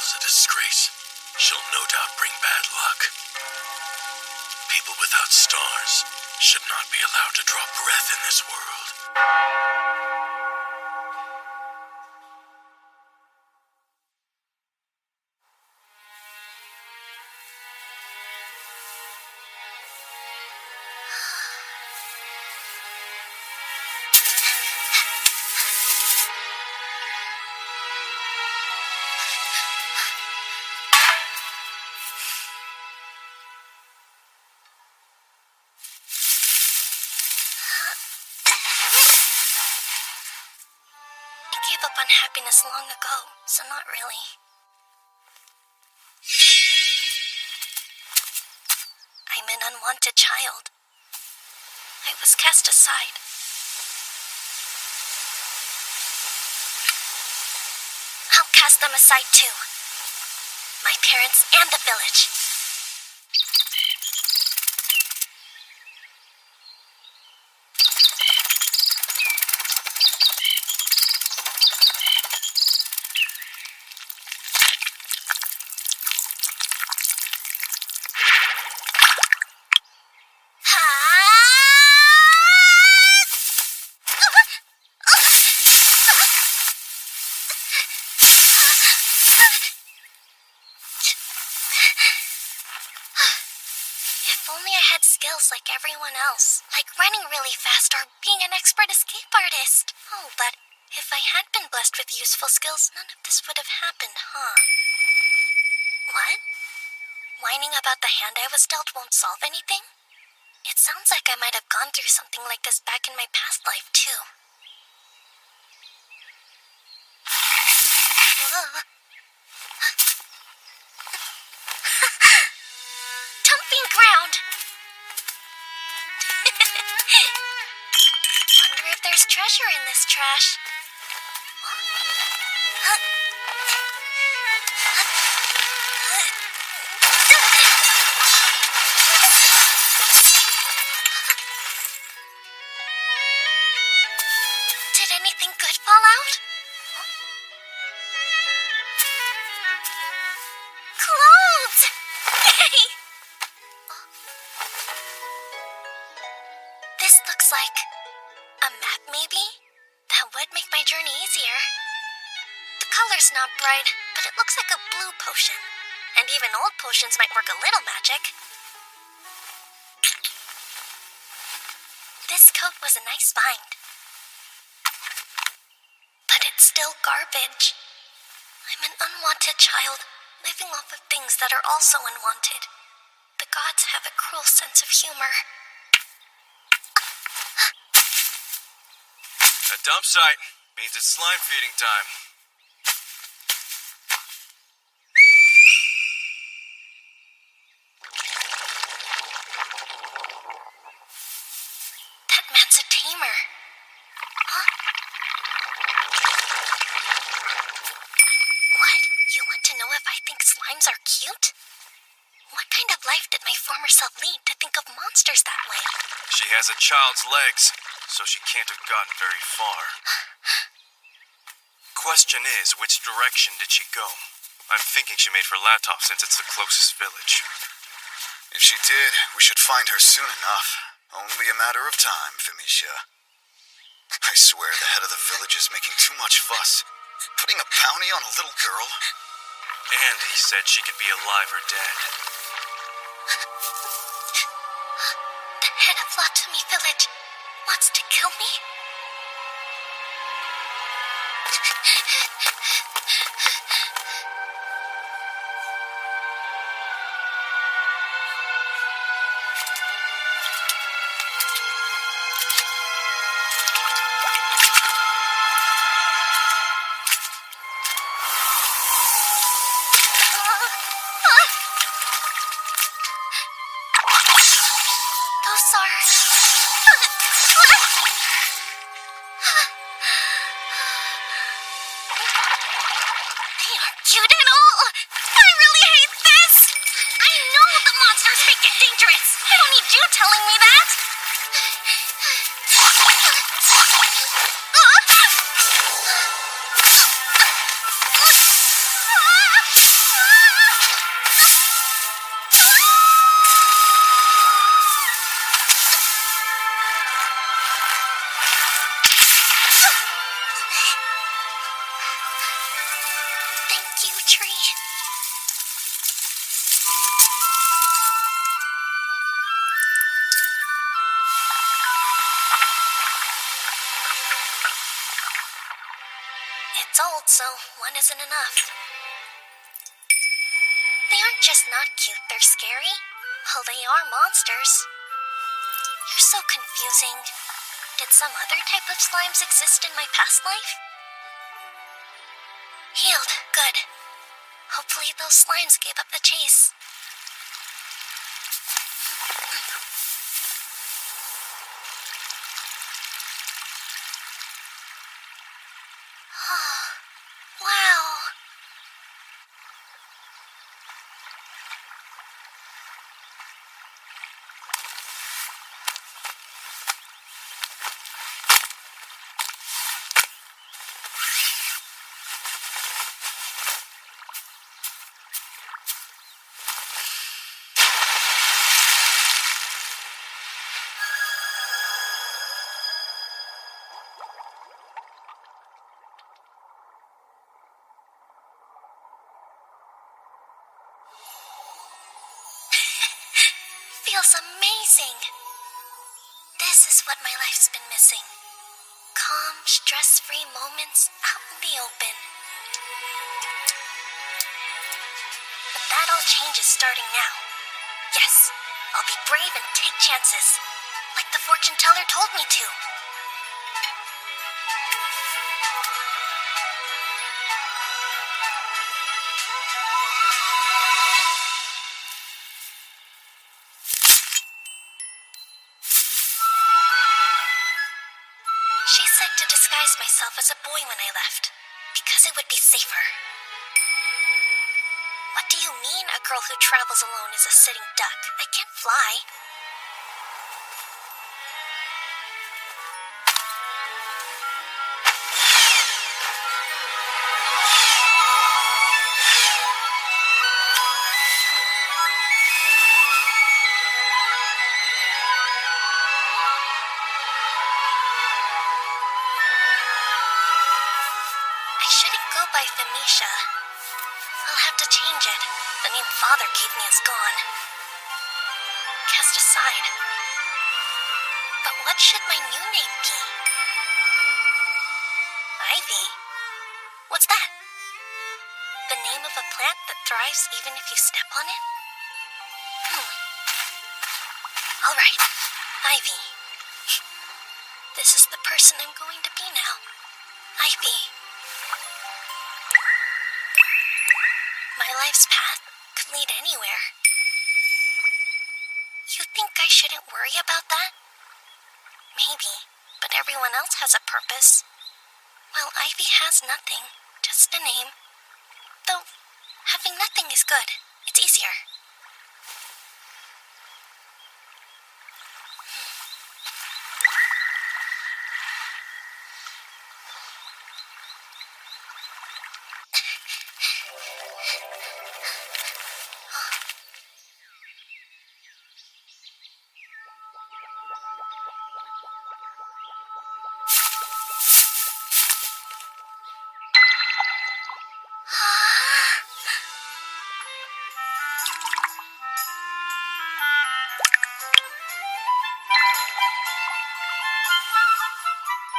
is a disgrace. She'll no doubt bring bad luck. People without stars should not be allowed to draw breath in this world. I gave up on happiness long ago, so not really. I'm an unwanted child. I was cast aside. I'll cast them aside too. My parents and the village. If only I had skills like everyone else, like running really fast or being an expert escape artist. Oh, but if I had been blessed with useful skills, none of this would have happened, huh? What? Whining about the hand I was dealt won't solve anything? It sounds like I might have gone through something like this back in my past life, too. Dumping ground! Wonder if there's treasure in this trash. Did anything good fall out? Clothes! Yay! This looks like a map, maybe? That would make my journey easier. The color's not bright, but it looks like a blue potion. And even old potions might work a little magic. This coat was a nice find. But it's still garbage. I'm an unwanted child, living off of things that are also unwanted. The gods have a cruel sense of humor. A dump site means it's slime feeding time. That man's a tamer. Huh? What? You want to know if I think slimes are cute? What kind of life did my former self lead to think of monsters that way? She has a child's legs, so she can't have gotten very far. Question is, which direction did she go? I'm thinking she made for Latov since it's the closest village. If she did, we should find her soon enough. Only a matter of time, Felicia. I swear the head of the village is making too much fuss. Putting a bounty on a little girl? And he said she could be alive or dead. The head of Latomi village wants to kill me? Those are... They aren't cute at all! I really hate this! I know the monsters make it dangerous! I don't need you telling me that! old, so one isn't enough. They aren't just not cute, they're scary. Well, they are monsters. You're so confusing. Did some other type of slimes exist in my past life? Healed. Good. Hopefully those slimes gave up the chase. Wow. Feels amazing. This is what my life's been missing. Calm, stress-free moments out in the open. But that all changes starting now. Yes, I'll be brave and take chances, like the fortune teller told me to. She said to disguise myself as a boy when I left, because it would be safer. What do you mean a girl who travels alone is a sitting duck? I can't fly. I shouldn't go by Phoenicia. I'll have to change it. The name Father gave me is gone. Cast aside. But what should my new name be? Ivy? What's that? The name of a plant that thrives even if you step on it? Alright, Ivy. This is the person I'm going to be now. Ivy. My life's path could lead anywhere. You think I shouldn't worry about that? Maybe, but everyone else has a purpose. While Ivy has nothing, just a name. Though, having nothing is good. It's easier.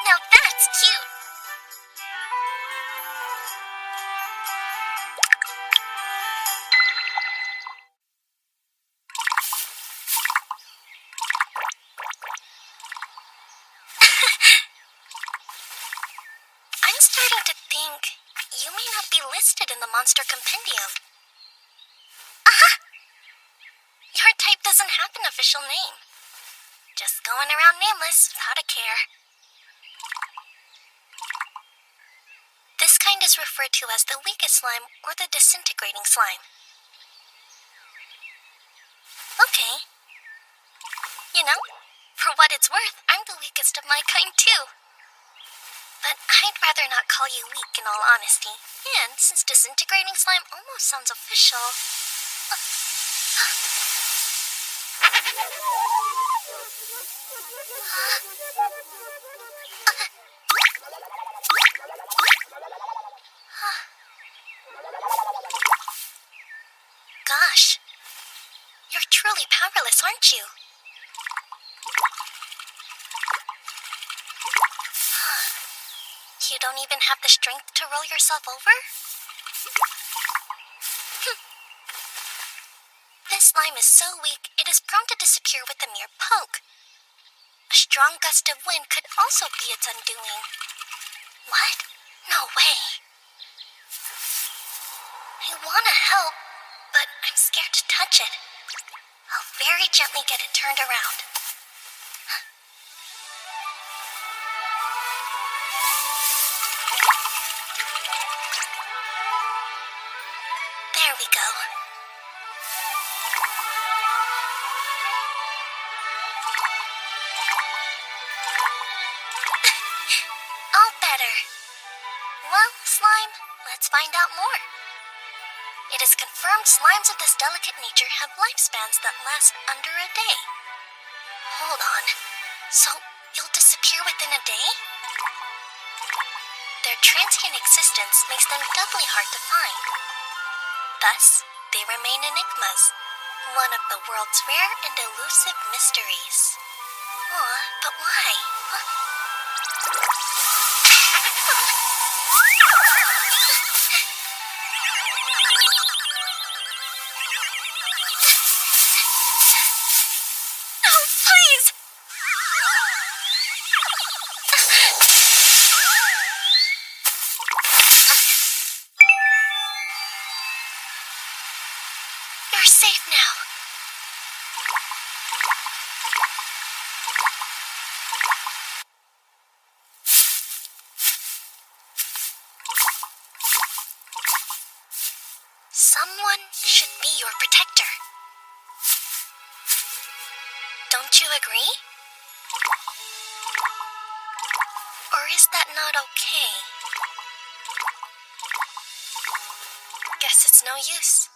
Now that's cute. I'm starting to think you may not be listed in the monster compendium. Aha! Your type doesn't have an official name. Just going around nameless without a care. This kind is referred to as the weakest slime or the disintegrating slime. Okay. You know, for what it's worth, I'm the weakest of my kind too. But I'd rather not call you weak in all honesty. And since disintegrating slime almost sounds official... Gosh, you're truly powerless, aren't you? You don't even have the strength to roll yourself over? This slime is so weak, it is prone to disappear with a mere poke. A strong gust of wind could also be its undoing. What? No way. I want to help, but I'm scared to touch it. I'll very gently get it turned around. There we go. All better. Well, slime, let's find out more. It is confirmed slimes of this delicate nature have lifespans that last under a day. Hold on. So, you'll disappear within a day? Their transient existence makes them doubly hard to find. Thus, they remain enigmas, one of the world's rare and elusive mysteries. Aw, but why? No, please! You're safe now. Someone should be your protector. Don't you agree? Or is that not okay? Guess it's no use.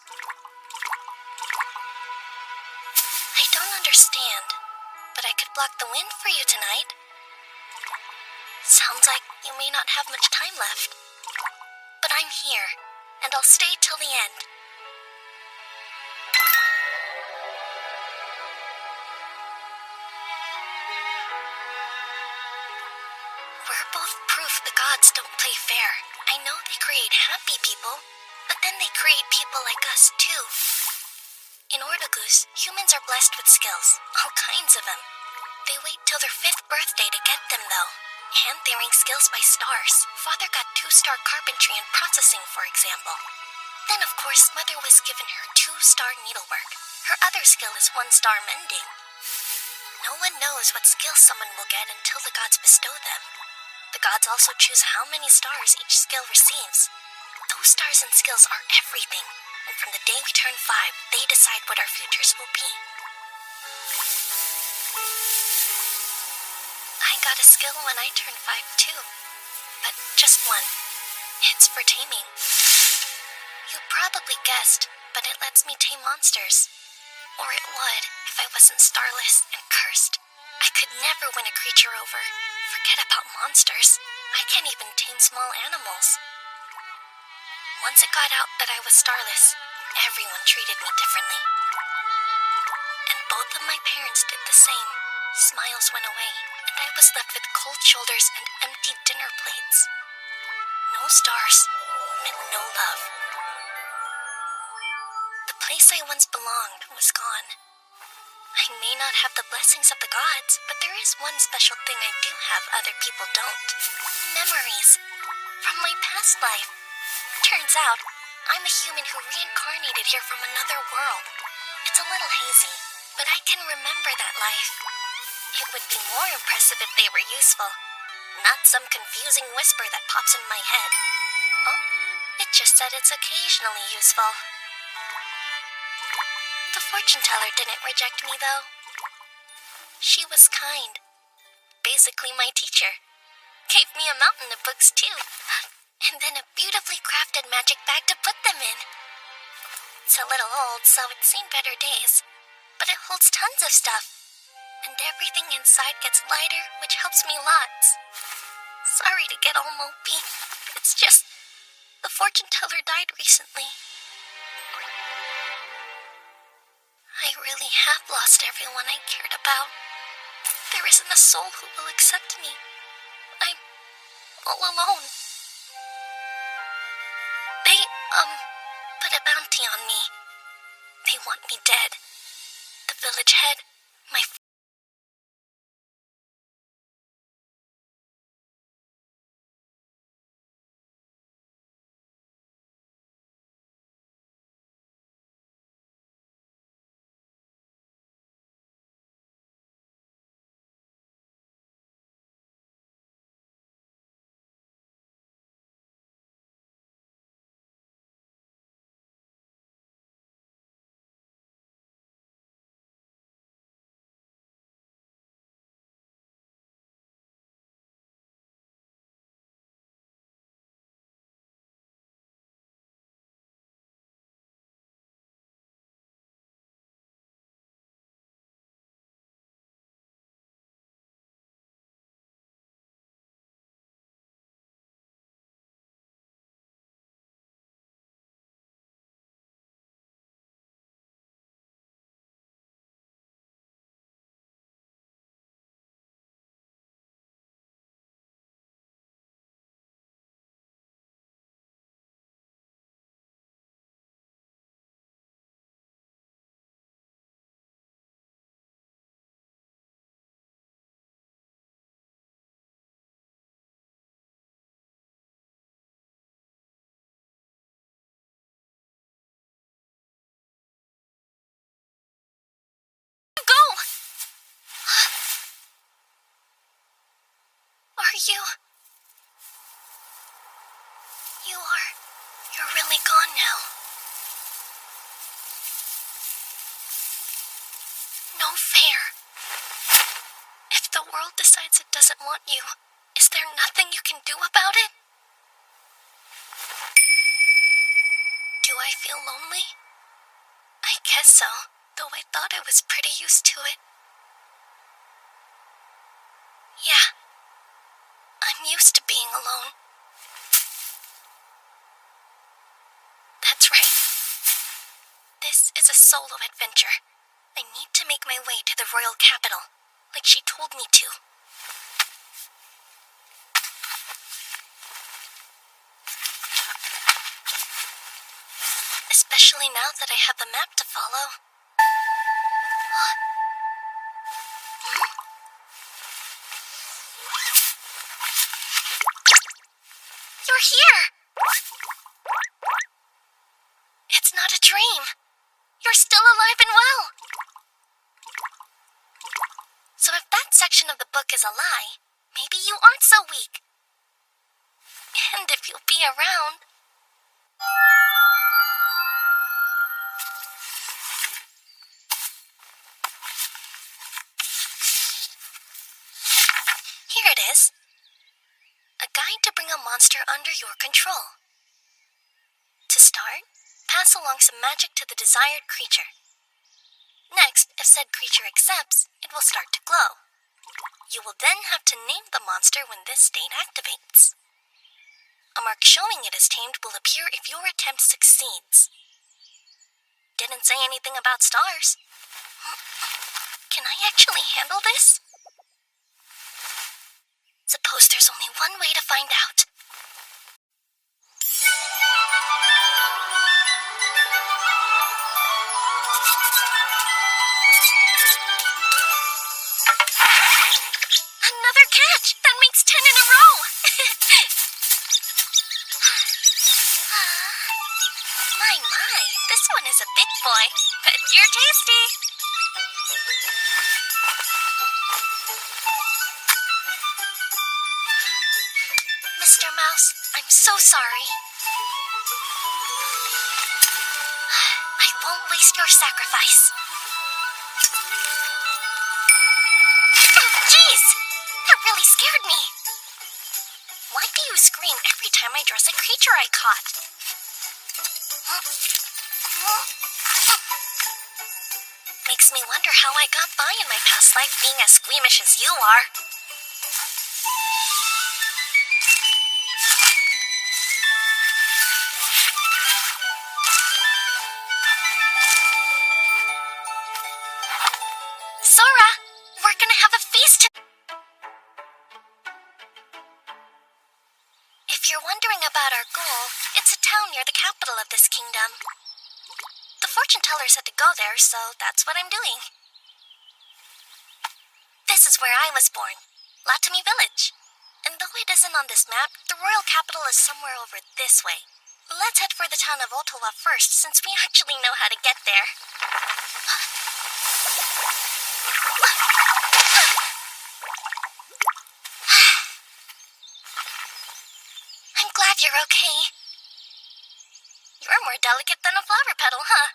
I don't understand, but I could block the wind for you tonight. Sounds like you may not have much time left. But I'm here, and I'll stay till the end. We're both proof the gods don't play fair. I know they create happy people, but then they create people like us too. In Ordogus, humans are blessed with skills, all kinds of them. They wait till their 5th birthday to get them, though. And they rank skills by stars. Father got 2-star carpentry and processing, for example. Then, of course, Mother was given her 2-star needlework. Her other skill is 1-star mending. No one knows what skills someone will get until the gods bestow them. The gods also choose how many stars each skill receives. Those stars and skills are everything, and from the day we turn 5, they decide what our futures will be. I got a skill when I turned 5 too, but just one. It's for taming. You probably guessed, but it lets me tame monsters. Or it would, if I wasn't starless and cursed. I could never win a creature over. Forget about monsters. I can't even tame small animals. Once it got out that I was starless, everyone treated me differently. And both of my parents did the same. Smiles went away, and I was left with cold shoulders and empty dinner plates. No stars meant no love. The place I once belonged was gone. I may not have the blessings of the gods, but there is one special thing I do have other people don't. Memories from my past life. Turns out, I'm a human who reincarnated here from another world. It's a little hazy, but I can remember that life. It would be more impressive if they were useful, not some confusing whisper that pops in my head. Oh, it just said it's occasionally useful. The fortune teller didn't reject me, though. She was kind. Basically my teacher. Gave me a mountain of books, too. And then a beautifully crafted magic bag to put them in. It's a little old, so it's seen better days. But it holds tons of stuff. And everything inside gets lighter, which helps me lots. Sorry to get all mopey. It's just, the fortune teller died recently. I really have lost everyone I cared about. There isn't a soul who will accept me. I'm all alone. They, put a bounty on me. They want me dead. The village head, my go! Are you? You're really gone now. No fair. If the world decides it doesn't want you, is there nothing you can do about it? Do I feel lonely? I guess so, though I thought I was pretty used to it. Yeah, I'm used to being alone. That's right. This is a solo adventure. I need to make my way to the royal capital, like she told me to. Especially now that I have a map to follow. You're here! It's not a dream. You're still alive and well. So if that section of the book is a lie, maybe you aren't so weak. And if you'll be around... Here it is. A guide to bring a monster under your control. To start, pass along some magic to the desired creature. Next, if said creature accepts, it will start to glow. You will then have to name the monster when this state activates. A mark showing it is tamed will appear if your attempt succeeds. Didn't say anything about stars. Can I actually handle this? Suppose there's only one way to find out. Another catch! That makes 10 in a row! My, this one is a big boy, but you're tasty! Mr. Mouse, I'm so sorry. I won't waste your sacrifice. Oh, jeez! That really scared me. Why do you scream every time I dress a creature I caught? Makes me wonder how I got by in my past life being as squeamish as you are. Sora, we're gonna have a feast. If you're wondering about our goal, it's a town near the capital of this kingdom. The fortune teller said to go there, so that's what I'm doing. This is where I was born, Latami Village. And though it isn't on this map, the royal capital is somewhere over this way. Let's head for the town of Ottawa first, since we actually know how to get there. I'm glad you're okay. You're more delicate than a flower petal, huh?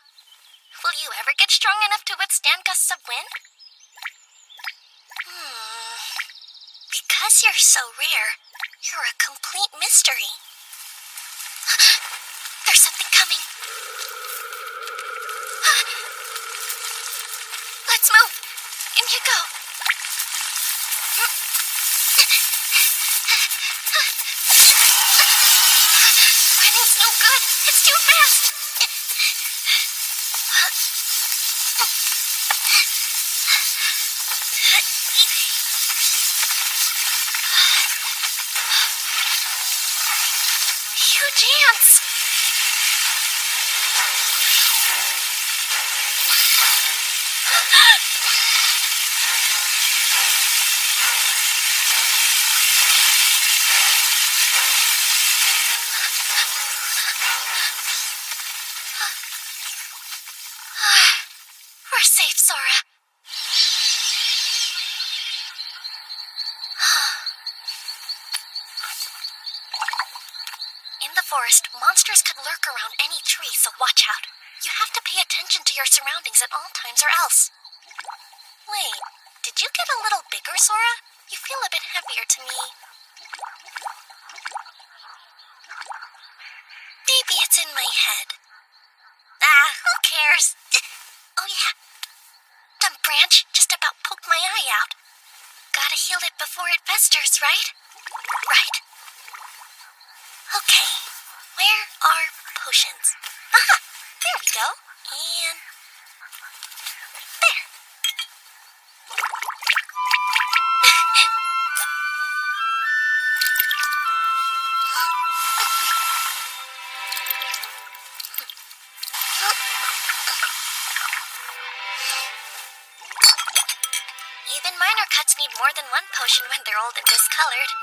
Will you ever get strong enough to withstand gusts of wind? Because you're so rare, you're a complete mystery. There's something coming. Let's move. In you go. Running's no good. It's too fast. Huge ants. We're safe, Sora. In the forest, monsters could lurk around any tree, so watch out. You have to pay attention to your surroundings at all times or else. Wait, did you get a little bigger, Sora? You feel a bit heavier to me. Maybe it's in my head. Who cares? Oh yeah, that branch just about poked my eye out. Gotta heal it before it festers, right? Right. Okay, where are potions? Aha! There we go. And there. Even minor cuts need more than one potion when they're old and discolored.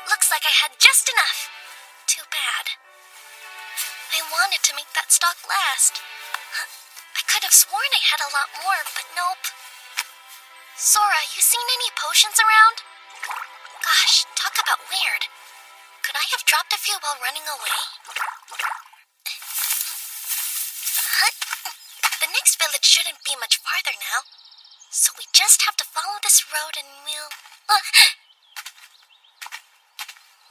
Looks like I had just enough. Too bad. I wanted to make that stock last. I could have sworn I had a lot more, but nope. Sora, you seen any potions around? Gosh, talk about weird. Could I have dropped a few while running away? The next village shouldn't be much farther now. So we just have to follow this road and we'll...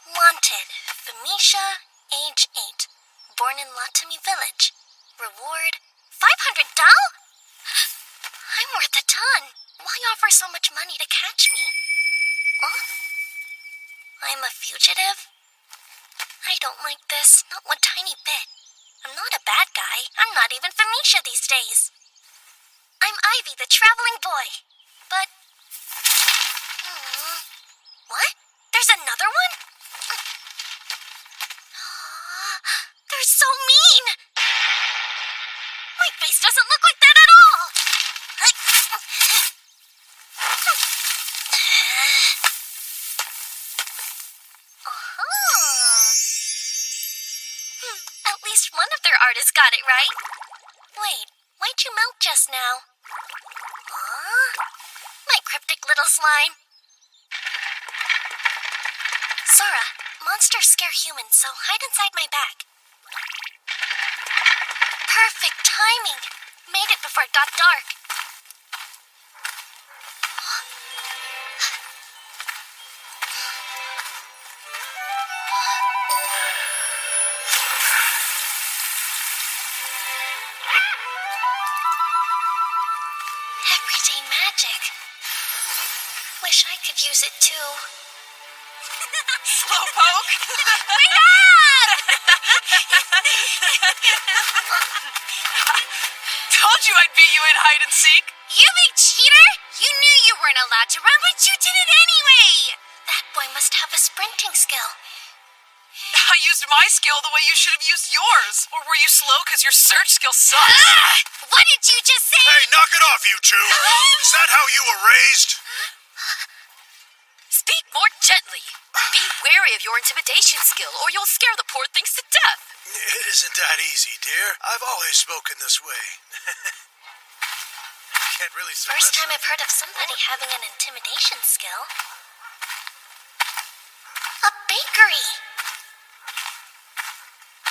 Wanted, Bamisha, age 8. Born in Latami Village. Reward, 500 dal? I'm worth a ton. Why offer so much money to catch me? Huh? I'm a fugitive? I don't like this, not one tiny bit. I'm not a bad guy. I'm not even Bamisha these days. I'm Ivy, the traveling boy. But... What? There's another one? They're so mean! My face doesn't look like that at all! At least one of their artists got it right. Wait, why'd you melt just now? My cryptic little slime. Sora, monsters scare humans, so hide inside my bag. Perfect timing. Made it before it got dark. Everyday magic. Wish I could use it too. Slowpoke? Wait up! Told you I'd beat you in hide and seek. You big cheater! You knew you weren't allowed to run, but you did it anyway! That boy must have a sprinting skill. I used my skill the way you should have used yours. Or were you slow because your search skill sucks? What did you just say? Hey, knock it off, you two! Is that how you were raised? Speak more gently. Be wary of your intimidation skill, or you'll scare the poor things to death. It isn't that easy, dear. I've always spoken this way. Can't really First time I've heard of somebody having an intimidation skill. A bakery!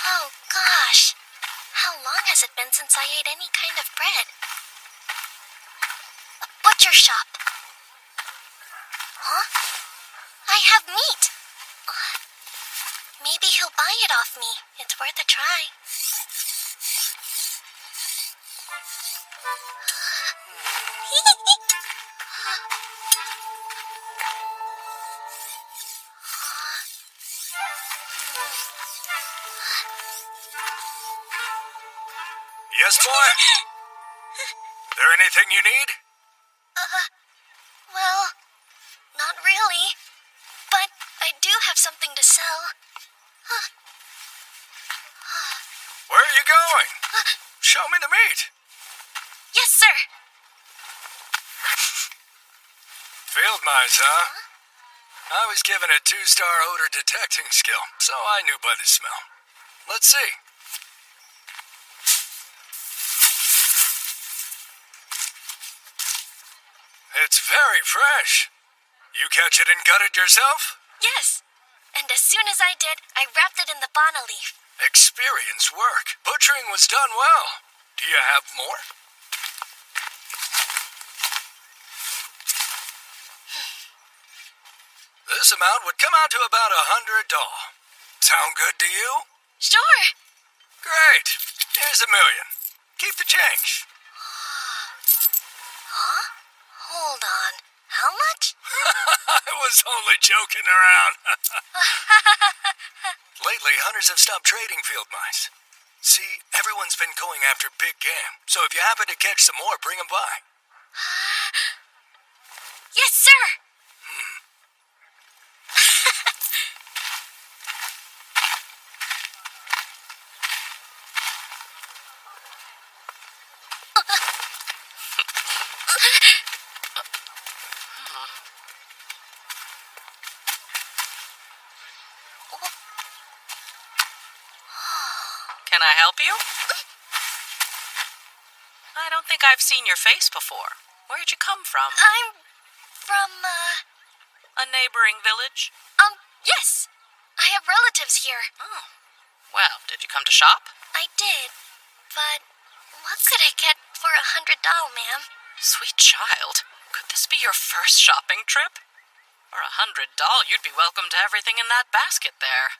Oh gosh. How long has it been since I ate any kind of bread? A butcher shop. Huh? I have meat. Maybe he'll buy it off me. It's worth a try. Yes, boy? There anything you need? Well, not really. But I do have something to sell. Where are you going? Show me the meat. Yes, sir. Field mice, huh? I was given a 2-star odor detecting skill, so I knew by the smell. Let's see. It's very fresh. You catch it and gut it yourself? Yes. And as soon as I did, I wrapped it in the bana leaf. Experience work. Butchering was done well. Do you have more? This amount would come out to about $100. Sound good to you? Sure. Great. Here's $1 million. Keep the change. Huh? Hold on. How much? I was only joking around. Lately, hunters have stopped trading field mice. See, everyone's been going after big game, so if you happen to catch some more, bring them by. Yes, sir. Can I help you? I don't think I've seen your face before. Where'd you come from? I'm from, A neighboring village? yes. I have relatives here. Oh. Well, did you come to shop? I did. But what could I get for $100, ma'am? Sweet child. Could this be your first shopping trip? For $100, you'd be welcome to everything in that basket there.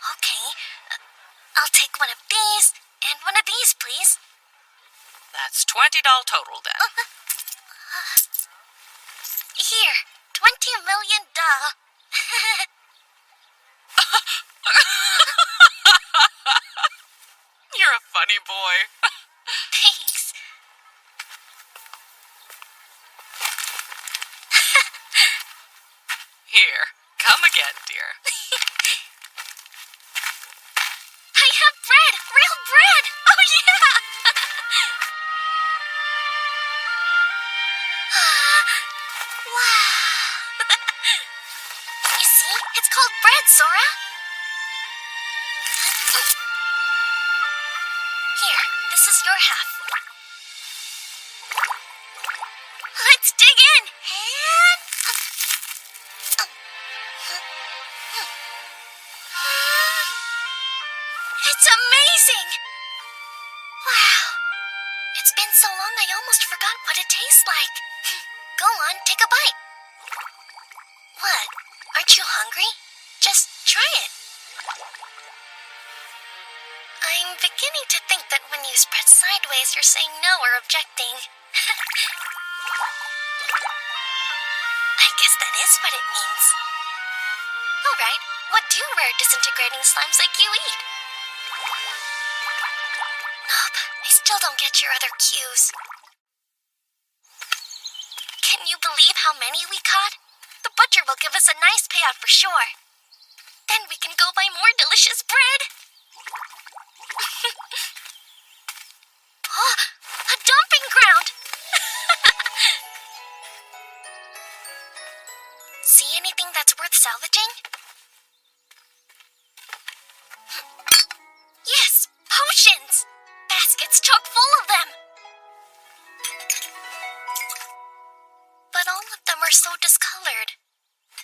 Okay. I'll take one of these and one of these, please. That's $20 total then. Here, $20 million. You're a funny boy. Thanks. Here, come again, dear. I have bread! Real bread! Oh, yeah! Wow! You see? It's called bread, Sora. Here, this is your half. Let's dig in! And... It's amazing! Wow. It's been so long I almost forgot what it tastes like. Go on, take a bite. What? Aren't you hungry? Just try it. I'm beginning to think that when you spread sideways, you're saying no or objecting. I guess that is what it means. Alright, what do rare disintegrating slimes like you eat? Nope, I still don't get your other cues. Can you believe how many we caught? The butcher will give us a nice payout for sure. Then we can go buy more delicious bread. Oh, a dumping ground! See anything that's worth salvaging? Yes, potions! Baskets chock full of them! But all of them are so discolored.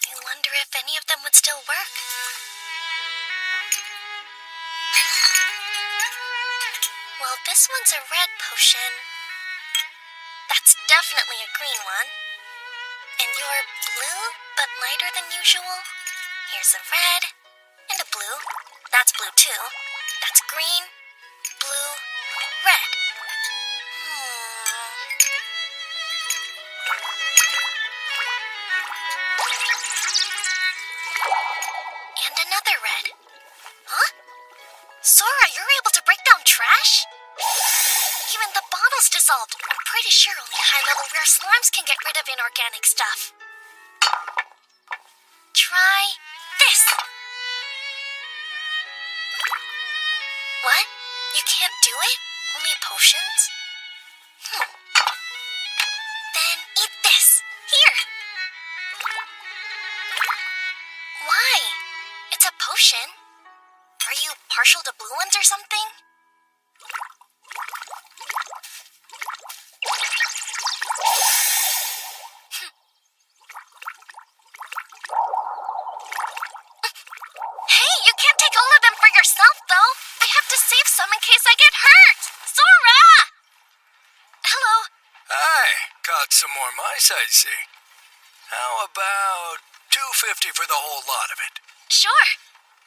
I wonder if any of them would still work. Well, this one's a red potion. That's definitely a green one. And you're blue, but lighter than usual. Here's a red, and a blue. That's blue too. That's green, blue, red. And another red. Huh? Sora, you're able to break down trash? Even the bottle's dissolved. I'm pretty sure only high-level rare slimes can get rid of inorganic stuff. Try this. What? You can't do it? Only potions? Then eat this. Here. Why? It's a potion. Are you partial to blue ones or something? Hey, you can't take all of them for yourself, though. I have to save some in case I get hurt. Sora! Hello. Hi, caught some more mice, I see. How about $2.50 for the whole lot of it? Sure.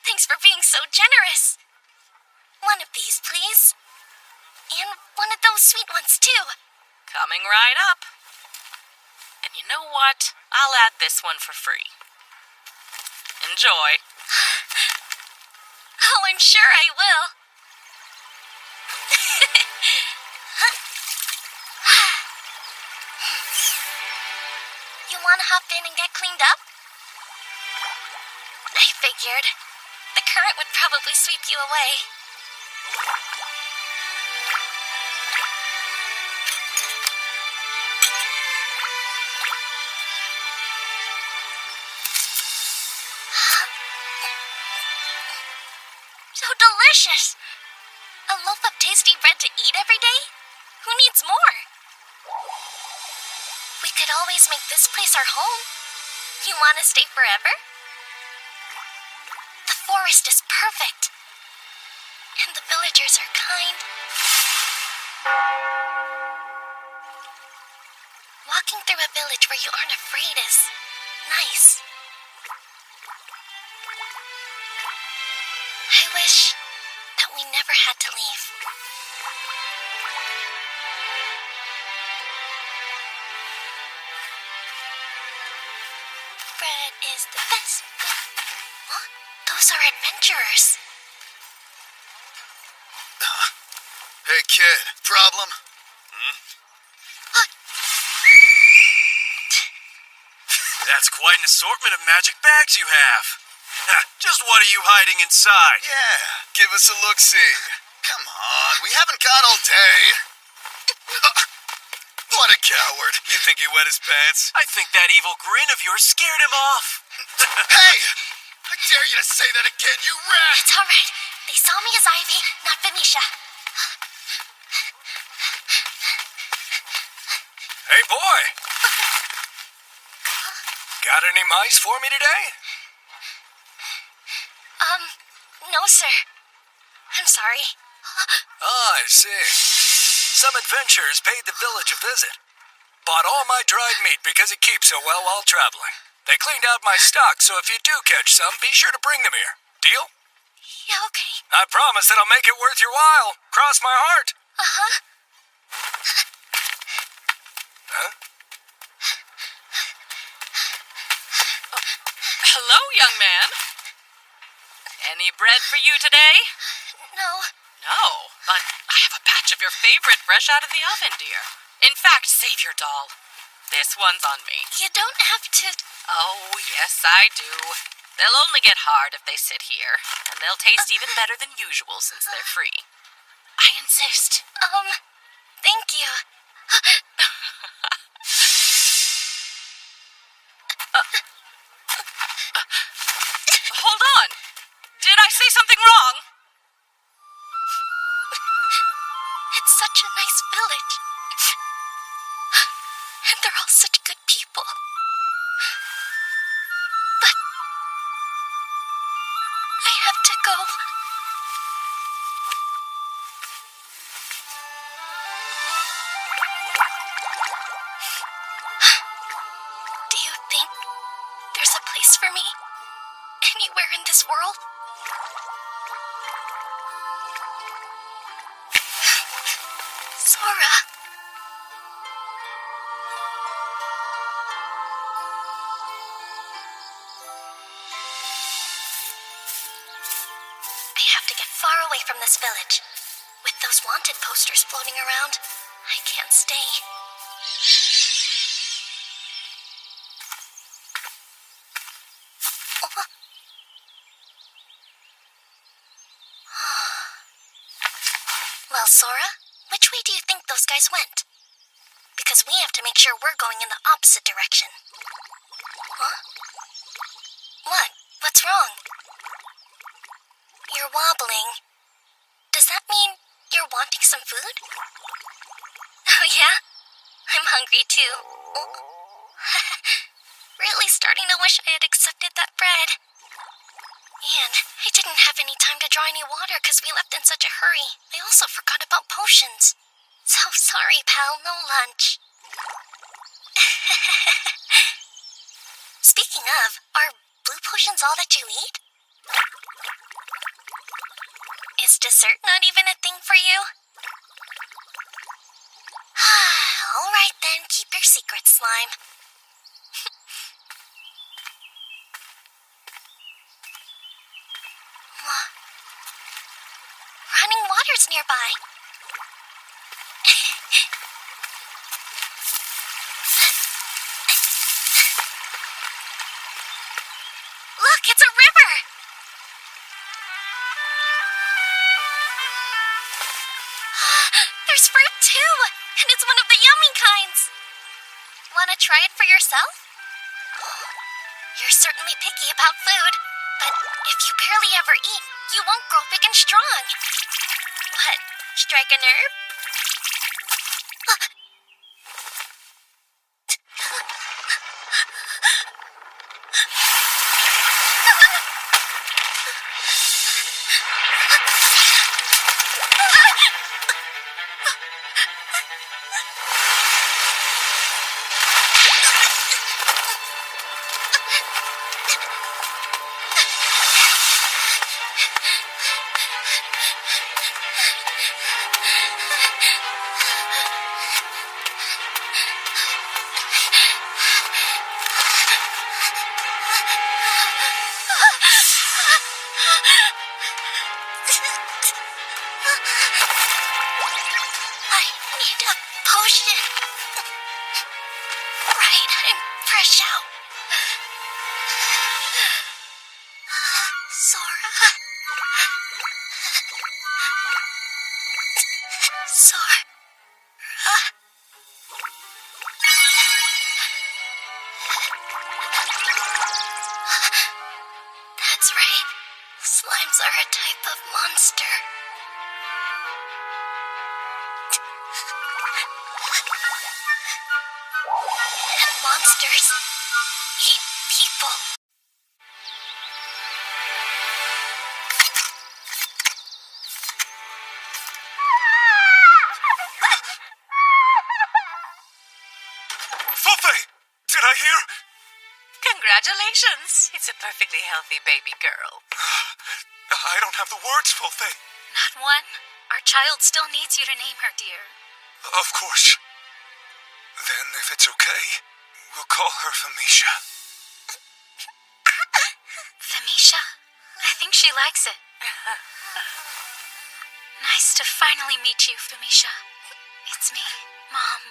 Thanks for being so generous. One of these, please. And one of those sweet ones, too. Coming right up. And you know what? I'll add this one for free. Enjoy. Oh, I'm sure I will. You want to hop in and get cleaned up? I figured. The current would probably sweep you away. So delicious! A loaf of tasty bread to eat every day? Who needs more? We could always make this place our home. You want to stay forever? The forest is perfect. And the villagers are kind. Walking through a village where you aren't afraid is nice. I wish that we never had to leave. Bread is the best. Huh? Those are adventurers. Hey, kid, problem? That's quite an assortment of magic bags you have. Just what are you hiding inside? Yeah, give us a look-see. Come on, we haven't got all day. What a coward. You think he wet his pants? I think that evil grin of yours scared him off. Hey! I dare you to say that again, you rat! It's all right. They saw me as Ivy, not Venetia. Hey, boy! Got any mice for me today? No, sir. I'm sorry. Oh, I see. Some adventurers paid the village a visit. Bought all my dried meat because it keeps so well while traveling. They cleaned out my stock, so if you do catch some, be sure to bring them here. Deal? Yeah, okay. I promise that I'll make it worth your while. Cross my heart. Uh-huh. Huh? Hello, young man. Any bread for you today? No. No, but I have a batch of your favorite fresh out of the oven, dear. In fact, save your doll. This one's on me. You don't have to... Oh, yes, I do. They'll only get hard if they sit here, and they'll taste even better than usual since they're free. I insist. Thank you. Hold on. Did I say something wrong? It's such a nice village. And they're all such good people. But I have to go. Do you think there's a place for me anywhere in this world? Sora. I have to get far away from this village. With those wanted posters floating around, I can't stay. Well, Sora, which way do you think those guys went? Because we have to make sure we're going in the opposite direction. Huh? What? What's wrong? You're wobbling. Does that mean you're wanting some food? Oh, yeah? I'm hungry, too. Really starting to wish I had accepted that bread. And I didn't have any time to draw any water because we left in such a hurry. I also forgot about potions. So sorry, pal, no lunch. Speaking of, are blue potions all that you eat? Is dessert not even a thing for you? Alright then, keep your secret, Slime. Running water's nearby. Look, it's a river! There's fruit too, and it's one of the yummy kinds. Wanna try it for yourself? You're certainly picky about food, but if you barely ever eat, you won't grow big and strong. What, strike a nerve? That's right. Slimes are a type of monster. And monsters eat people. Fuffy! Did I hear? Congratulations. It's a perfectly healthy baby girl. I don't have the words, Fuffy. Not one. Our child still needs you to name her, dear. Of course. Then, if it's okay, we'll call her Famisha. Famisha? I think she likes it. Nice to finally meet you, Famisha. It's me, Mom.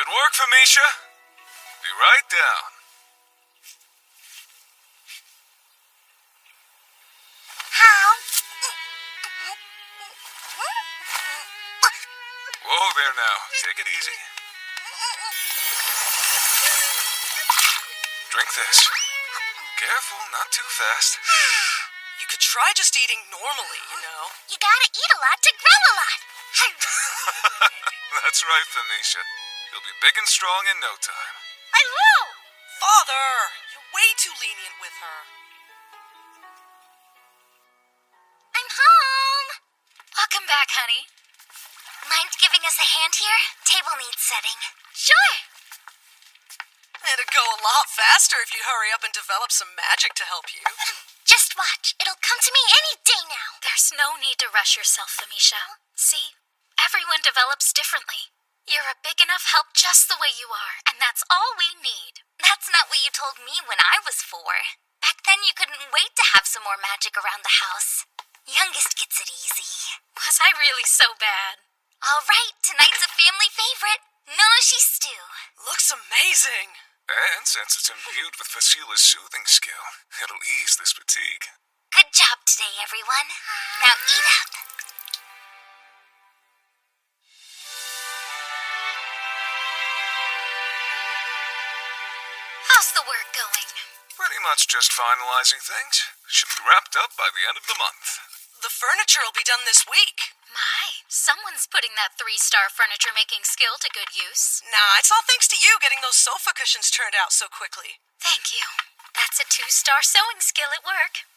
Good work, Felicia. Be right down. Whoa there now. Take it easy. Drink this. Careful, not too fast. You could try just eating normally, you know. You gotta eat a lot to grow a lot. That's right, Felicia. You'll be big and strong in no time. I will! Father, you're way too lenient with her. I'm home. Welcome back, honey. Mind giving us a hand here? Table needs setting. Sure. It'd go a lot faster if you'd hurry up and develop some magic to help you. Just watch. It'll come to me any day now. There's no need to rush yourself, Felicia. See, everyone develops differently. You're a big enough help just the way you are, and that's all we need. That's not what you told me when I was 4. Back then you couldn't wait to have some more magic around the house. Youngest gets it easy. Was I really so bad? All right, tonight's a family favorite. Noshi stew. Looks amazing. And since it's imbued with Facila's soothing skill, it'll ease this fatigue. Good job today, everyone. Now eat up. How's the work going? Pretty much just finalizing things. Should be wrapped up by the end of the month. The furniture will be done this week. My, someone's putting that 3-star furniture making skill to good use. Nah, it's all thanks to you getting those sofa cushions turned out so quickly. Thank you. That's a 2-star sewing skill at work.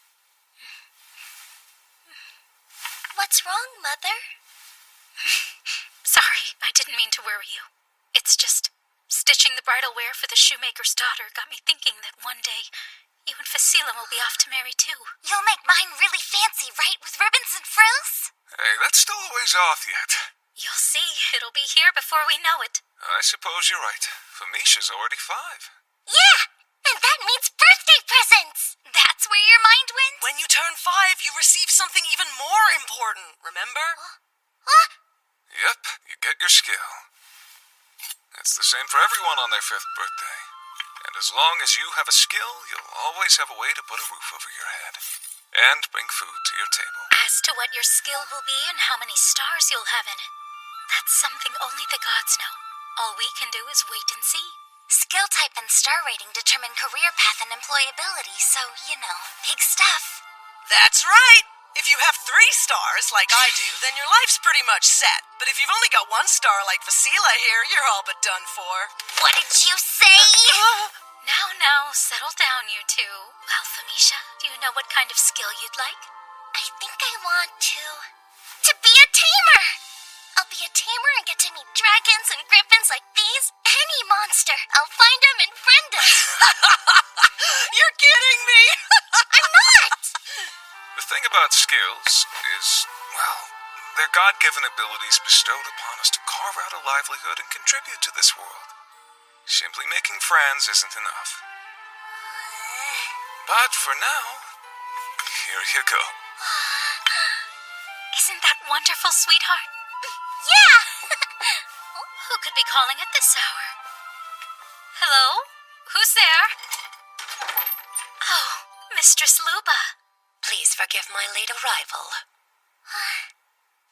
What's wrong, Mother? Sorry, I didn't mean to worry you. It's just stitching the bridal wear for the shoemaker's daughter got me thinking that one day you and Facila will be off to marry too. You'll make mine really fancy, right? With ribbons and frills? Hey, that's still a ways off yet. You'll see, it'll be here before we know it. I suppose you're right. Felicia's already 5. Yeah, and that means birthday presents. That's where your mind went. When you turn 5, you receive something even more important, remember? What? Yep, you get your skill. It's the same for everyone on their 5th birthday. And as long as you have a skill, you'll always have a way to put a roof over your head. And bring food to your table. As to what your skill will be and how many stars you'll have in it, that's something only the gods know. All we can do is wait and see. Skill type and star rating determine career path and employability, so, you know, big stuff. That's right. If you have 3 stars, like I do, then your life's pretty much set. But if you've only got 1 star like Facila here, you're all but done for. What did you say? Now, settle down, you two. Well, Felicia, do you know what kind of skill you'd like? I think I want to be a tamer. I'll be a tamer and get to meet dragons and griffins like these. Any monster. I'll find them and friend them. You're kidding me. I'm not. The thing about skills is, well, they're God-given abilities bestowed upon us to carve out a livelihood and contribute to this world. Simply making friends isn't enough. But for now, here you go. Isn't that wonderful, sweetheart? Yeah. Who could be calling at this hour? Hello? Who's there? Oh, Mistress Luba. Please forgive my late arrival.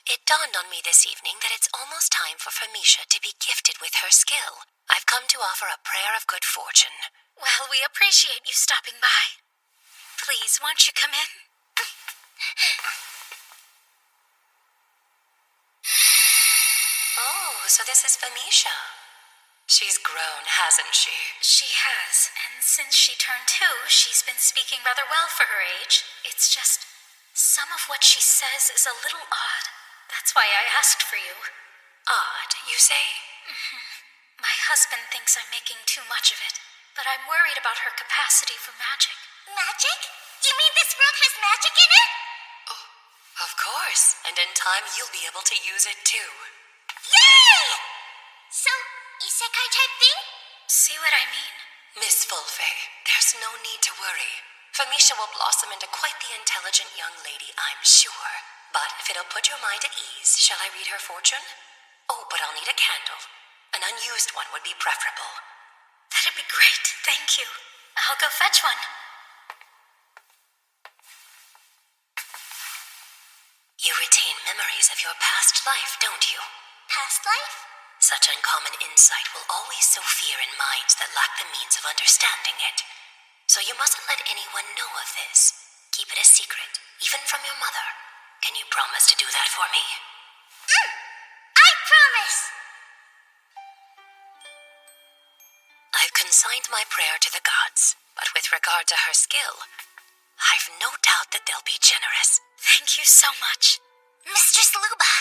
It dawned on me this evening that it's almost time for Felicia to be gifted with her skill. I've come to offer a prayer of good fortune. Well, we appreciate you stopping by. Please, won't you come in? Oh, so this is Felicia. She's grown, hasn't she? She has, and since she turned 2, she's been speaking rather well for her age. It's just, some of what she says is a little odd. That's why I asked for you. Odd, you say? My husband thinks I'm making too much of it, but I'm worried about her capacity for magic. Magic? You mean this world has magic in it? Oh, of course. And in time, you'll be able to use it too. Yay! So, Isekai type thing? See what I mean? Miss Fulfe, there's no need to worry. Felicia will blossom into quite the intelligent young lady, I'm sure. But if it'll put your mind at ease, shall I read her fortune? Oh, but I'll need a candle. An unused one would be preferable. That'd be great, thank you. I'll go fetch one. You retain memories of your past life, don't you? Past life? Such uncommon insight will always sow fear in minds that lack the means of understanding it. So you mustn't let anyone know of this. Keep it a secret, even from your mother. Can you promise to do that for me? I promise! I've consigned my prayer to the gods, but with regard to her skill, I've no doubt that they'll be generous. Thank you so much. Mistress Luba,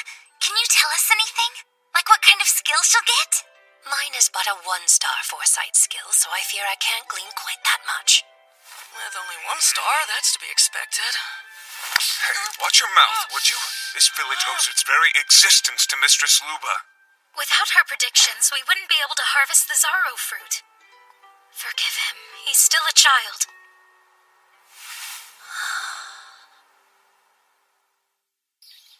can you tell us anything? Like what kind of skill she'll get? Mine is but a 1-star foresight skill, so I fear I can't glean quite that much. With only 1 star, that's to be expected. Hey, watch your mouth, would you? This village owes its very existence to Mistress Luba. Without her predictions, we wouldn't be able to harvest the Zaro fruit. Forgive him. He's still a child.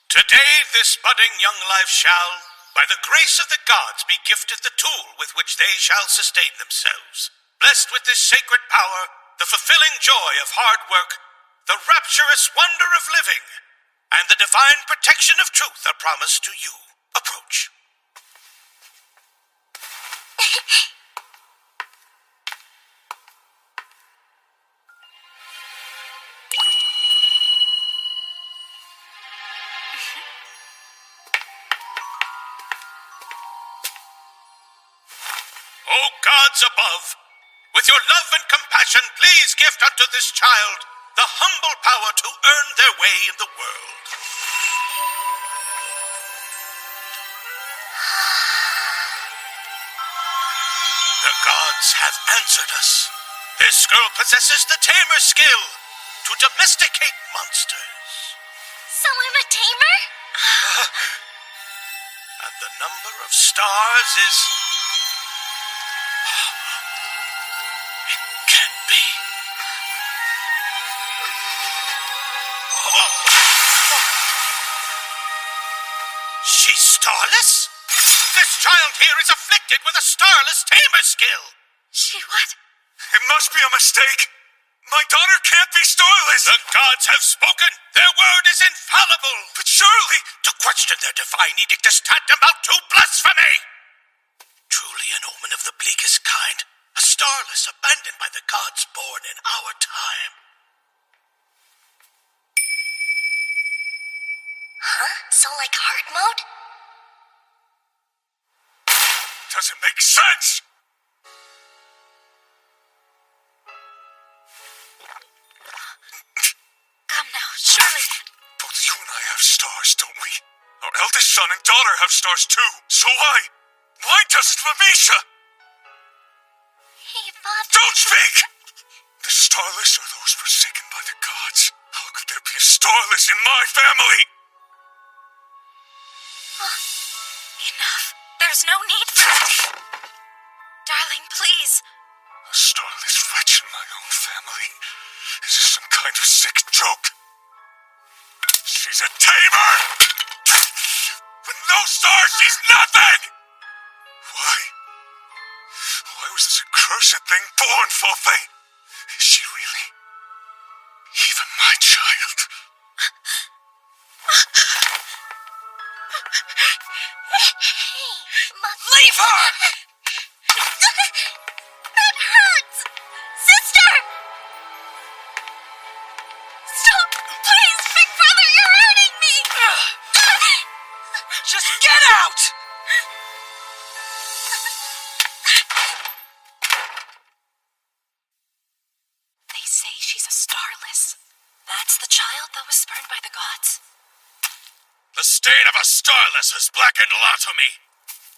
Today this budding young life shall, by the grace of the gods, be gifted the tool with which they shall sustain themselves. Blessed with this sacred power, the fulfilling joy of hard work, the rapturous wonder of living, and the divine protection of truth are promised to you. Approach. O gods above, with your love and compassion, please gift unto this child the humble power to earn their way in the world. The gods have answered us. This girl possesses the tamer skill to domesticate monsters. So I'm a tamer? And the number of stars is... It can't be. She's starless? This child here is afflicted with a starless tamer skill. She what? It must be a mistake. My daughter can't be starless. The gods have spoken. Their word is infallible. But surely... To question their divine edict is tantamount to blasphemy. Truly an omen of the bleakest kind. A starless abandoned by the gods born in our time. Huh? So like hard mode? Doesn't make sense. Come now, surely. Both you and I have stars, don't we? Our eldest son and daughter have stars too. So why? Why doesn't Mamisha? Hey, Father. Don't speak! The starless are those forsaken by the gods. How could there be a starless in my family? Enough. There's no need for that. Darling, please. A starless wretch in my own family? Is this some kind of sick joke? She's a tamer! With no stars, she's nothing! Why? Why was this accursed thing born, Fofe? Is she really even my child? Leave her! That hurts! Sister! Stop! Please, big brother, you're hurting me! Just get out! They say she's a starless. That's the child that was spurned by the gods? The stain of a starless has blackened Latomy.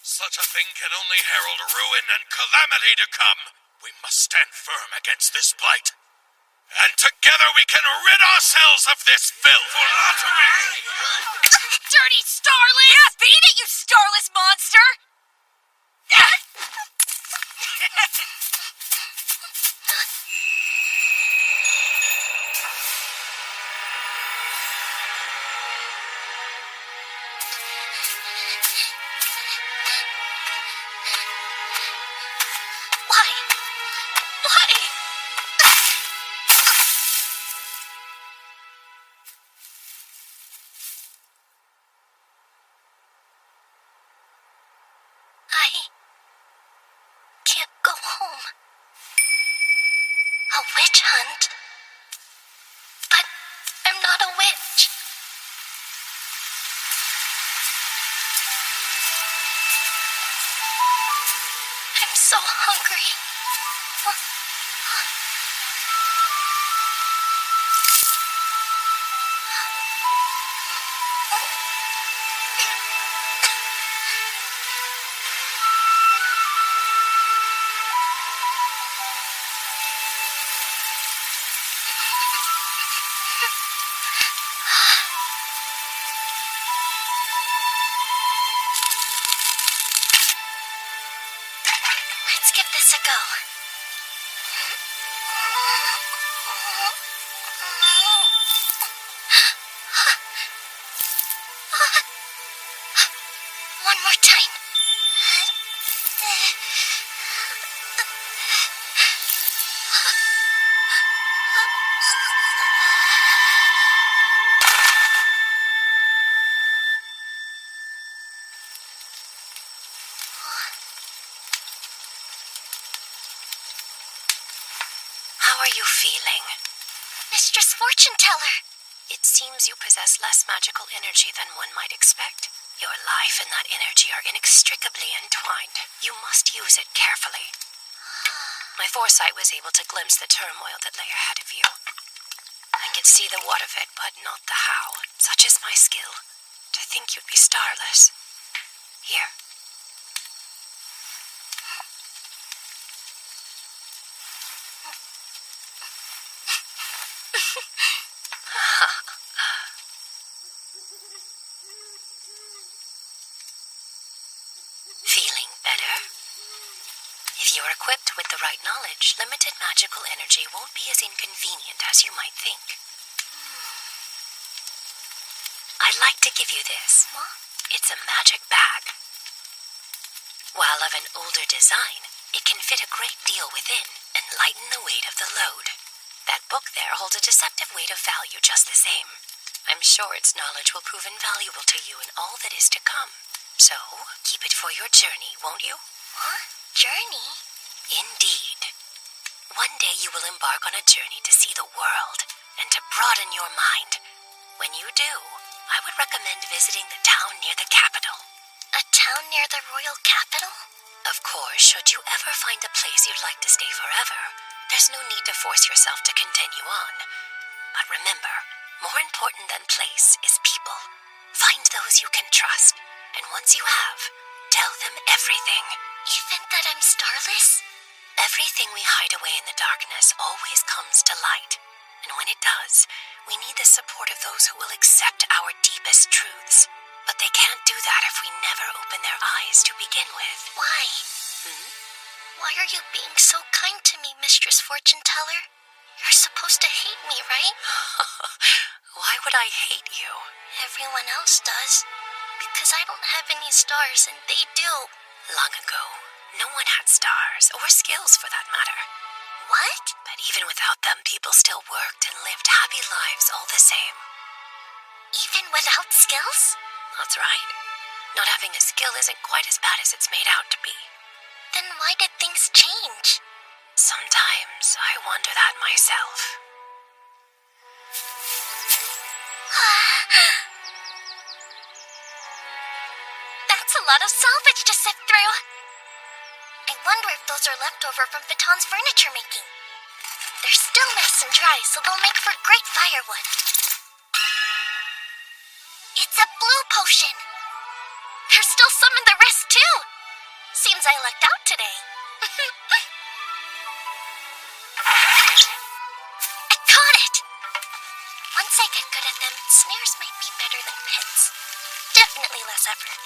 Such a thing can only herald ruin and calamity to come. We must stand firm against this blight. And together we can rid ourselves of this filth. For Latomy! Dirty starless! Yeah, beat it, you starless monster! Why? I can't go home. A witch hunt? But I'm not a witch. I'm so hungry. Let's give this a go. One more time. How are you feeling? Mistress Fortune Teller. It seems you possess less magical energy than one might expect. Your life and that energy are inextricably entwined. You must use it carefully. My foresight was able to glimpse the turmoil that lay ahead of you. I could see the what of it, but not the how. Such is my skill. To think you'd be starless. Here. Feeling better? If you are equipped with the right knowledge, limited magical energy won't be as inconvenient as you might think. I'd like to give you this. What? It's a magic bag. While of an older design, it can fit a great deal within and lighten the weight of the load. That book there holds a deceptive weight of value just the same. I'm sure its knowledge will prove invaluable to you in all that is to come. So, keep it for your journey, won't you? What? Journey? Indeed. One day you will embark on a journey to see the world and to broaden your mind. When you do, I would recommend visiting the town near the capital. A town near the royal capital? Of course, should you ever find a place you'd like to stay forever, there's no need to force yourself to continue on. But remember, more important than place is people. Find those you can trust, and once you have, tell them everything. Even that I'm starless? Everything we hide away in the darkness always comes to light. And when it does, we need the support of those who will accept our deepest truths. But they can't do that if we never open their eyes to begin with. Why? Why are you being so kind to me, Mistress Fortune Teller? You're supposed to hate me, right? Why would I hate you? Everyone else does. Because I don't have any stars and they do. Long ago, no one had stars, or skills for that matter. What? But even without them, people still worked and lived happy lives all the same. Even without skills? That's right. Not having a skill isn't quite as bad as it's made out to be. Then why did things change? Sometimes I wonder that myself. That's a lot of salvage to sift through. I wonder if those are left over from Baton's furniture making. They're still nice and dry, so they'll make for great firewood. It's a blue potion. There's still some in the wrist, too. Seems I lucked out today. I caught it! Once I get good at them, snares might be better than pits. Definitely less effort.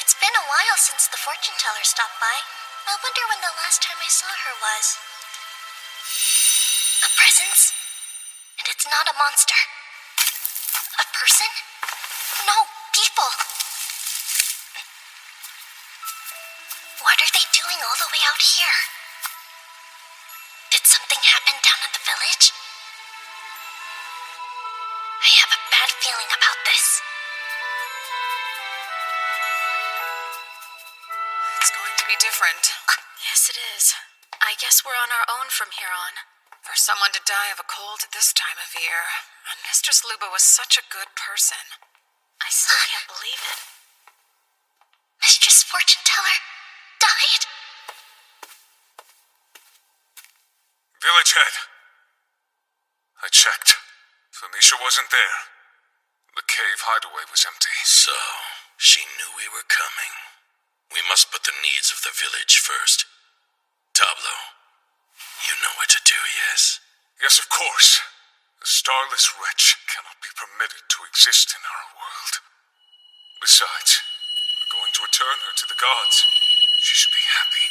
It's been a while since the fortune teller stopped by. I wonder when the last time I saw her was. A presence? And it's not a monster. A person? No, people. What are they doing all the way out here? Did something happen down at the village? I have a bad feeling about this. It's going to be different. Yes, it is. I guess we're on our own from here on. For someone to die of a cold at this time of year. And Mistress Luba was such a good person. I still can't believe it. Mistress Fortune Teller died? Village head. I checked. Felicia wasn't there. The cave hideaway was empty. So, she knew we were coming. We must put the needs of the village first. Tableau, you know what to do, yes? Yes, of course. The starless wretch cannot be permitted to exist in our world. Besides, we're going to return her to the gods. She should be happy.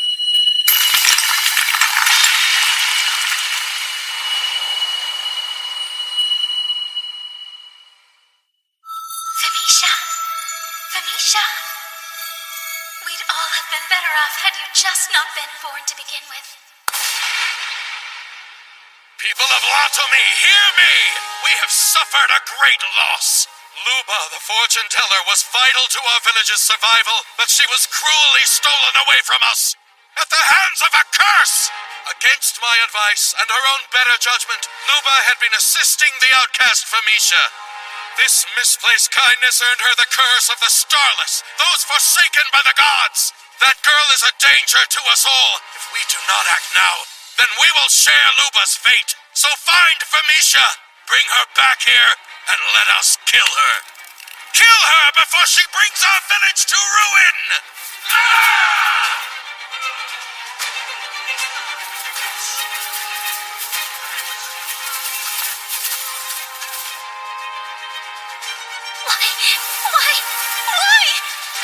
Felicia! Felicia! We'd all have been better off had you just not been born to begin with. People of Latomi, hear me! We have suffered a great loss. Luba, the fortune teller, was vital to our village's survival, but she was cruelly stolen away from us at the hands of a curse! Against my advice and her own better judgment, Luba had been assisting the outcast Felicia. This misplaced kindness earned her the curse of the starless, those forsaken by the gods. That girl is a danger to us all. If we do not act now, then we will share Luba's fate. So find Felicia, bring her back here, and let us kill her. Kill her before she brings our village to ruin! Why?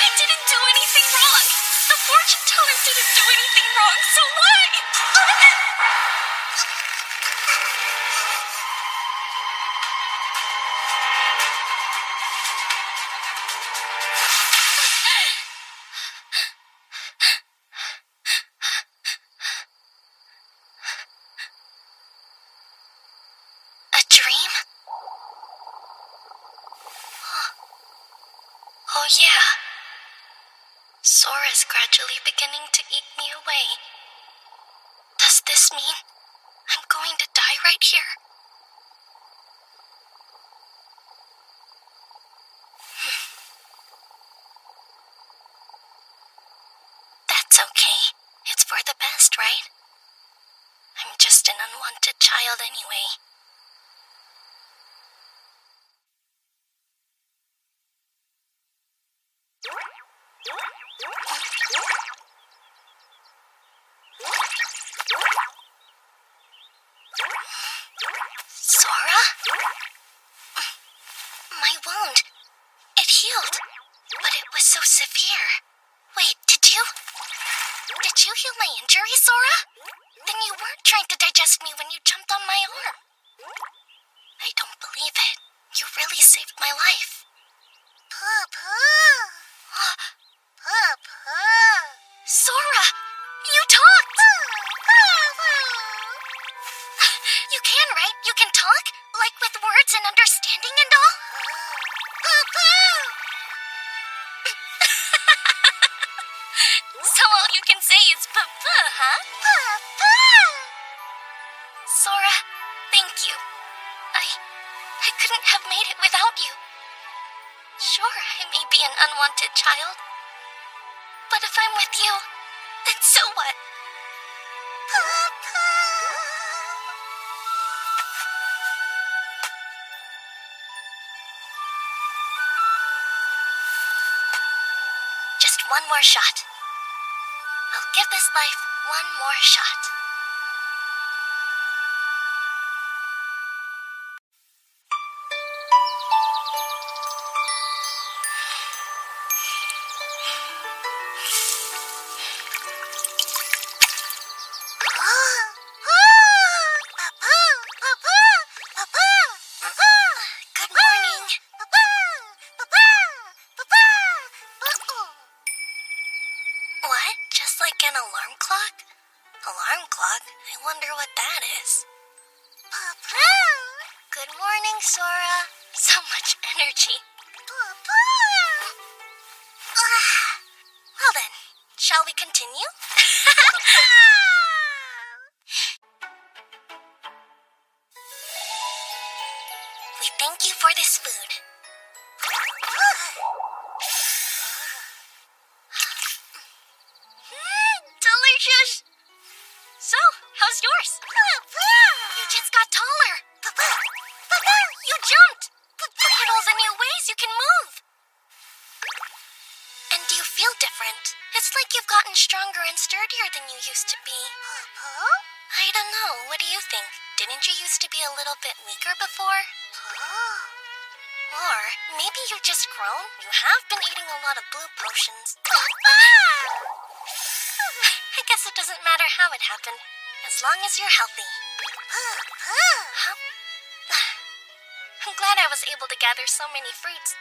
I didn't do anything wrong. The fortune teller didn't do anything wrong, so why? A dream? Oh yeah. Sora's gradually beginning to eat me away. Does this mean I'm going to die right here? That's okay. It's for the best, right? I'm just an unwanted child anyway. Sora? My wound. It healed. But it was so severe. Wait, did you heal my injury, Sora? Then you weren't trying to digest me when you jumped on my arm. I don't believe it. You really saved my life. Sora! You talked! You can, right? You can talk? Like with words and understanding and all? So all you can say is papa, huh? Sora, thank you. I couldn't have made it without you. Sure, I may be an unwanted child. But if I'm with you, then so what? Papa! Just one more shot. I'll give this life one more shot. Good morning. What? Just like Alarm clock? Alarm clock? I wonder what that is. Good morning, Sora. So much energy. Well then, shall we continue? We thank you for this food. Delicious! So, how's yours? You just got taller. You jumped. Look at all the new ways you can move. And do you feel different? It's like you've gotten stronger and sturdier than you used to be. I don't know. What do you think? Didn't you used to be a little bit weaker before? Or maybe you've just grown. You have been eating a lot of blue potions. I guess it doesn't matter how it happened, as long as you're healthy. Huh? I'm glad I was able to gather so many fruits.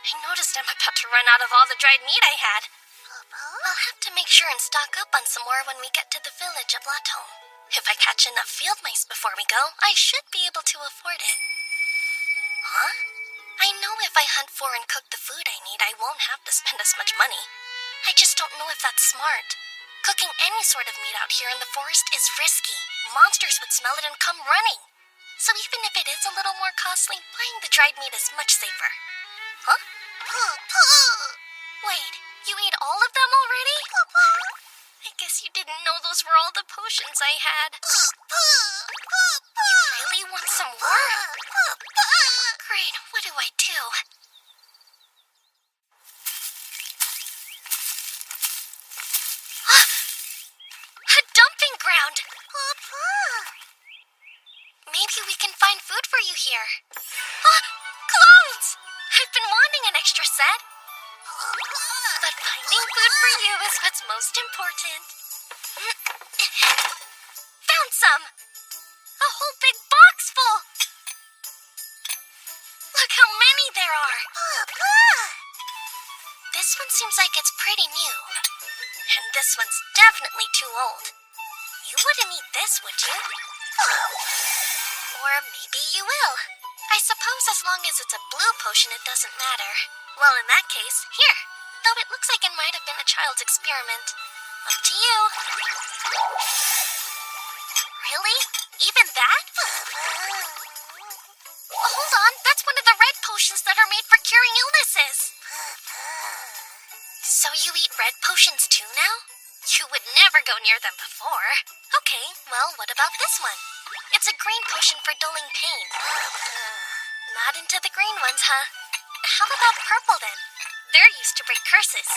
I noticed I'm about to run out of all the dried meat I had. I'll have to make sure and stock up on some more when we get to the village of Laton. If I catch enough field mice before we go, I should be able to afford it. Huh? I know if I hunt for and cook the food I need, I won't have to spend as much money. I just don't know if that's smart. Cooking any sort of meat out here in the forest is risky. Monsters would smell it and come running. So even if it is a little more costly, buying the dried meat is much safer. Huh? Wait, you ate all of them already? I guess you didn't know those were all the potions I had. You really want some more? Great, what do I do? A dumping ground! Maybe we can find food for you here. Clothes! I've been wanting an extra set. But finding food for you is what's most important. Found some! A whole big box full! Look how many there are! This one seems like it's pretty new. And this one's definitely too old. You wouldn't eat this, would you? Or maybe you will. I suppose as long as it's a blue potion, it doesn't matter. Well, in that case, here. Though it looks like it might have been a child's experiment. Up to you. Really? Even that? Hold on, that's one of the red potions that are made for curing illnesses. So you eat red potions too now? You would never go near them before. Okay, well, what about this one? It's a green potion for dulling pain. Not into the green ones, huh? How about purple then? They're used to break curses.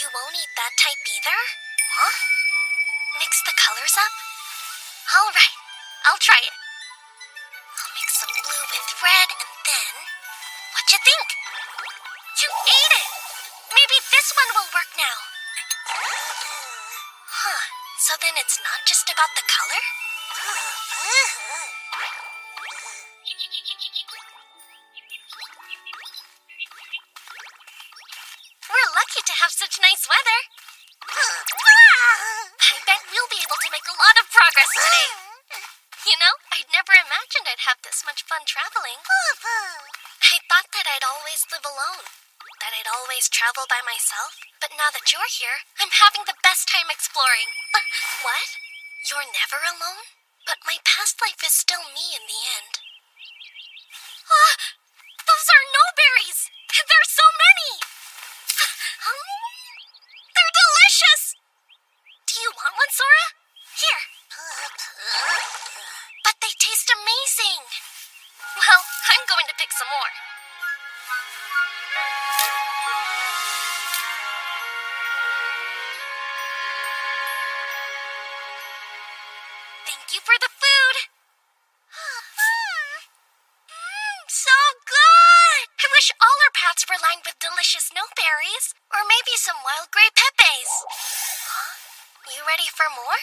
You won't eat that type either? Huh? Mix the colors up? Alright, I'll try it. I'll mix some blue with red and then... What you think? You ate it! Maybe this one will work now. Huh, so then it's not just about the color? We're lucky to have such nice weather. I bet we'll be able to make a lot of progress today. You know, I'd never imagined I'd have this much fun traveling. I thought that I'd always live alone, that I'd always travel by myself. But now that you're here, I'm having the best time exploring. What? You're never alone? But my past life is still me in the end. Those are no berries! There's so many! They're delicious! Do you want one, Sora? Here. But they taste amazing. Well, I'm going to pick some more. Thank you for the food. So good! I wish all our paths were lined with delicious snowberries. Or maybe some wild gray pepes. Huh? You ready for more?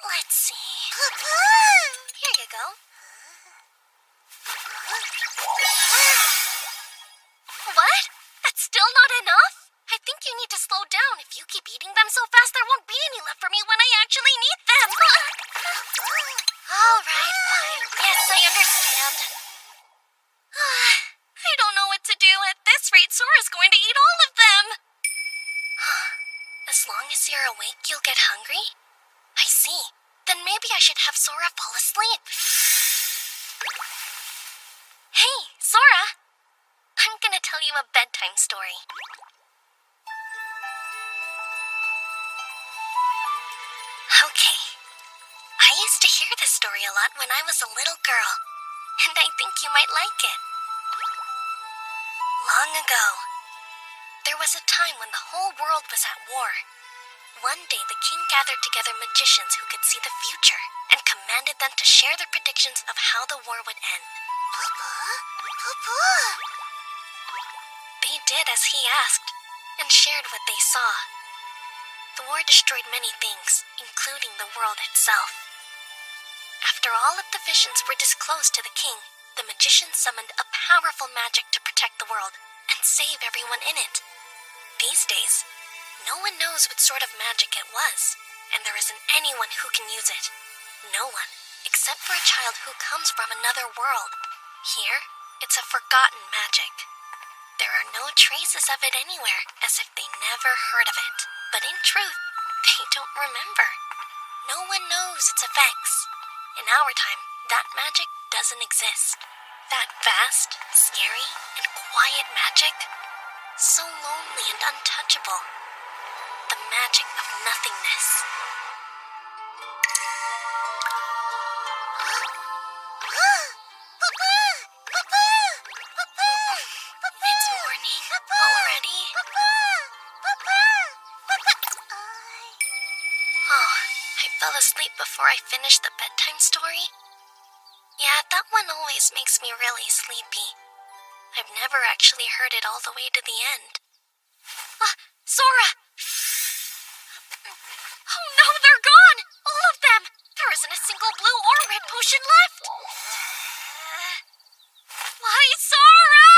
Let's see. Here you go. What? That's still not enough? I think you need to slow down. If you keep eating them so fast, there won't be Sora's going to eat all of them! As long as you're awake, you'll get hungry? I see. Then maybe I should have Sora fall asleep. Hey, Sora! I'm gonna tell you a bedtime story. Okay. I used to hear this story a lot when I was a little girl, and I think you might like it. Long ago, there was a time when the whole world was at war. One day, the king gathered together magicians who could see the future and commanded them to share their predictions of how the war would end. They did as he asked and shared what they saw. The war destroyed many things, including the world itself. After all of the visions were disclosed to the king, the magician summoned a powerful magic to protect the world and save everyone in it. These days, no one knows what sort of magic it was, and there isn't anyone who can use it. No one, except for a child who comes from another world. Here, it's a forgotten magic. There are no traces of it anywhere, as if they never heard of it. But in truth, they don't remember. No one knows its effects. In our time, that magic doesn't exist. That vast, scary, and quiet magic, so lonely and untouchable. The magic of nothingness. It's morning already? Oh, I fell asleep before I finished the bedtime story. Yeah, that one always makes me really sleepy. I've never actually heard it all the way to the end. Sora! Oh no, they're gone! All of them! There isn't a single blue or red potion left! Why, Sora!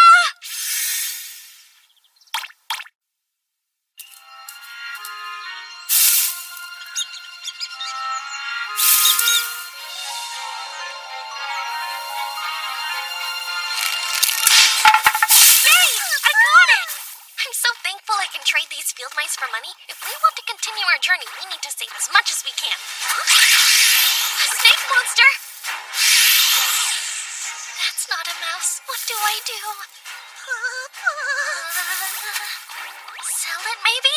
Yay! I got it! I'm so thankful I can trade these field mice for money. If we want to continue our journey, we need to save as much as we can. A snake monster! That's not a mouse. What do I do? Sell it, maybe?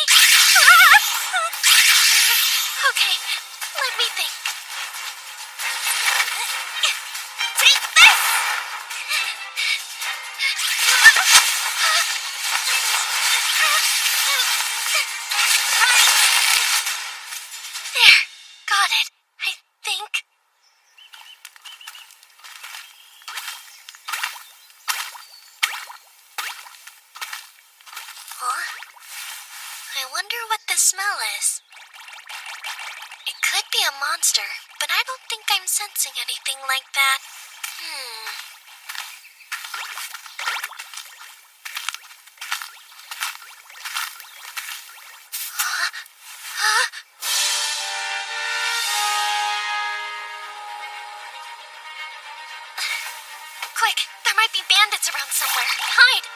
Okay, let me think. Take this! There, got it, I think. Huh? I wonder what the smell is. It could be a monster, but I don't think I'm sensing anything like that. Quick, there might be bandits around somewhere. Hide!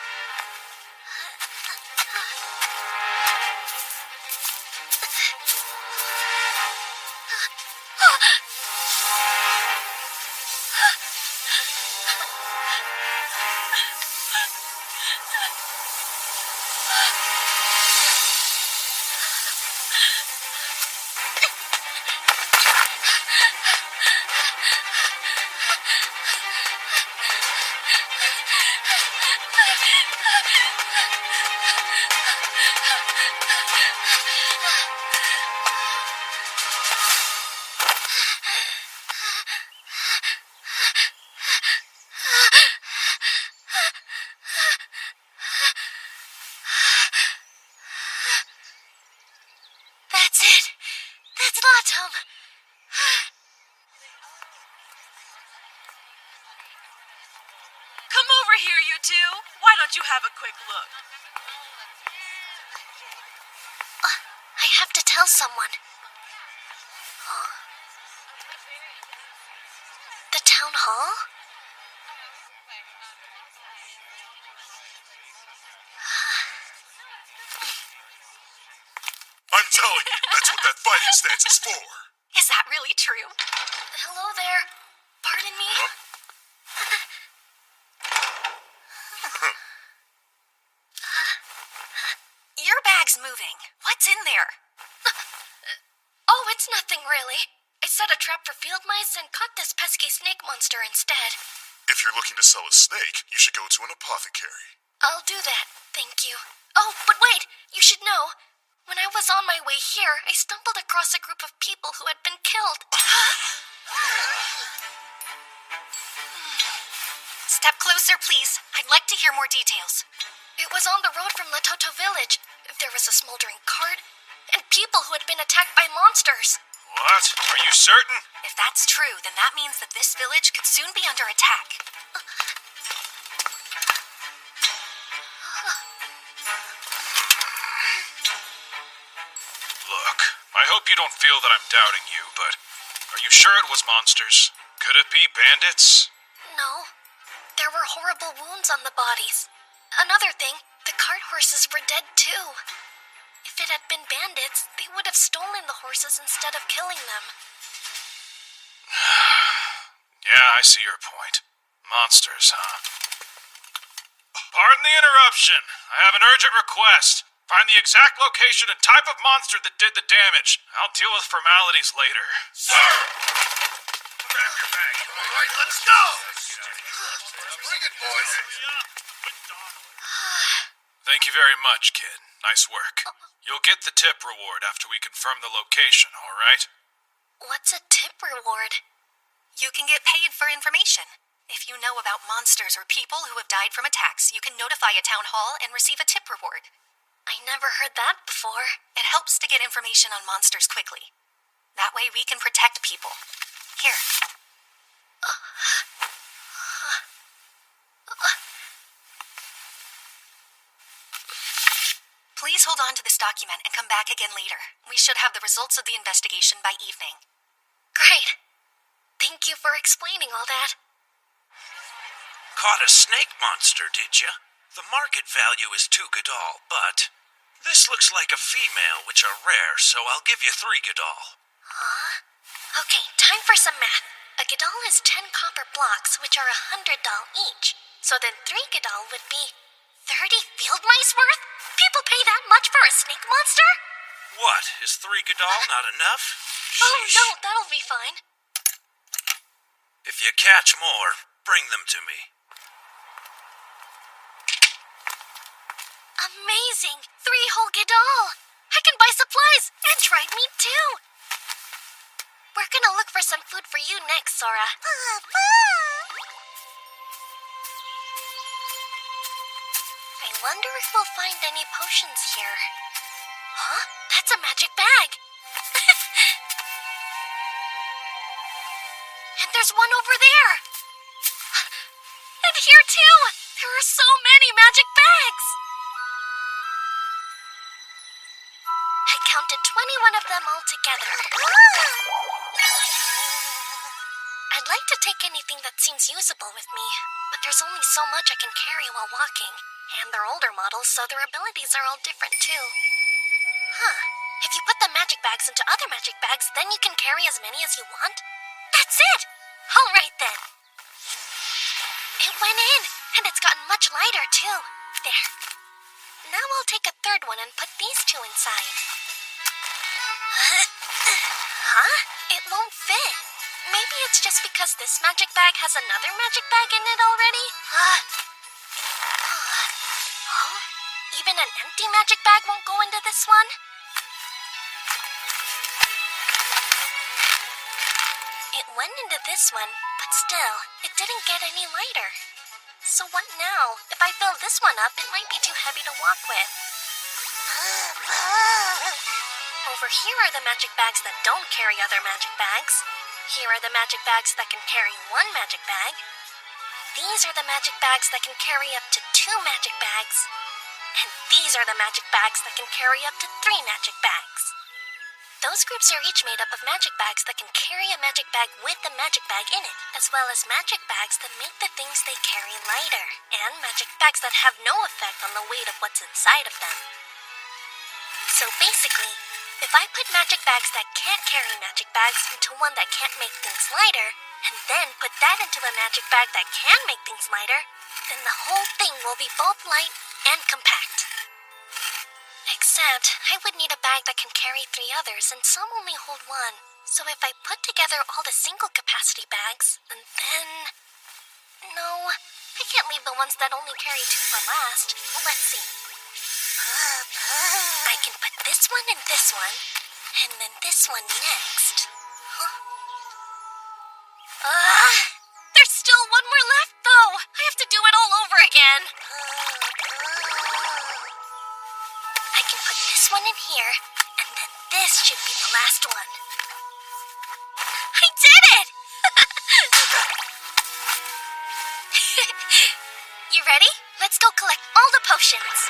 That's it. That's Latom. Come over here, you two. Why don't you have a quick look? I have to tell someone. Huh? The town hall? telling you, that's what that fighting stance is for. Is that really true? Hello there. Pardon me? Your bag's moving. What's in there? Oh, it's nothing really. I set a trap for field mice and caught this pesky snake monster instead. If you're looking to sell a snake, you should go to an apothecary. I'll do that, thank you. Oh, but wait, you should know. When I was on my way here, I stumbled across a group of people who had been killed. Step closer, please. I'd like to hear more details. It was on the road from Latoto village. There was a smoldering cart, and people who had been attacked by monsters. What? Are you certain? If that's true, then that means that this village could soon be under attack. Look, I hope you don't feel that I'm doubting you, but are you sure it was monsters? Could it be bandits? No. There were horrible wounds on the bodies. Another thing, the cart horses were dead too. If it had been bandits, they would have stolen the horses instead of killing them. Yeah, I see your point. Monsters, huh? Pardon the interruption. I have an urgent request. Find the exact location and type of monster that did the damage. I'll deal with formalities later. Sir! Grab your bag. All right, let's go! Bring it, boys. Thank you very much, kid. Nice work. You'll get the tip reward after we confirm the location, all right? What's a tip reward? You can get paid for information. If you know about monsters or people who have died from attacks, you can notify a town hall and receive a tip reward. I never heard that before. It helps to get information on monsters quickly. That way we can protect people. Here. Please hold on to this document and come back again later. We should have the results of the investigation by evening. Great. Thank you for explaining all that. Caught a snake monster, did you? The market value is 2 Godal, but this looks like a female, which are rare, so I'll give you 3 Godal. Huh? Okay, time for some math. A Godal is 10 copper blocks, which are $100 each. So then 3 Godal would be 30 field mice worth? People pay that much for a snake monster? What, is 3 Godal not enough? Oh, Sheesh. no, that'll be fine. If you catch more, bring them to me. Amazing! 3 whole Godal! I can buy supplies and dried meat too! We're gonna look for some food for you next, Sora. I wonder if we'll find any potions here. Huh? That's a magic bag! And there's one over there! And here too! There are so many magic bags! I counted 21 of them all together. I'd like to take anything that seems usable with me, but there's only so much I can carry while walking. And they're older models, so their abilities are all different too. Huh. If you put the magic bags into other magic bags, then you can carry as many as you want? That's it! Alright then. It went in, and it's gotten much lighter too. There. Now I'll take a third one and put these 2 inside. Huh? It won't fit. Maybe it's just because this magic bag has another magic bag in it already? Oh? Even an empty magic bag won't go into this one? It went into this one, but still, it didn't get any lighter. So what now? If I fill this one up, it might be too heavy to walk with. Over here are the magic bags that don't carry other magic bags. Here are the magic bags that can carry 1 magic bag. These are the magic bags that can carry up to 2 magic bags. And these are the magic bags that can carry up to 3 magic bags. Those groups are each made up of magic bags that can carry a magic bag with a magic bag in it, as well as magic bags that make the things they carry lighter, and magic bags that have no effect on the weight of what's inside of them. So basically, If I put magic bags that can't carry magic bags into one that can't make things lighter, and then put that into a magic bag that can make things lighter, then the whole thing will be both light and compact. Except, I would need a bag that can carry 3 others, and some only hold 1. So if I put together all the single capacity bags, and then... No, I can't leave the ones that only carry 2 for last. Let's see. I can put this one and this one, and then this one next. Huh? There's still one more left, though. I have to do it all over again. I can put this one in here, and then this should be the last one. I did it! You ready? Let's go collect all the potions.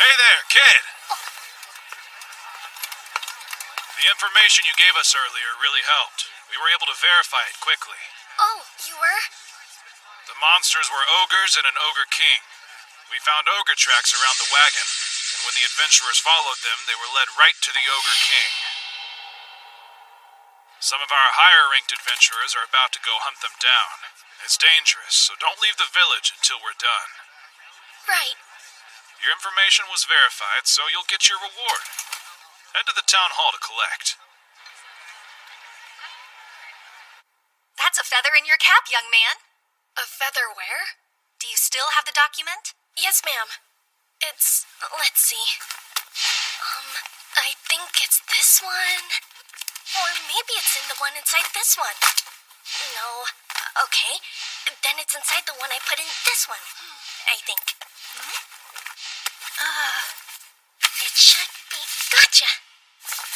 Hey there, kid! The information you gave us earlier really helped. We were able to verify it quickly. Oh, you were? The monsters were ogres and an ogre king. We found ogre tracks around the wagon, and when the adventurers followed them, they were led right to the ogre king. Some of our higher-ranked adventurers are about to go hunt them down. It's dangerous, so don't leave the village until we're done. Right. Your information was verified, so you'll get your reward. Head to the town hall to collect. That's a feather in your cap, young man. A feather where? Do you still have the document? Yes, ma'am. It's... let's see. I think it's this one. Or maybe it's in the one inside this one. No. Okay. Then it's inside the one I put in this one. I think. It should be... Gotcha!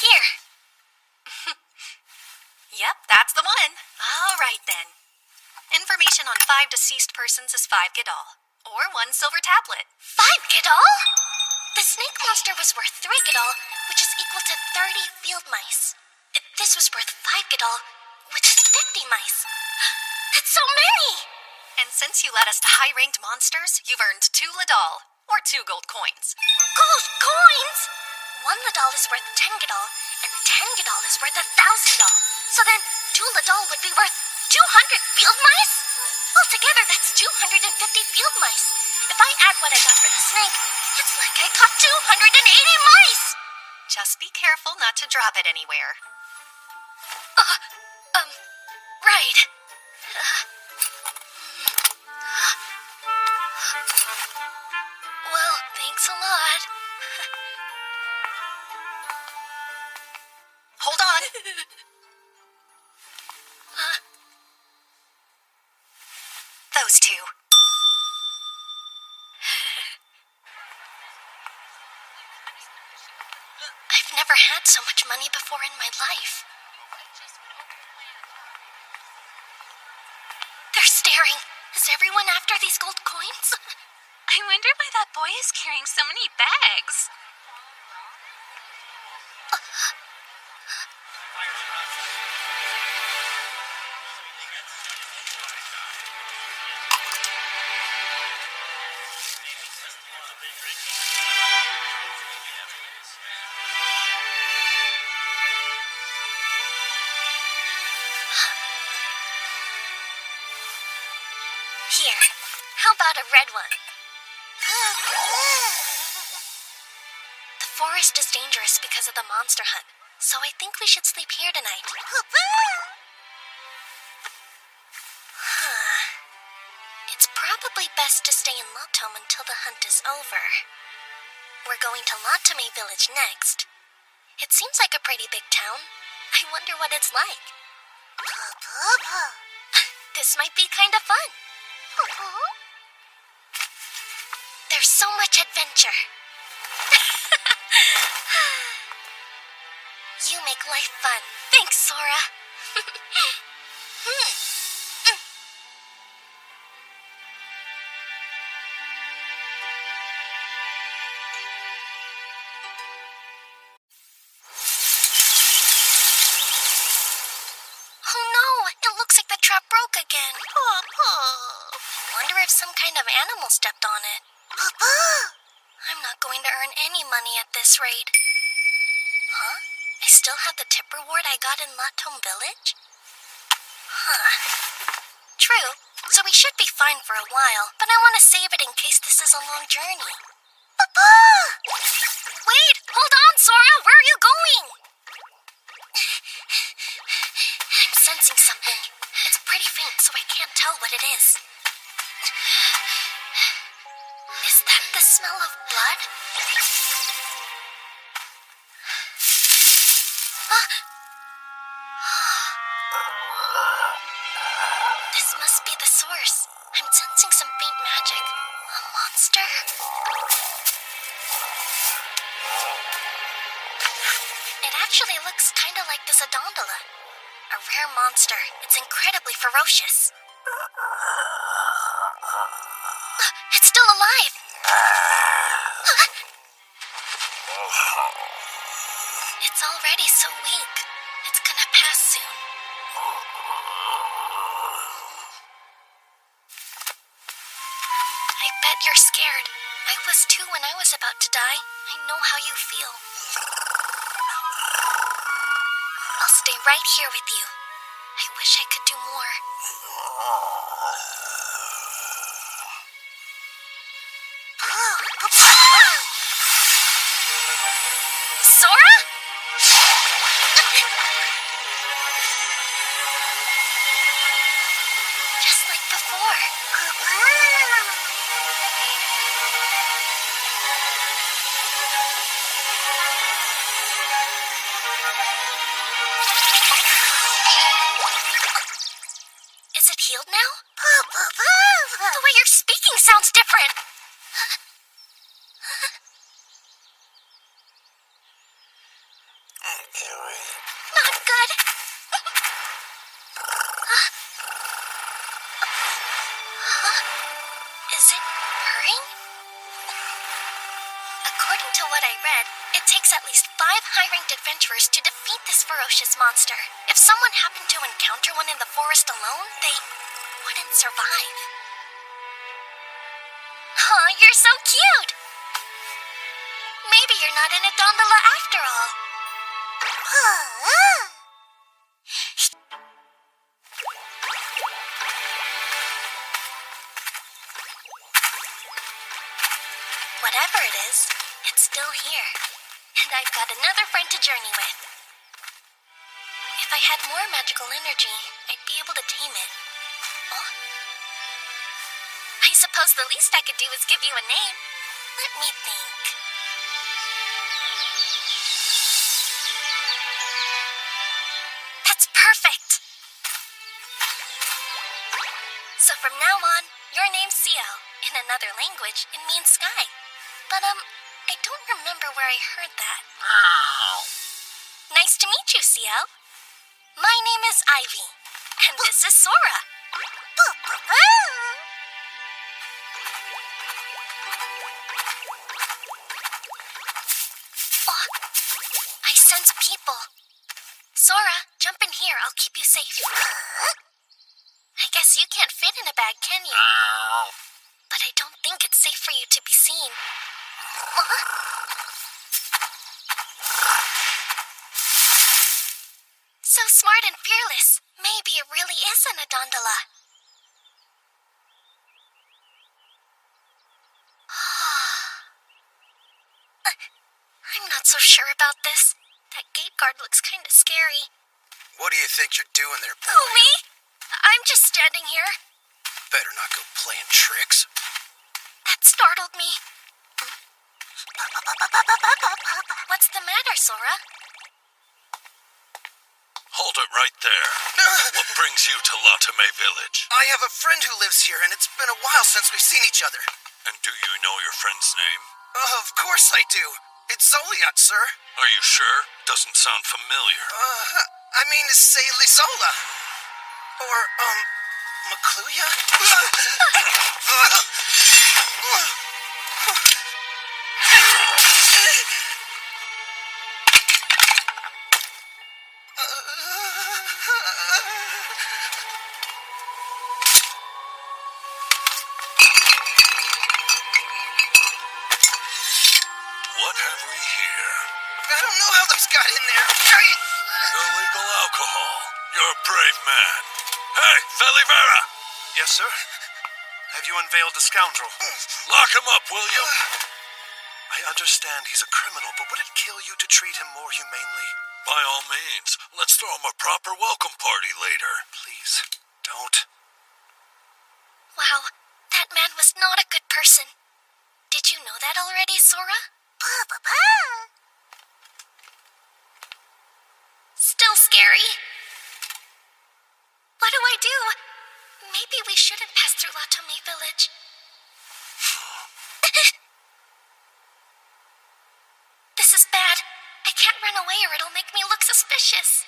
Here. Yep, that's the one. All right, then. Information on 5 deceased persons is 5 Godal. Or 1 silver tablet. 5 Godal? The snake monster was worth 3 Godal, which is equal to 30 field mice. This was worth 5 Godal, which is 50 mice. That's so many! And since you led us to high-ranked monsters, you've earned 2 Ladal, or 2 gold coins. Gold coins? 1 Ladal is worth 10 Godal, and 10 Godal is worth 1,000 Dal. So then, 2 Ladal would be worth 200 field mice? Altogether, that's 250 field mice. If I add what I got for the snake, it's like I caught 280 mice! Just be careful not to drop it anywhere. Right. Well, thanks a lot. Hold on. Those 2. I've never had so much money before in my life. They're staring. Is everyone after these gold coins? I wonder why that boy is carrying so many bags. Here, how about a red one? The forest is dangerous because of the monster hunt, so I think we should sleep here tonight. It's probably best to stay in Lotom until the hunt is over. We're going to Lotome village next. It seems like a pretty big town. I wonder what it's like. This might be kind of fun. There's so much adventure. You make life fun. Thanks, Sora. trap broke again. I wonder if some kind of animal stepped on it. I'm not going to earn any money at this rate. Huh? I still have the tip reward I got in Latom Village? Huh. True, so we should be fine for a while, but I want to save it in case this is a long journey. Wait, hold on, Sora! Where are you going? I'm sensing something. It's pretty faint, so I can't tell what it is. Is that the smell of blood? This must be the source. I'm sensing some faint magic. A monster? It actually looks kind of like this Adondola. A rare monster. It's incredibly ferocious. It's still alive! It's already so weak. It's gonna pass soon. I bet you're scared. I was too when I was about to die. I know how you feel. I'll stay right here with you. I wish I could do more. Sora? Just like before. Is it healed now? The way you're speaking sounds different. Not good. Is it purring? According to what I read, it takes at least 5 high-ranked adventurers to defeat this ferocious monster. If someone happened to encounter one in the forest alone, they wouldn't survive. Aw, you're so cute! Maybe you're not in a Dondola after all. Whatever it is, it's still here. And I've got another friend to journey with. If I had more magical energy, I'd be able to tame it. Oh? I suppose the least I could do is give you a name. Let me think. That's perfect! So from now on, your name's Ciel. In another language, it means sky. But, I don't remember where I heard that. Nice to meet you, Ciel. My name is Ivy. And this is Sora. Oh, I sense people. Sora, jump in here. I'll keep you safe. I guess you can't fit in a bag, can you? But I don't think it's safe for you to be seen. So smart and fearless. Maybe it really is an Adondola. I'm not so sure about this. That gate guard looks kind of scary. What do you think you're doing there, boy? Who, me? I'm just standing here. Better not go playing tricks. That startled me. What's the matter, Sora? Hold it right there. What brings you to Latame Village? I have a friend who lives here, and it's been a while since we've seen each other. And do you know your friend's name? Of course I do. It's Zoliot, sir. Are you sure? Doesn't sound familiar. I mean to say Lizola. Or, Macluya? What have we here? I don't know how those got in there. Illegal alcohol. You're a brave man. Hey, Felivera! Yes, sir? Have you unveiled the scoundrel? Lock him up, will you? I understand he's a criminal, but would it kill you to treat him more humanely? By all means. Let's throw him a proper welcome party later. Please, don't. Wow, that man was not a good person. Did you know that already, Sora? Still scary. What do I do? Maybe we shouldn't pass through Latomi Village. This is bad. I can't run away or it'll make me look suspicious.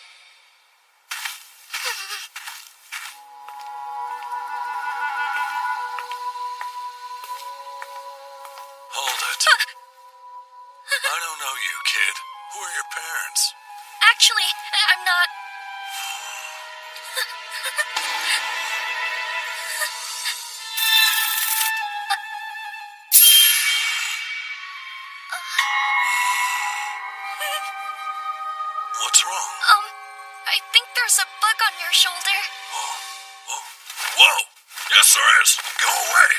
Hold it. I don't know you, kid. Who are your parents? Actually, I'm not. What's wrong? I think there's a bug on your shoulder. Whoa! Yes, there is! Go away!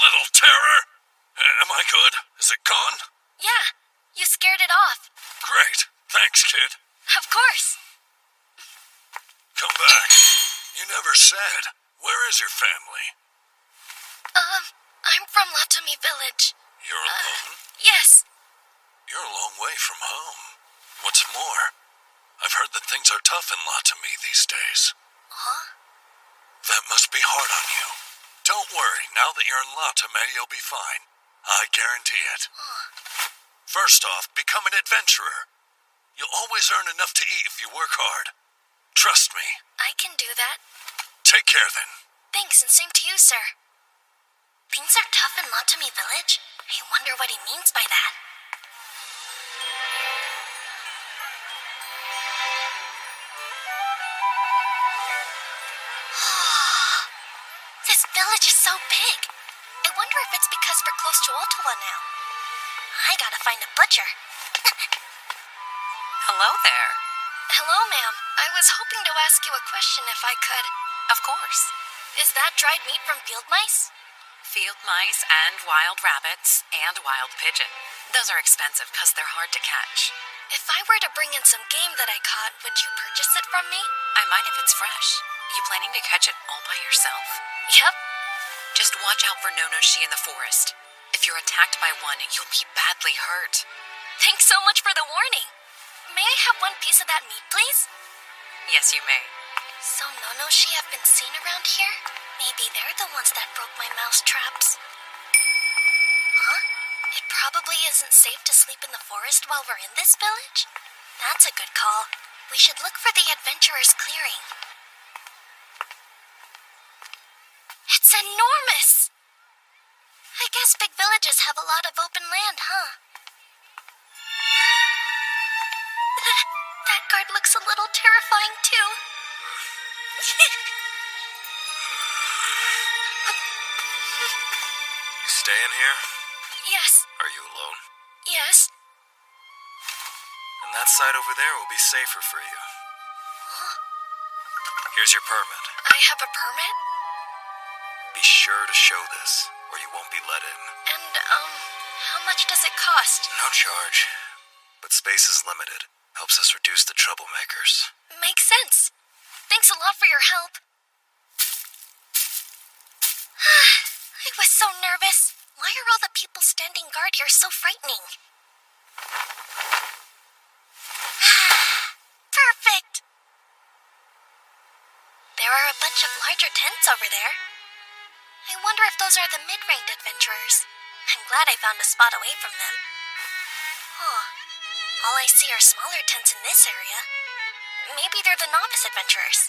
Little terror! Am I good? Is it gone? Yeah, you scared it off. Great. Thanks, kid. Of course. Come back. You never said. Where is your family? I'm from Latomi Village. You're alone? Yes. You're a long way from home. What's more, I've heard that things are tough in Latomi these days. Huh? That must be hard on you. Don't worry, now that you're in Latomi, you'll be fine. I guarantee it. First off, become an adventurer. You'll always earn enough to eat if you work hard. Trust me. I can do that. Take care then. Thanks, and same to you, sir. Things are tough in Latomi Village? I wonder what he means by that. This village is so big. I wonder if it's because we're close to Ottawa now. I gotta find a butcher. Hello there. Hello, ma'am. I was hoping to ask you a question if I could. Of course. Is that dried meat from field mice? Field mice and wild rabbits and wild pigeon. Those are expensive because they're hard to catch. If I were to bring in some game that I caught, would you purchase it from me? I might if it's fresh. You planning to catch it all by yourself? Yep. Just watch out for no-no-shi in the forest. If you're attacked by one, you'll be badly hurt. Thanks so much for the warning. May I have one piece of that meat, please? Yes, you may. So no-no-shi have been seen around here? Maybe they're the ones that broke my mouse traps. Huh? It probably isn't safe to sleep in the forest while we're in this village? That's a good call. We should look for the adventurer's clearing. It's enormous! I guess big villages have a lot of open land, huh? That guard looks a little terrifying, too. You staying here? Yes, Are you alone? yes. And that side over there will be safer for you. Here's your permit. I have a permit? Be sure to show this, or you won't be let in. And, how much does it cost? No charge. But space is limited. Helps us reduce the troublemakers. Makes sense. Thanks a lot for your help. I was so nervous. Why are all the people standing guard here so frightening? Perfect! There are a bunch of larger tents over there. I wonder if those are the mid-ranked adventurers. I'm glad I found a spot away from them. Huh. All I see are smaller tents in this area. Maybe they're the novice adventurers.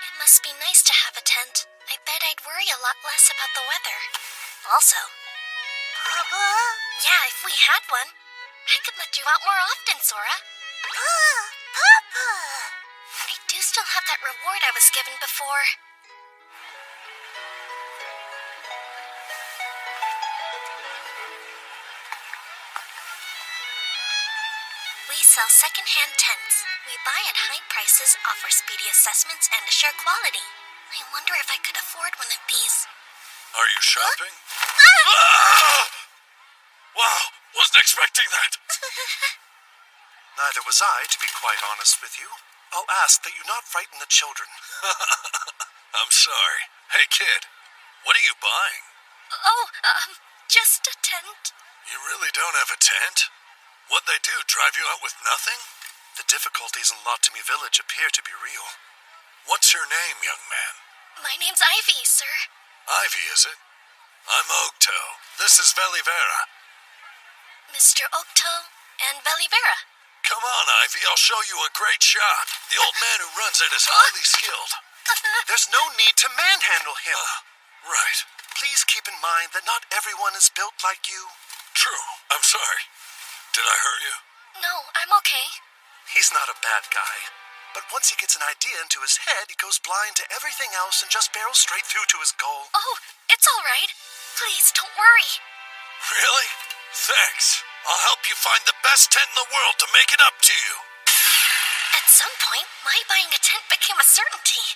It must be nice to have a tent. I bet I'd worry a lot less about the weather. Also, Papa? Yeah, if we had one, I could let you out more often, Sora. Papa! I do still have that reward I was given before. sell second-hand tents. We buy at high prices, offer speedy assessments, and assure quality. I wonder if I could afford one of these. Are you shopping? Ah! Wow, wasn't expecting that. Neither was I, to be quite honest with you. I'll ask that you not frighten the children. I'm sorry. Hey, kid, what are you buying? Oh, just a tent. You really don't have a tent? What'd they do, drive you out with nothing? The difficulties in Latami Village appear to be real. What's your name, young man? My name's Ivy, sir. Ivy, is it? I'm Ogto. This is Velivera. Mr. Okto and Velivera. Come on, Ivy, I'll show you a great shop. The old man who runs it is highly skilled. There's no need to manhandle him. Right. Please keep in mind that not everyone is built like you. True. I'm sorry. Did I hurt you? No, I'm okay. He's not a bad guy. But once he gets an idea into his head, he goes blind to everything else and just barrels straight through to his goal. Oh, it's all right. Please, don't worry. Really? Thanks. I'll help you find the best tent in the world to make it up to you. At some point, my buying a tent became a certainty.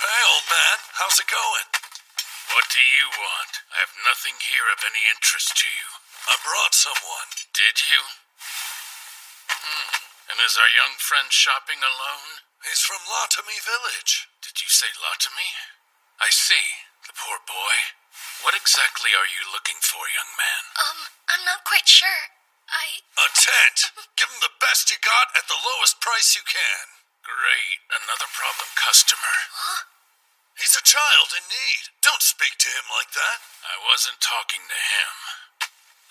Hey, old man, how's it going? What do you want? I have nothing here of any interest to you. I brought someone. Did you? And is our young friend shopping alone? He's from Latami Village. Did you say Latami? I see. The poor boy. What exactly are you looking for, young man? I'm not quite sure. A tent. Give him the best you got at the lowest price you can. Great. Another problem customer. Huh? He's a child in need. Don't speak to him like that. I wasn't talking to him.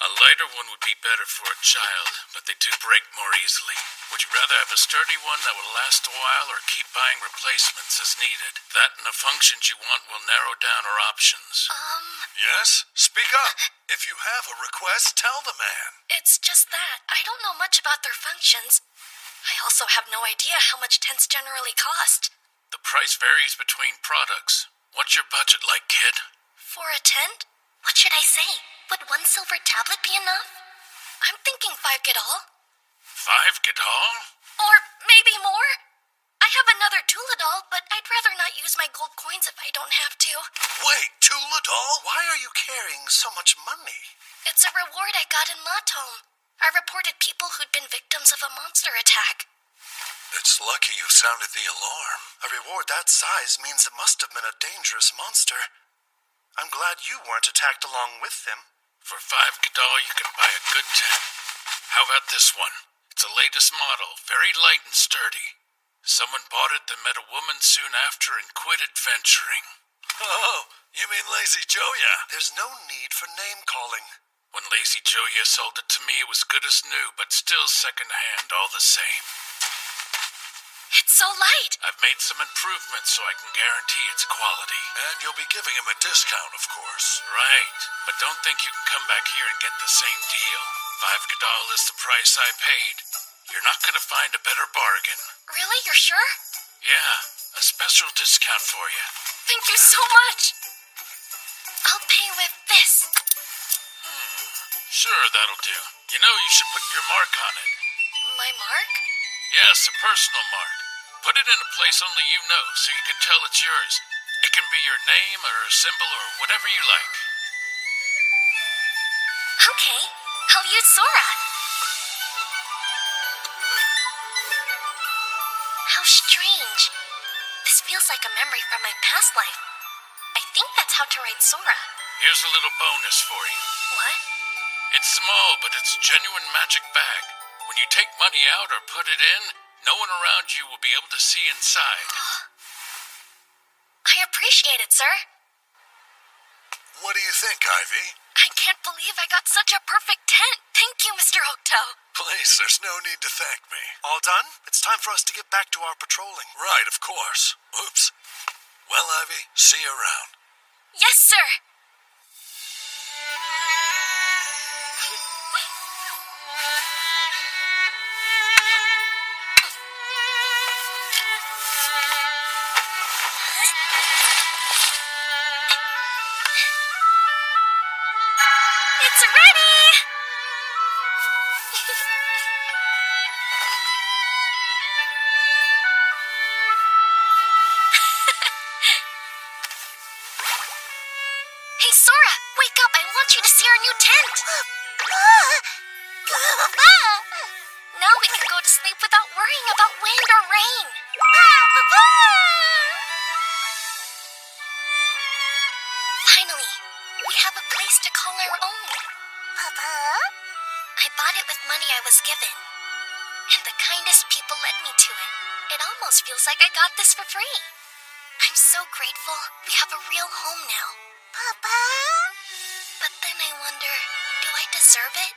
A lighter one would be better for a child, but they do break more easily. Would you rather have a sturdy one that will last a while or keep buying replacements as needed? That and the functions you want will narrow down our options. Yes? Speak up. If you have a request, tell the man. It's just that. I don't know much about their functions. I also have no idea how much tents generally cost. The price varies between products. What's your budget like, kid? For a tent? What should I say? Would 1 silver tablet be enough? I'm thinking 5 Gadol. 5 Gadol? Or maybe more? I have another Tuladol, but I'd rather not use my gold coins if I don't have to. Wait, Tuladol? Why are you carrying so much money? It's a reward I got in Latom. I reported people who'd been victims of a monster attack. It's lucky you sounded the alarm. A reward that size means it must have been a dangerous monster. I'm glad you weren't attacked along with them. For 5 Gadol, you can buy a good tent. How about this one? It's the latest model, very light and sturdy. Someone bought it, then met a woman soon after and quit adventuring. Oh, you mean Lazy Joya? There's no need for name-calling. When Lazy Joya sold it to me, it was good as new, but still second-hand all the same. It's so light. I've made some improvements so I can guarantee its quality. And you'll be giving him a discount, of course. Right, but don't think you can come back here and get the same deal. 5 Gadol is the price I paid. You're not going to find a better bargain. Really? You're sure? Yeah, a special discount for you. Thank you so much. I'll pay with this. Sure, that'll do. You know, you should put your mark on it. My mark? Yes, a personal mark. Put it in a place only you know, so you can tell it's yours. It can be your name or a symbol or whatever you like. Okay, I'll use Sora. How strange. This feels like a memory from my past life. I think that's how to write Sora. Here's a little bonus for you. What? It's small, but it's a genuine magic bag. When you take money out or put it in, no one around you will be able to see inside. I appreciate it, sir. What do you think, Ivy? I can't believe I got such a perfect tent. Thank you, Mr. Okto. Please, there's no need to thank me. All done? It's time for us to get back to our patrolling. Right, of course. Oops. Well, Ivy, see you around. Yes, sir. It's ready! wake up. I want you to see our new tent. Now we can go to sleep without worrying about wind or rain. Finally, we have a place to call our own. I bought it with money I was given. And the kindest people led me to it. It almost feels like I got this for free. I'm so grateful. We have a real home now. But then I wonder, do I deserve it?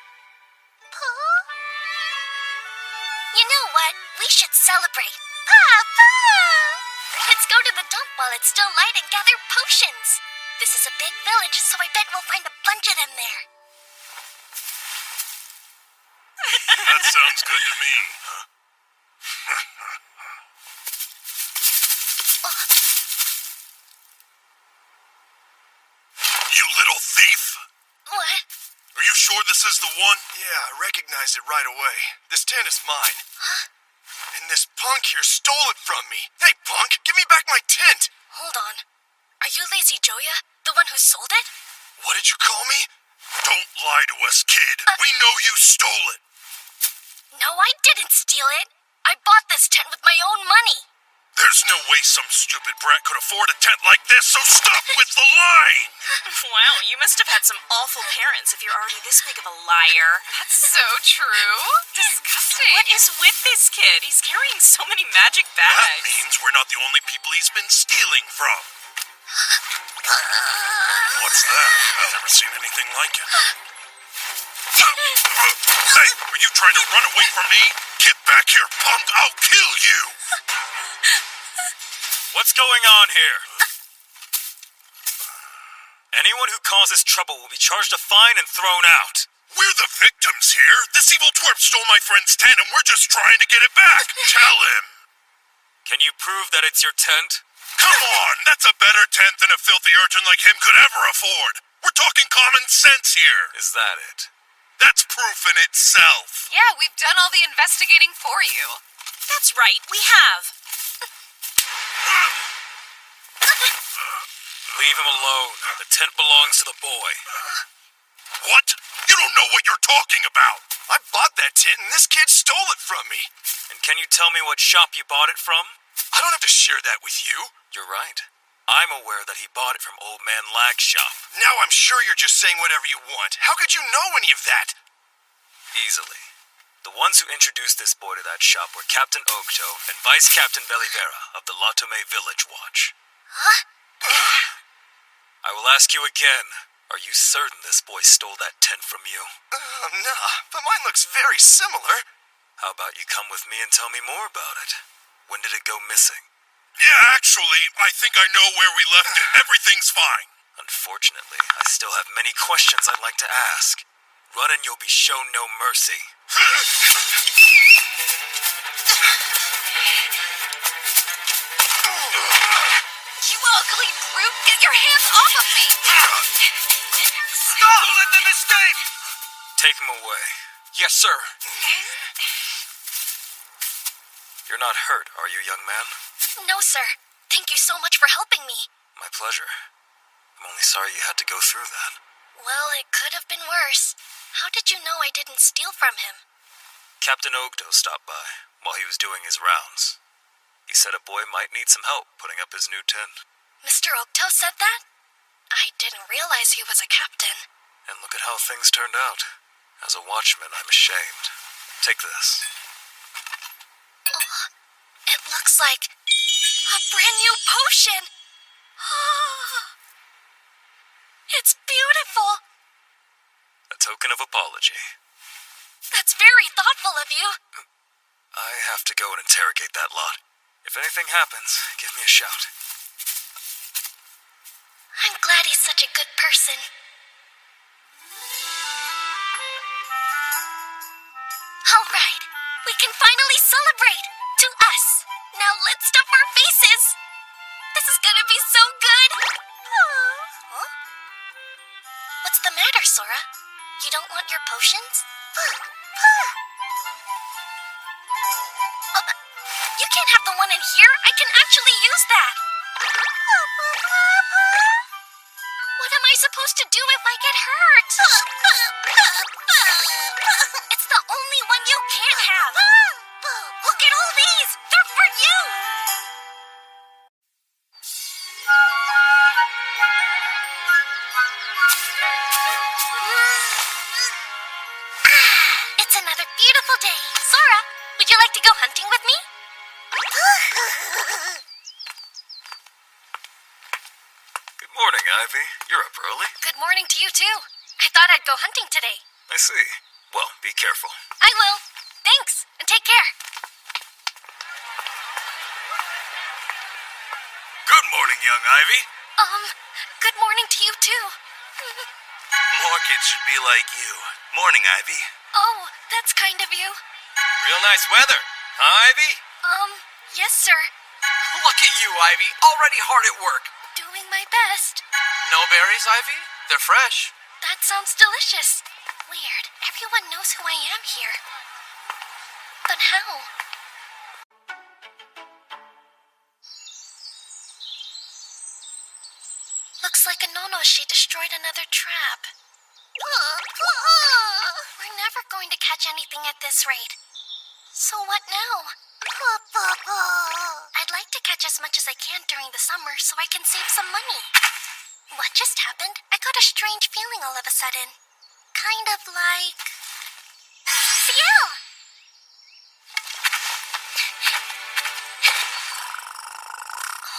You know what? We should celebrate. Let's go to the dump while it's still light and gather potions. This is a big village, so I bet we'll find a bunch of them there. That sounds good to me. You little thief! What? Are you sure this is the one? Yeah, I recognized it right away. This tent is mine. Huh? And this punk here stole it from me. Hey, punk, give me back my tent! Hold on. Are you Lazy Joya, the one who sold it? What did you call me? Don't lie to us, kid. We know you stole it. No, I didn't steal it. I bought this tent with my own money. There's no way some stupid brat could afford a tent like this, so stop with the lying! Wow, you must have had some awful parents if you're already this big of a liar. That's so true. Disgusting. What is with this kid? He's carrying so many magic bags. That means we're not the only people he's been stealing from. What's that? I've never seen anything like it. Hey, are you trying to run away from me? Get back here, punk! I'll kill you! What's going on here? Anyone who causes trouble will be charged a fine and thrown out. We're the victims here. This evil twerp stole my friend's tent and we're just trying to get it back. Tell him. Can you prove that it's your tent? Come on, that's a better tent than a filthy urchin like him could ever afford. We're talking common sense here. Is that it? That's proof in itself. Yeah, we've done all the investigating for you. That's right, we have. Leave him alone. The tent belongs to the boy. What? You don't know what you're talking about. I bought that tent and this kid stole it from me. And can you tell me what shop you bought it from? I don't have to share that with you. You're right. I'm aware that he bought it from Old Man Lag's shop. Now I'm sure you're just saying whatever you want. How could you know any of that? Easily. The ones who introduced this boy to that shop were Captain Ogto and Vice Captain Belivera of the Latome Village Watch. Huh? I will ask you again. Are you certain this boy stole that tent from you? Nah, but mine looks very similar. How about you come with me and tell me more about it? When did it go missing? Yeah, actually, I think I know where we left it. Everything's fine. Unfortunately, I still have many questions I'd like to ask. Run and you'll be shown no mercy. You ugly brute! Get your hands off of me! Stop! Let them escape! Take him away. Yes, sir. You're not hurt, are you, young man? No, sir. Thank you so much for helping me. My pleasure. I'm only sorry you had to go through that. Well, it could have been worse. How did you know I didn't steal from him? Captain Ogdo stopped by while he was doing his rounds. He said a boy might need some help putting up his new tent. Mr. Ogto said that? I didn't realize he was a captain. And look at how things turned out. As a watchman, I'm ashamed. Take this. Oh, it looks like a brand new potion. It's beautiful. A token of apology. That's very thoughtful of you. I have to go and interrogate that lot. If anything happens, give me a shout. I'm glad he's such a good person. All right, we can finally celebrate. To us. Now let's stuff our faces. This is gonna be so good. Huh? What's the matter, Sora? You don't want your potions? You can't have the one in here. I can actually use that. What am I supposed supposed to do if I get hurt? It's the only one you can't have. Look at all these. They're for you. It's another beautiful day. Sora, would you like to go hunting with me? Good morning, Ivy. You're up early. Good morning to you, too. I thought I'd go hunting today. I see. Well, be careful. I will. Thanks, and take care. Good morning, young Ivy. Good morning to you, too. More kids should be like you. Morning, Ivy. Oh, that's kind of you. Real nice weather, huh, Ivy? Yes, sir. Look at you, Ivy, already hard at work. Doing my best. No berries, Ivy? They're fresh. That sounds delicious. Weird. Everyone knows who I am here. But how? Looks like a Nonoshi destroyed another trap. We're never going to catch anything at this rate. So what now? I'd like to catch as much as I can during the summer so I can save some money. What just happened? I got a strange feeling all of a sudden. Kind of like... Ciel!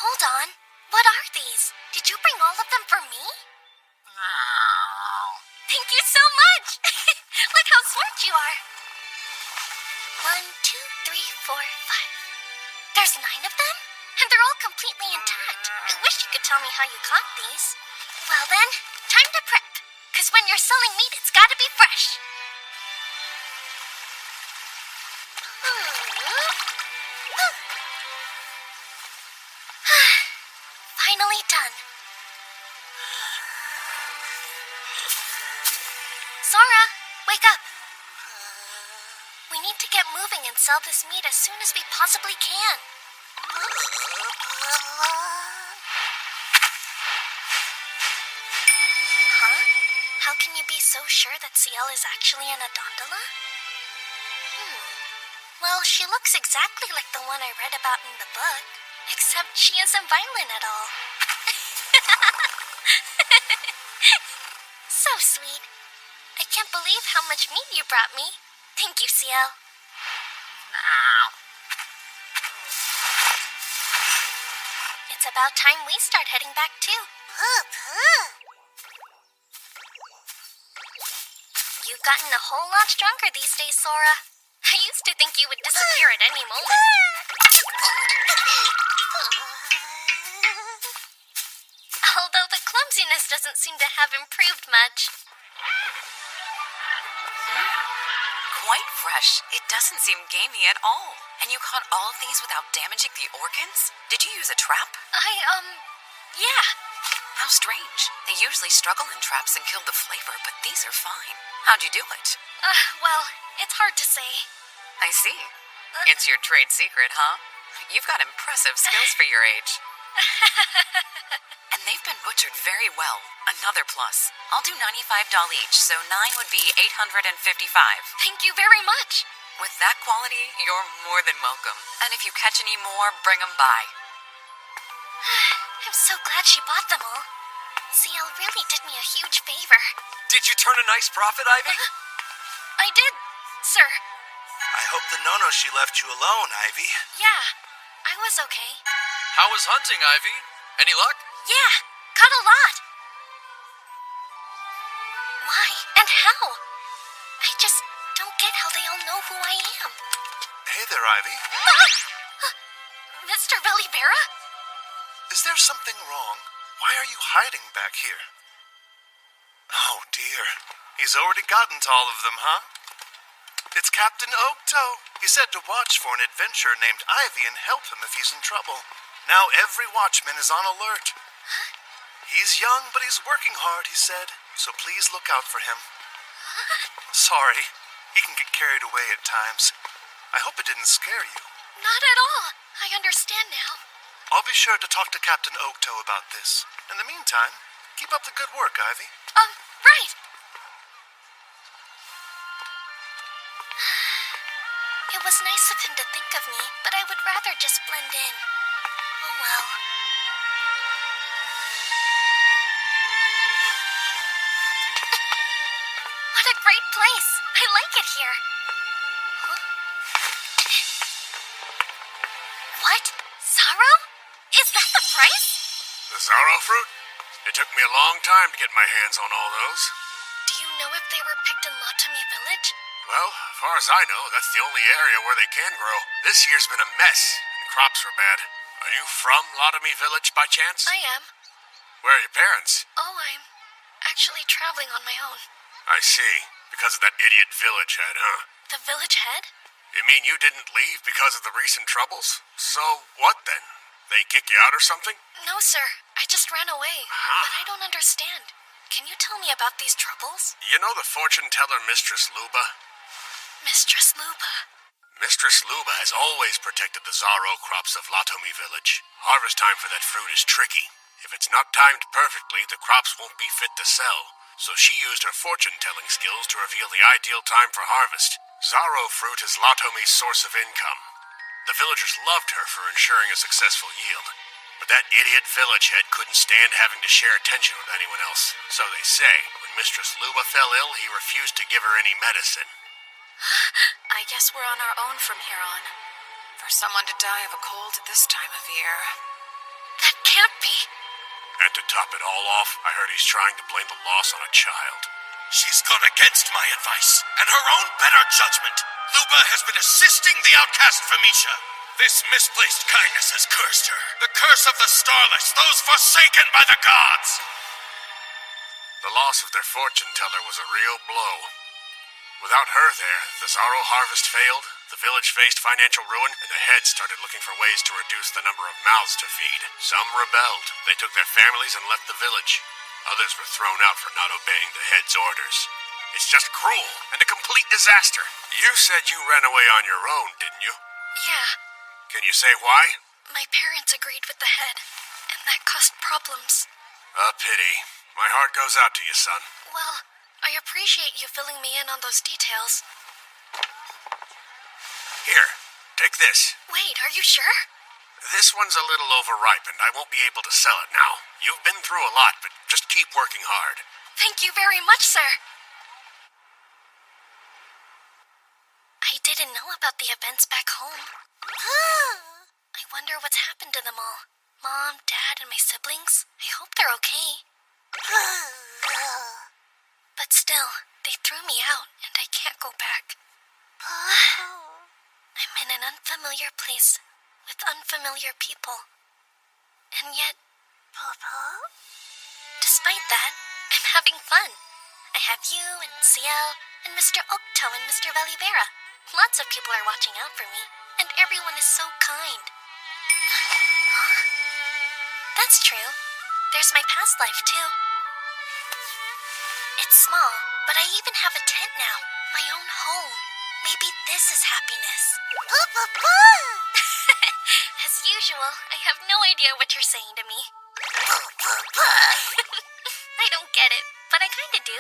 Hold on. What are these? Did you bring all of them for me? Thank you so much! Look how smart you are. 1, 2, 3, 4, 5. There's 9 of them? And they're all completely intact. I wish you could tell me how you caught these. Well then, time to prep. Because when you're selling meat, it's gotta be fresh. Finally done. Sora, wake up. We need to get moving and sell this meat as soon as we possibly can. Huh? How can you be so sure that Ciel is actually an Adondola? Well, she looks exactly like the one I read about in the book, except she isn't violent at all. So sweet. I can't believe how much meat you brought me. Thank you, Ciel. It's about time we start heading back too. You've gotten a whole lot stronger these days, Sora. I used to think you would disappear at any moment. Although the clumsiness doesn't seem to have improved much. Quite fresh. It doesn't seem gamey at all. And you caught all of these without damaging the organs? Did you use a trap? Yeah. How strange. They usually struggle in traps and kill the flavor, but these are fine. How'd you do it? Well, it's hard to say. I see. It's your trade secret, huh? You've got impressive skills for your age. And they've been butchered very well. Another plus. I'll do $95 each, so 9 would be $855. Thank you very much. With that quality, you're more than welcome. And if you catch any more, bring them by. I'm so glad she bought them all. Ciel really did me a huge favor. Did you turn a nice profit, Ivy? I did, sir. I hope the Nonoshi left you alone, Ivy. Yeah, I was okay. How was hunting, Ivy? Any luck? Yeah, caught a lot. Why and how? I just don't get how they all know who I am. Hey there, Ivy. Mr. Velibera? Is there something wrong? Why are you hiding back here? Oh, dear. He's already gotten to all of them, huh? It's Captain Oaktoe. He said to watch for an adventurer named Ivy and help him if he's in trouble. Now every watchman is on alert. Huh? He's young, but he's working hard, he said. So please look out for him. Sorry. He can get carried away at times. I hope it didn't scare you. Not at all. I understand now. I'll be sure to talk to Captain Oaktoe about this. In the meantime, Keep up the good work, Ivy. Right. It was nice of him to think of me, but I would rather just blend in. Oh well. What a great place! I like it here. Huh? What? Sorrow? Is that the price? The Zorro fruit? It took me a long time to get my hands on all those. Do you know if they were picked in Latomi Village? Well, as far as I know, that's the only area where they can grow. This year's been a mess, and crops were bad. Are you from Latomi Village by chance? I am. Where are your parents? Oh, I'm actually traveling on my own. I see. Because of that idiot village head, huh? The village head? You mean you didn't leave because of the recent troubles? So what then? They kick you out or something? No, sir. I just ran away. But I don't understand. Can you tell me about these troubles? You know the fortune teller Mistress Luba? Mistress Luba. Mistress Luba has always protected the Zorro crops of Latomi Village. Harvest time for that fruit is tricky. If it's not timed perfectly, the crops won't be fit to sell. So she used her fortune-telling skills to reveal the ideal time for harvest. Zorro fruit is Latomi's source of income. The villagers loved her for ensuring a successful yield. But that idiot village head couldn't stand having to share attention with anyone else. So they say, when Mistress Luba fell ill, he refused to give her any medicine. I guess we're on our own from here on. For someone to die of a cold at this time of year. That can't be. And to top it all off, I heard he's trying to blame the loss on a child. She's gone against my advice and her own better judgment. Luba has been assisting the outcast Famisha. This misplaced kindness has cursed her. The curse of the Starless, those forsaken by the gods. The loss of their fortune teller was a real blow. Without her there, the Zorro harvest failed, the village faced financial ruin, and the heads started looking for ways to reduce the number of mouths to feed. Some rebelled. They took their families and left the village. Others were thrown out for not obeying the head's orders. It's just cruel and a complete disaster. You said you ran away on your own, didn't you? Yeah. Can you say why? My parents agreed with the head, and that caused problems. A pity. My heart goes out to you, son. Well, I appreciate you filling me in on those details. Here, take this. Wait, are you sure? This one's a little overripe, and I won't be able to sell it now. You've been through a lot, but just keep working hard. Thank you very much, sir. I didn't know about the events back home. I wonder what's happened to them all. Mom, Dad, and my siblings. I hope they're okay. But still, they threw me out, and I can't go back. I'm in an unfamiliar place with unfamiliar people. And yet, despite that, I'm having fun. I have you and Ciel and Mr. Octo and Mr. Valivera. Lots of people are watching out for me, and everyone is so kind. Huh? That's true. There's my past life, too. It's small, but I even have a tent now. My own home. Maybe this is happiness. As usual, I have no idea what you're saying to me. I don't get it, but I kinda do.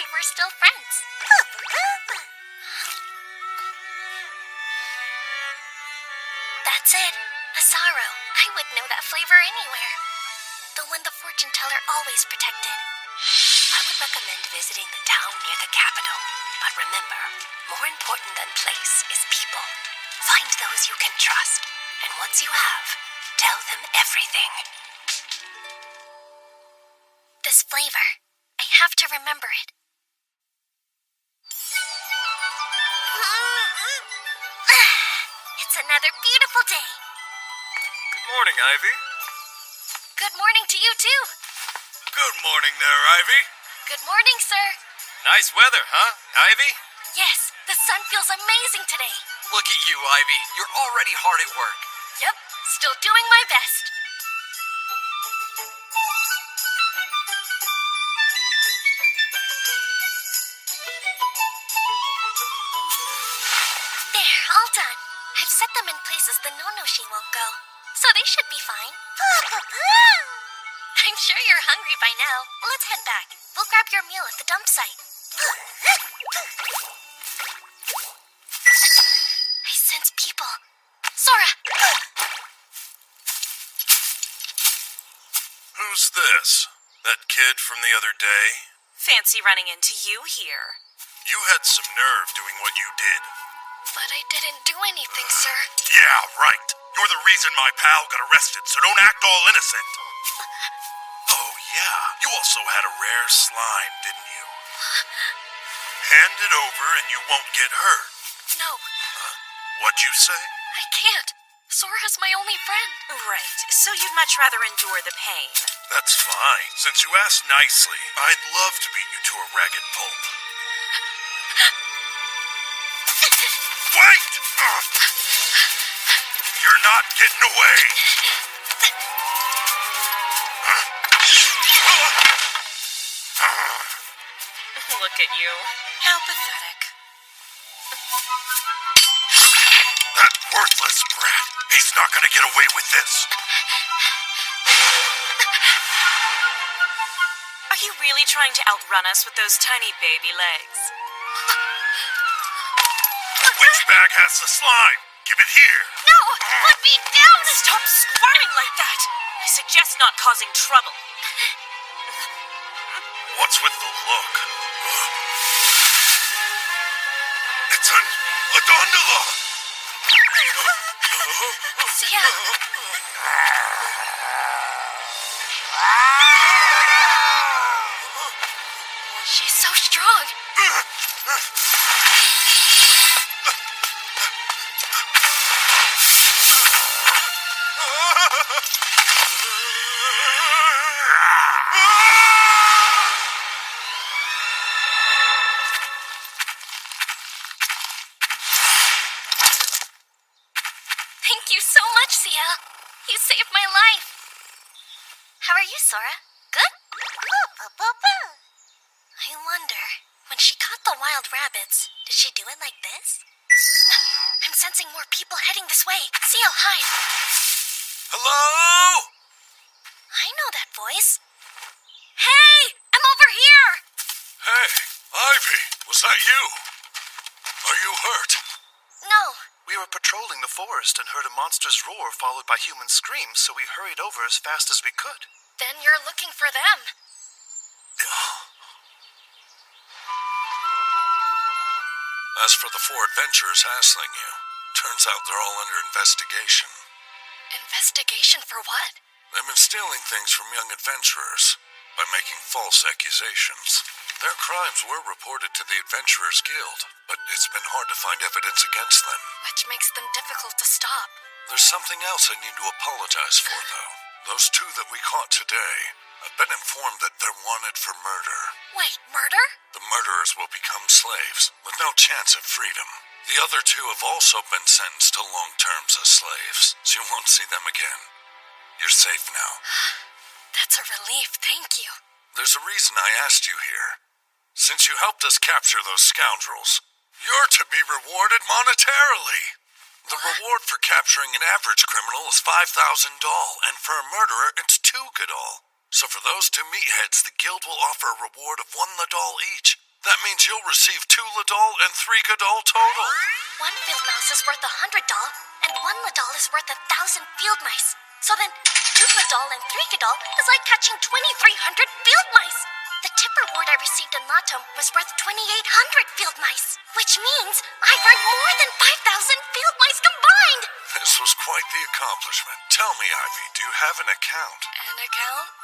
And we're still friends. That's it. A sorrow. I would know that flavor anywhere. The one the fortune teller always protected. I would recommend visiting the town near the capital. But remember, more important than place is people. Find those you can trust. And once you have, tell them everything. This flavor. I have to remember it. It's another beautiful day. Good morning, Ivy. Good morning to you, too. Good morning there, Ivy. Good morning, sir. Nice weather, huh, Ivy? Yes, the sun feels amazing today. Look at you, Ivy. You're already hard at work. Yep, still doing my best. There, all done. I've set them in places the Nonoshi won't go, so they should be fine. I'm sure you're hungry by now. Let's head back. We'll grab your meal at the dump site. I sense people. Sora! Who's this? That kid from the other day? Fancy running into you here. You had some nerve doing what you did. But I didn't do anything, sir. Yeah, right. You're the reason my pal got arrested, so don't act all innocent. Oh, yeah. You also had a rare slime, didn't you? Hand it over and you won't get hurt. No, What'd you say? I can't. Sora's my only friend. Right, so you'd much rather endure the pain. That's fine. Since you asked nicely, I'd love to beat you to a ragged pulp. Wait! You're not getting away! Look at you. How pathetic. That worthless brat! He's not gonna get away with this! Are you really trying to outrun us with those tiny baby legs? Which bag has the slime? Give it here! No! Put me down! Stop squirming like that! I suggest not causing trouble. What's with the look? It's a gondola! Sia! She's so strong. Thank you so much, Sia. You saved my life. How are you, Sora? Good? I wonder, when she caught the wild rabbits, did she do it like this? I'm sensing more people heading this way. Sia, hide. Hello? I know that voice. Hey! I'm over here! Hey, Ivy, was that you? Are you hurt? No. We were patrolling the forest and heard a monster's roar followed by human screams, so we hurried over as fast as we could. Then you're looking for them. As for the 4 adventurers hassling you, turns out they're all under investigation. Investigation for what? They've been stealing things from young adventurers by making false accusations. Their crimes were reported to the Adventurers Guild, but it's been hard to find evidence against them. Which makes them difficult to stop. There's something else I need to apologize for, though. Those 2 that we caught today, I've been informed that they're wanted for murder. Wait, murder? The murderers will become slaves, with no chance of freedom. The other 2 have also been sentenced to long terms as slaves, so you won't see them again. You're safe now. That's a relief, thank you. There's a reason I asked you here. Since you helped us capture those scoundrels, you're to be rewarded monetarily. The reward for capturing an average criminal is 5,000 doll, and for a murderer, it's 2 Godol. So for those 2 meatheads, the guild will offer a reward of 1 Ladol each. That means you'll receive 2 Ladol and 3 Godol total. 1 field mouse is worth 100 doll, and 1 Ladol is worth 1,000 field mice. So then, 2 Ladol and 3 Godol is like catching 2,300 field mice. The tip reward I received in Latom was worth 2,800 field mice, which means I've earned more than 5,000 field mice combined. This was quite the accomplishment. Tell me, Ivy, do you have an account? An account?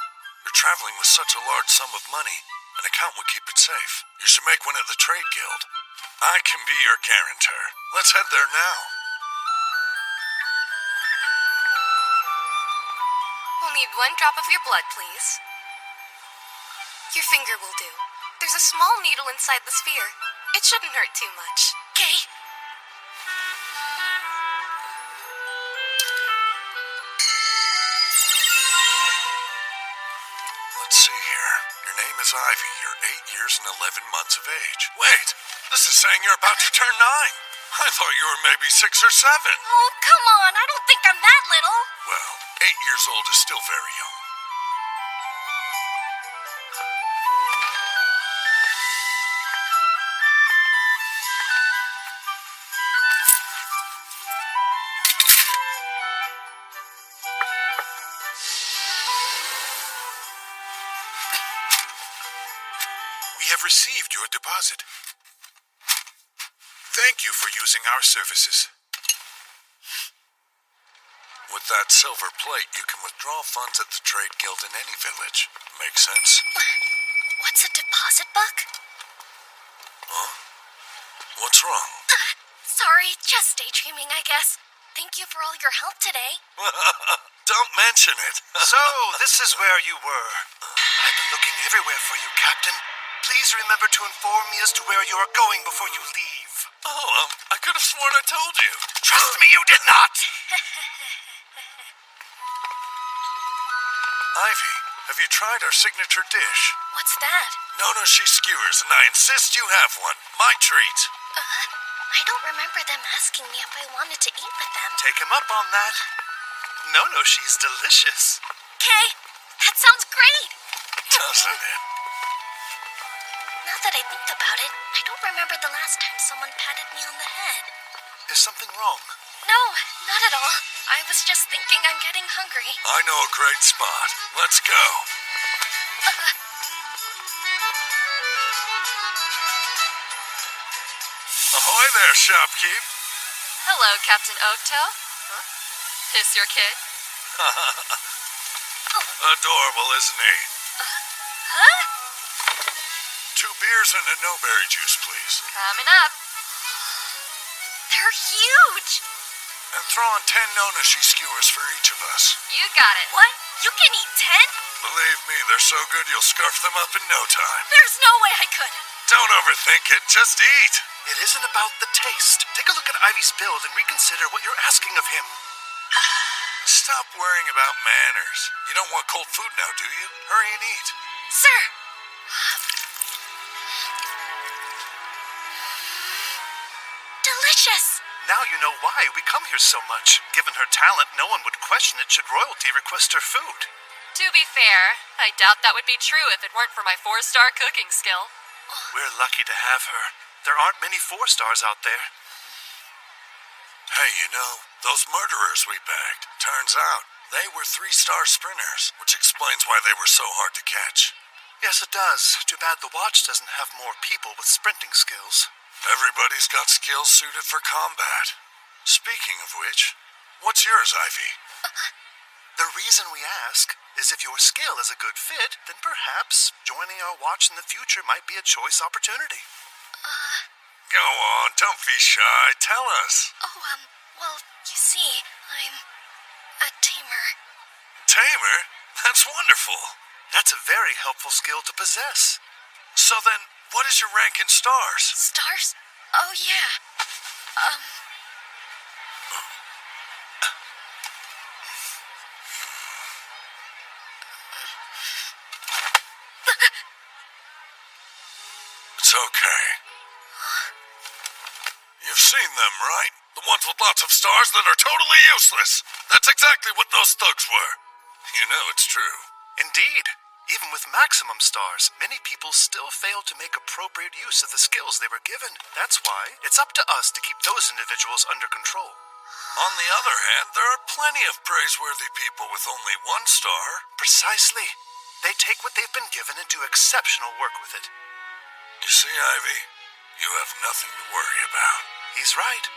You're traveling with such a large sum of money. An account would keep it safe. You should make one at the Trade Guild. I can be your guarantor. Let's head there now. We'll need 1 drop of your blood, please. Your finger will do. There's a small needle inside the sphere. It shouldn't hurt too much. Okay. Let's see here. Your name is Ivy. You're 8 years and 11 months of age. Wait! This is saying you're about to turn 9. I thought you were maybe 6 or 7. Oh, come on. I don't think I'm that little. Well, 8 years old is still very young. have received your deposit. Thank you for using our services. With that silver plate, you can withdraw funds at the trade guild in any village. Makes sense? What's a deposit book? Huh? What's wrong? Sorry, just daydreaming, I guess. Thank you for all your help today. Don't mention it. So, this is where you were. I've been looking everywhere for you, Captain. Please remember to inform me as to where you are going before you leave. Oh, I could have sworn I told you. Trust me, you did not! Ivy, have you tried our signature dish? What's that? Nonoshi skewers, and I insist you have one. My treat. I don't remember them asking me if I wanted to eat with them. Take him up on that. No, she's delicious. Okay, that sounds great. Doesn't it? Now that I think about it, I don't remember the last time someone patted me on the head. Is something wrong? No, not at all. I was just thinking I'm getting hungry. I know a great spot. Let's go. Ahoy there, shopkeep. Hello, Captain Oaktail. Huh? This your kid? Adorable, isn't he? Huh? 2 beers and a no-berry juice, please. Coming up. They're huge. And throw on 10 Nonoshi skewers for each of us. You got it. What? You can eat 10? Believe me, they're so good you'll scarf them up in no time. There's no way I could. Don't overthink it, just eat. It isn't about the taste. Take a look at Ivy's build and reconsider what you're asking of him. Stop worrying about manners. You don't want cold food now, do you? Hurry and eat. Sir. Delicious. Now you know why we come here so much. Given her talent, no one would question it should royalty request her food. To be fair, I doubt that would be true if it weren't for my 4-star cooking skill. We're lucky to have her. There aren't many 4-stars out there. Hey, you know, those murderers we bagged, turns out they were 3-star sprinters, which explains why they were so hard to catch. Yes, it does. Too bad the watch doesn't have more people with sprinting skills. Everybody's got skills suited for combat. Speaking of which, what's yours, Ivy? The reason we ask is if your skill is a good fit, then perhaps joining our watch in the future might be a choice opportunity. Go on, don't be shy. Tell us. Well, you see, I'm a tamer. Tamer? That's wonderful. That's a very helpful skill to possess. So then, what is your rank in stars? Stars? Oh, yeah. It's okay. You've seen them, right? The ones with lots of stars that are totally useless. That's exactly what those thugs were. You know it's true. Indeed. Even with maximum stars, many people still fail to make appropriate use of the skills they were given. That's why it's up to us to keep those individuals under control. On the other hand, there are plenty of praiseworthy people with only 1 star. Precisely. They take what they've been given and do exceptional work with it. You see, Ivy, you have nothing to worry about. He's right.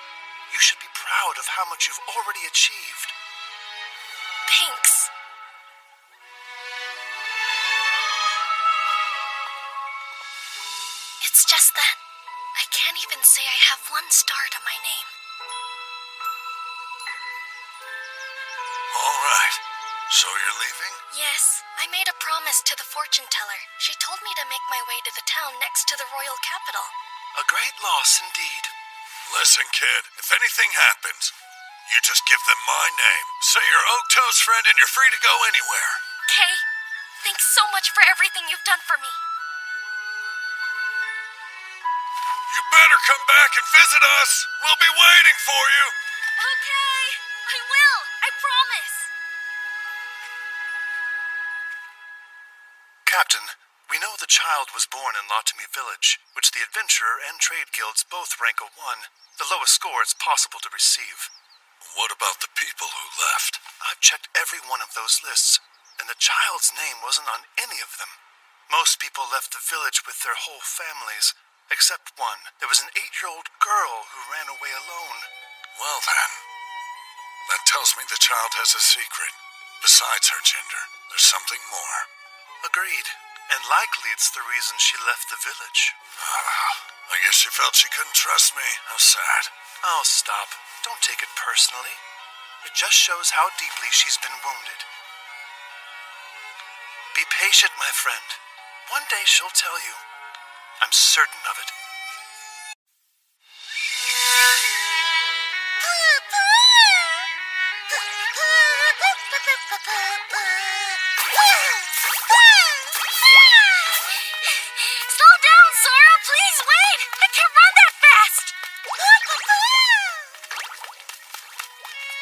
You should be proud of how much you've already achieved. Thanks. It's just that I can't even say I have 1 star to my name. All right. So you're leaving? Yes, I made a promise to the fortune teller. She told me to make my way to the town next to the royal capital. A great loss indeed. Listen, kid, if anything happens, you just give them my name. Say you're Oaktoe's friend and you're free to go anywhere. Kay, thanks so much for everything you've done for me. You better come back and visit us. We'll be waiting for you. Okay, I will. I promise. Captain, we know the child was born in Latami Village, which the Adventurer and Trade Guilds both rank a 1, the lowest score it's possible to receive. What about the people who left? I've checked every one of those lists, and the child's name wasn't on any of them. Most people left the village with their whole families, except one. There was an 8-year-old girl who ran away alone. Well then, that tells me the child has a secret. Besides her gender, there's something more. Agreed. And likely it's the reason she left the village. I guess she felt she couldn't trust me. How sad. Oh, stop. Don't take it personally. It just shows how deeply she's been wounded. Be patient, my friend. One day she'll tell you. I'm certain of it. Slow down, Sora! Please wait! I can't run that fast!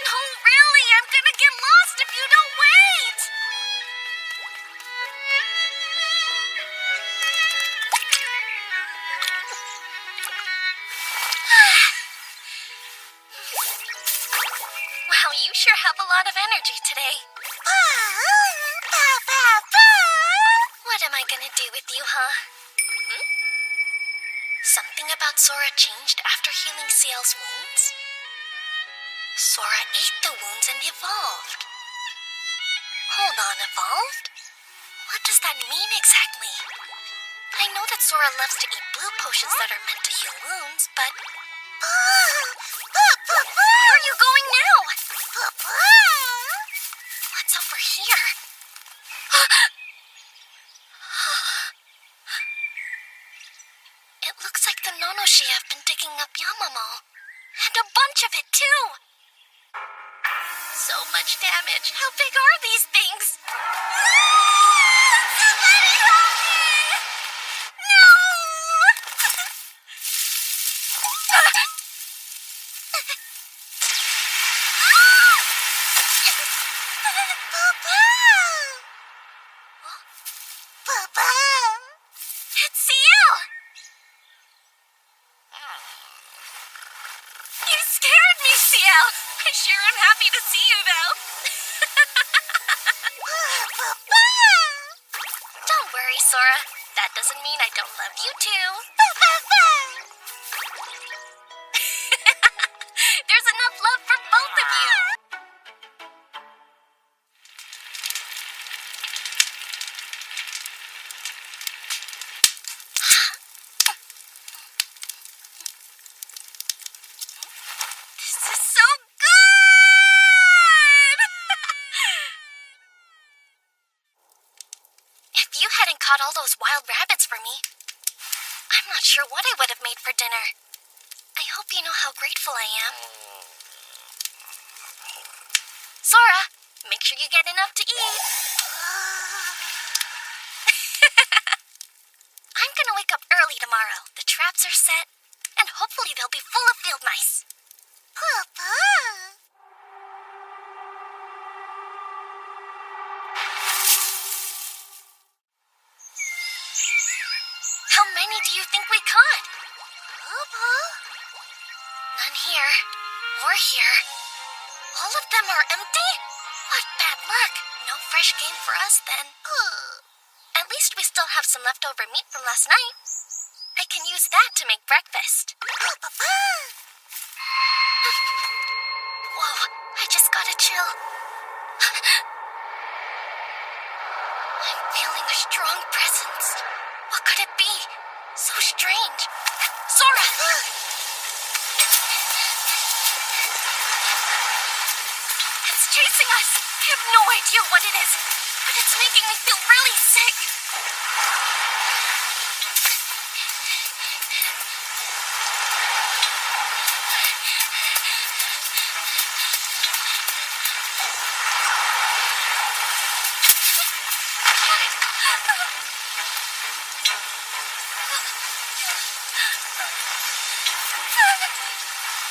No, really, I'm gonna get lost if you don't wait! Wow, you sure have a lot of energy today. What am I gonna do with you, huh? Something about Sora changed after healing Ciel's wounds? Sora ate the wounds and evolved. Hold on, evolved? What does that mean exactly? I know that Sora loves to eat blue potions that are meant to heal wounds, but... Where are you going now? What's over here? It looks like the Nonoshi have been digging up Yamamo. And a bunch of it, too. So much damage. How big are these things? Somebody help me! No! Papa! It's Ciel! You scared me, Ciel! I sure am happy to see you, though. Don't worry, Sora. That doesn't mean I don't love you, too. There's enough love for both of you. This is so good! If you hadn't caught all those wild rabbits for me, I'm not sure what I would have made for dinner. I hope you know how grateful I am. Sora, make sure you get enough to eat. I'm gonna wake up early tomorrow. The traps are set, and hopefully they'll be full of field mice. Papa! How many do you think we caught? Papa? None here. Or here. All of them are empty? What bad luck. No fresh game for us then. At least we still have some leftover meat from last night. I can use that to make breakfast. Whoa, I just got a chill. I'm feeling a strong presence. What could it be? So strange. Sora! It's chasing us. I have no idea what it is, but it's making me feel really sick.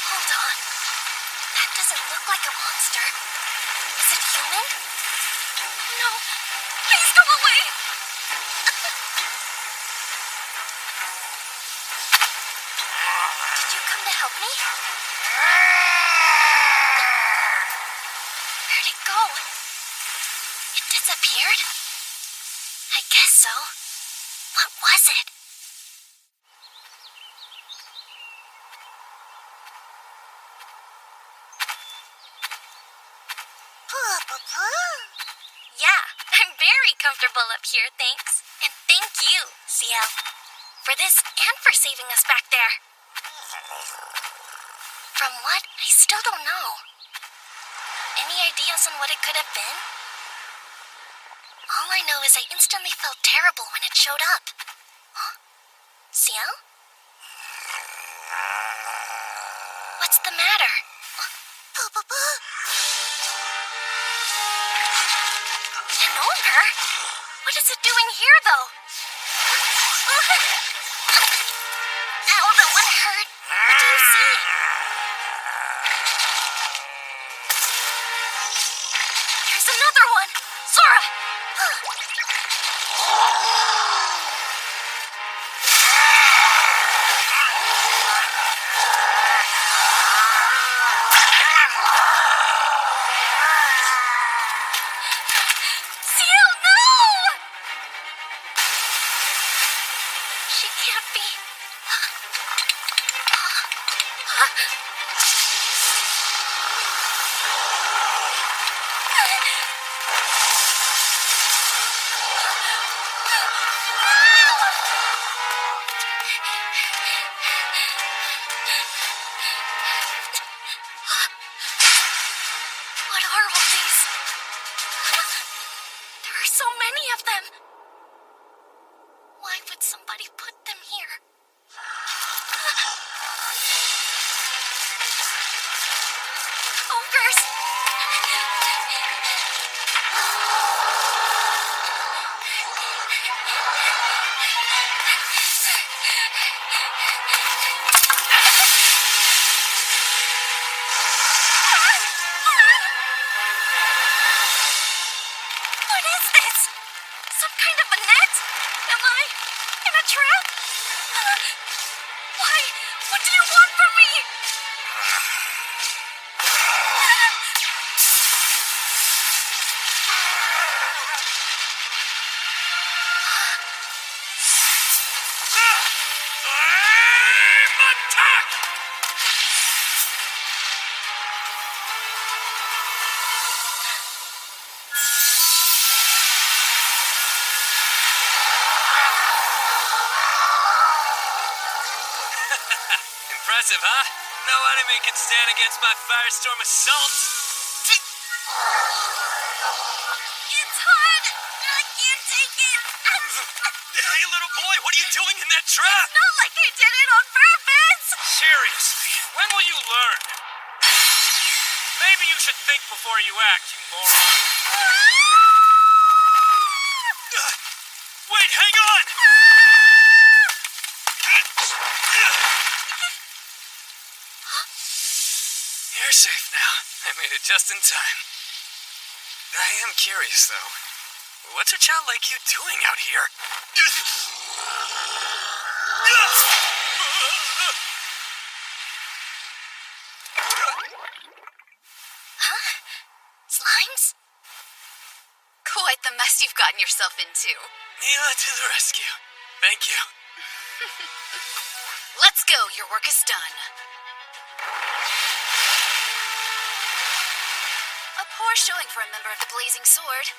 Hold on. That doesn't look like a monster. Is it human? No. Please go away. Did you come to help me? Where'd it go? It disappeared? I guess so. is it? Yeah, I'm very comfortable up here, thanks. And thank you, Ciel, for this and for saving us back there. From what? I still don't know. Any ideas on what it could have been? All I know is I instantly felt terrible when it showed up. Huh? Ciel? What's the matter? An ogre? What is it doing here, though? Ow, that one hurt. What do you see? There's another one! Sora! Ciel, no! She can't be. What are all these? There are so many of them. Why would somebody put them here? Ogres! What is this? Some kind of a net? Am I in a trap? Why? What do you want from me? Impressive, huh? No enemy can stand against my firestorm assault. It's hot. I can't take it. Hey, little boy, what are you doing in that trap? Not like I did it on purpose. Seriously, when will you learn? Maybe you should think before you act, you moron. Wait, hang on! You're safe now. I made it just in time. I am curious, though. What's a child like you doing out here? Huh? Slimes? Quite the mess you've gotten yourself into. Mila to the rescue. Thank you. Let's go, your work is done. A poor showing for a member of the Blazing Sword,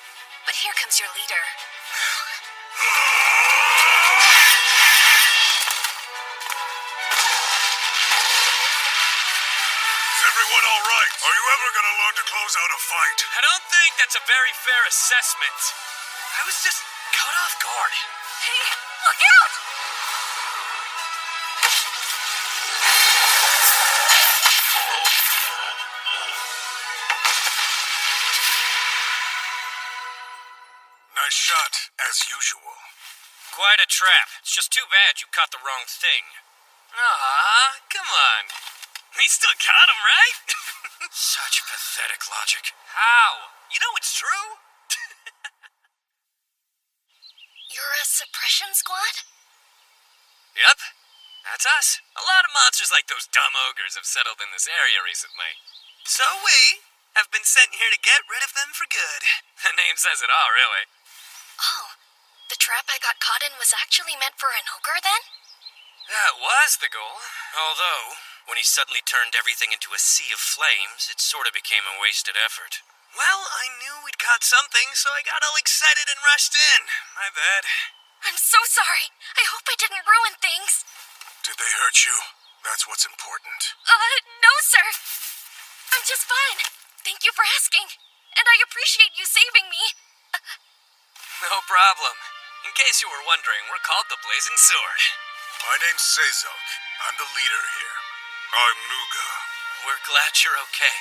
but here comes your leader. Is everyone all right? Are you ever gonna learn to close out a fight? I don't think that's a very fair assessment. I was just caught off guard. Hey, look out! Nice shot, as usual. Quite a trap. It's just too bad you caught the wrong thing. Aw, come on. We still got him, right? Such pathetic logic. How? You know it's true. You're a suppression squad? Yep, that's us. A lot of monsters like those dumb ogres have settled in this area recently. So we have been sent here to get rid of them for good. The name says it all, really. Oh, The trap I got caught in was actually meant for an ogre, then? That was the goal. Although, when he suddenly turned everything into a sea of flames, it sort of became a wasted effort. Well, I knew we'd caught something, so I got all excited and rushed in. My bad. I'm so sorry. I hope I didn't ruin things. Did they hurt you? That's what's important. No, sir. I'm just fine. Thank you for asking. And I appreciate you saving me. No problem. In case you were wondering, we're called the Blazing Sword. My name's Sezok. I'm the leader here. I'm Nuga. We're glad you're okay.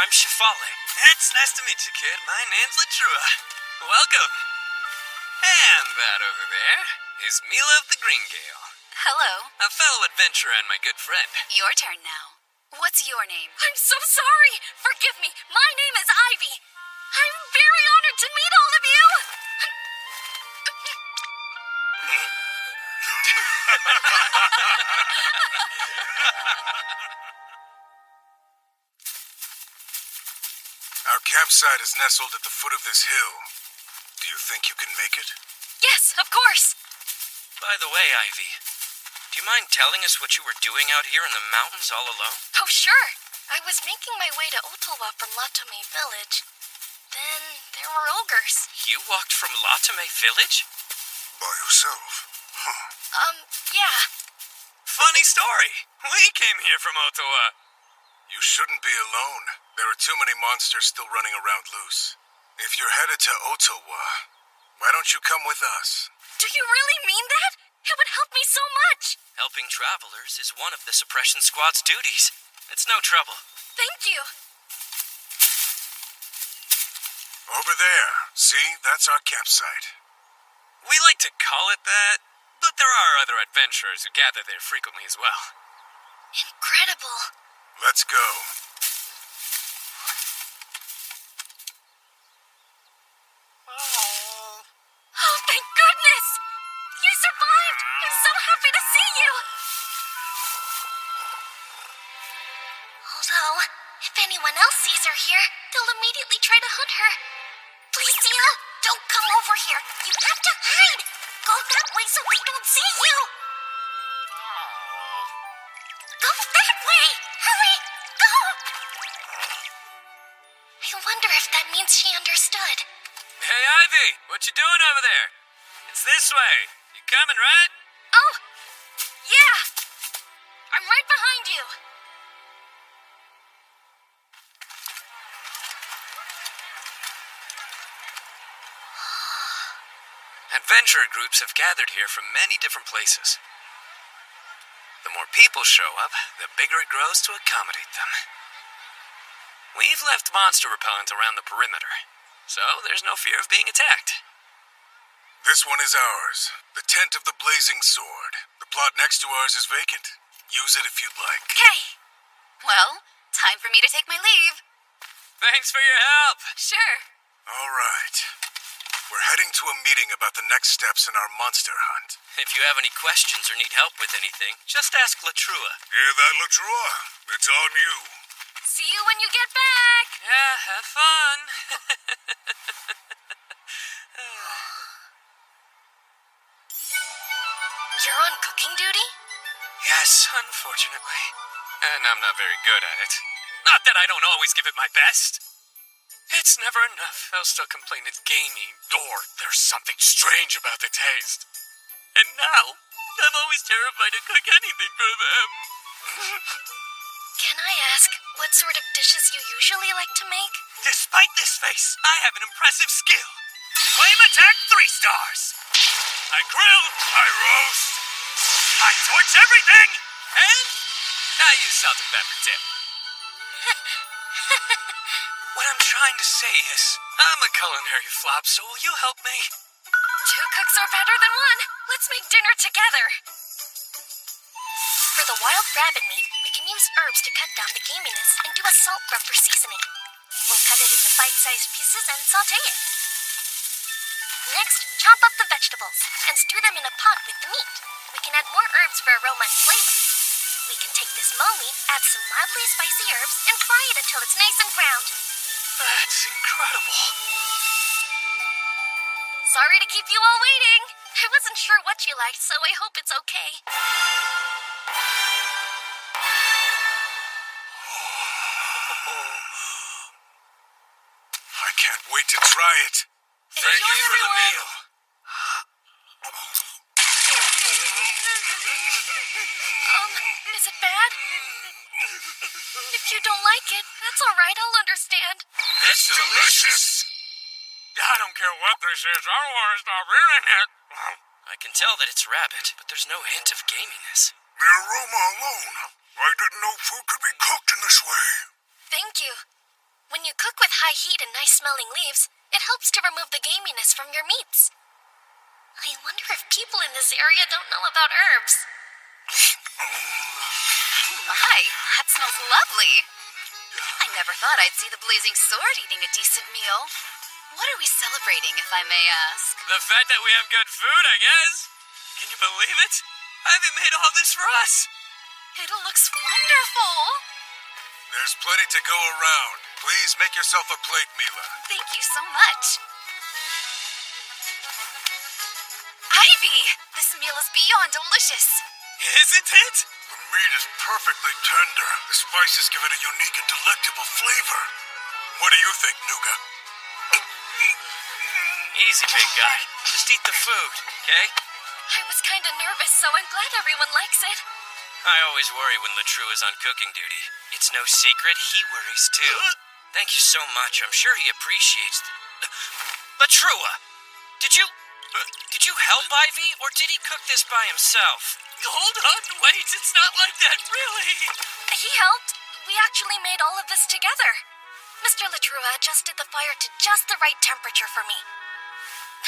I'm Shifale. It's nice to meet you, kid. My name's Latrua. Welcome. And that over there is Mila of the Greengale. Hello. A fellow adventurer and my good friend. Your turn now. What's your name? I'm so sorry. Forgive me. My name is Ivy. I'm very honored to meet all of you. Our campsite is nestled at the foot of this hill. Do you think you can make it? Yes, of course. By the way, Ivy, do you mind telling us what you were doing out here in the mountains all alone? Oh, sure. I was making my way to Ottawa from Latome Village. Then there were ogres. You walked from Latome Village? By yourself? Huh. Yeah. Funny story. We came here from Ottawa. You shouldn't be alone. There are too many monsters still running around loose. If you're headed to Ottawa, why don't you come with us? Do you really mean that? It would help me so much. Helping travelers is one of the suppression squad's duties. It's no trouble. Thank you. Over there. See? That's our campsite. We like to call it that, but there are other adventurers who gather there frequently as well. Incredible. Let's go. Oh, thank goodness! You survived! I'm so happy to see you! Although, if anyone else sees her here, they'll immediately try to hunt her. Please, Tia, don't come over here. You have to hide. Go that way so they don't see you. Go that way! Hurry! Go! I wonder if that means she understood. Hey, Ivy, what you doing over there? It's this way. You coming, right? Oh, yeah. I'm right behind you. Adventurer groups have gathered here from many different places. The more people show up, the bigger it grows to accommodate them. We've left monster repellent around the perimeter, so there's no fear of being attacked. This one is ours. The tent of the Blazing Sword. The plot next to ours is vacant. Use it if you'd like. Okay. Well, time for me to take my leave. Thanks for your help. Sure. All right. We're heading to a meeting about the next steps in our monster hunt. If you have any questions or need help with anything, just ask Latrua. Hear that, Latrua? It's on you. See you when you get back. Yeah, have fun. You're on cooking duty? Yes, unfortunately. And I'm not very good at it. Not that I don't always give it my best. It's never enough. They'll still complain it's gamey, or there's something strange about the taste. And now, I'm always terrified to cook anything for them. Can I ask what sort of dishes you usually like to make? Despite this face, I have an impressive skill. Flame attack 3 stars. I grill, I roast, I torch everything, and I use salt and pepper tip. What I'm trying to say is, I'm a culinary flop, so will you help me? 2 cooks are better than 1. Let's make dinner together. For the wild rabbit meat, we can use herbs to cut down the gaminess and do a salt rub for seasoning. We'll cut it into bite-sized pieces and saute it. Next, chop up the vegetables and stew them in a pot with the meat. We can add more herbs for aroma and flavor. We can take this mo meat, add some mildly spicy herbs, and fry it until it's nice and browned. That's incredible. Sorry to keep you all waiting. I wasn't sure what you liked, so I hope it's okay. I can't wait to try it. Thank you for the meal. Is it bad? If you don't like it, that's alright, I'll understand. It's delicious. I don't care what this is. I don't want to stop eating it. I can tell that it's rabbit, but there's no hint of gaminess. The aroma alone. I didn't know food could be cooked in this way. Thank you. When you cook with high heat and nice-smelling leaves, it helps to remove the gaminess from your meats. I wonder if people in this area don't know about herbs. My, that smells lovely. I never thought I'd see the Blazing Sword eating a decent meal. What are we celebrating, if I may ask? The fact that we have good food, I guess. Can you believe it? Ivy made all this for us. It looks wonderful. There's plenty to go around. Please make yourself a plate, Mila. Thank you so much. Ivy, this meal is beyond delicious. Isn't it? The meat is perfectly tender. The spices give it a unique and delectable flavor. What do you think, Nuga? Easy, big guy. Just eat the food, okay? I was kinda nervous, so I'm glad everyone likes it. I always worry when Latrue is on cooking duty. It's no secret, he worries too. Thank you so much. I'm sure he appreciates Latrua! Did you help Ivy, or did he cook this by himself? Hold on, wait. It's not like that, really. He helped. We actually made all of this together. Mr. Latrua adjusted the fire to just the right temperature for me.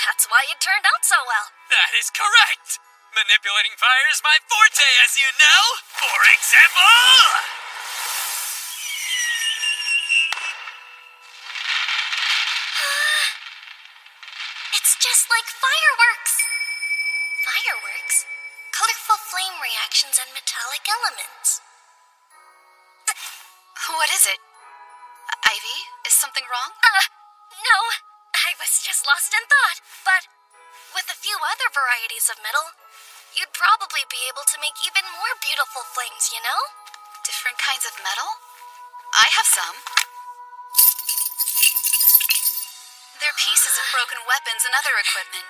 That's why it turned out so well. That is correct. Manipulating fire is my forte, as you know. For example... It's just like fireworks. Fireworks? Colorful flame reactions and metallic elements. What is it? Ivy, is something wrong? No. I was just lost in thought. But with a few other varieties of metal, you'd probably be able to make even more beautiful flames, you know? Different kinds of metal? I have some. They're pieces of broken weapons and other equipment.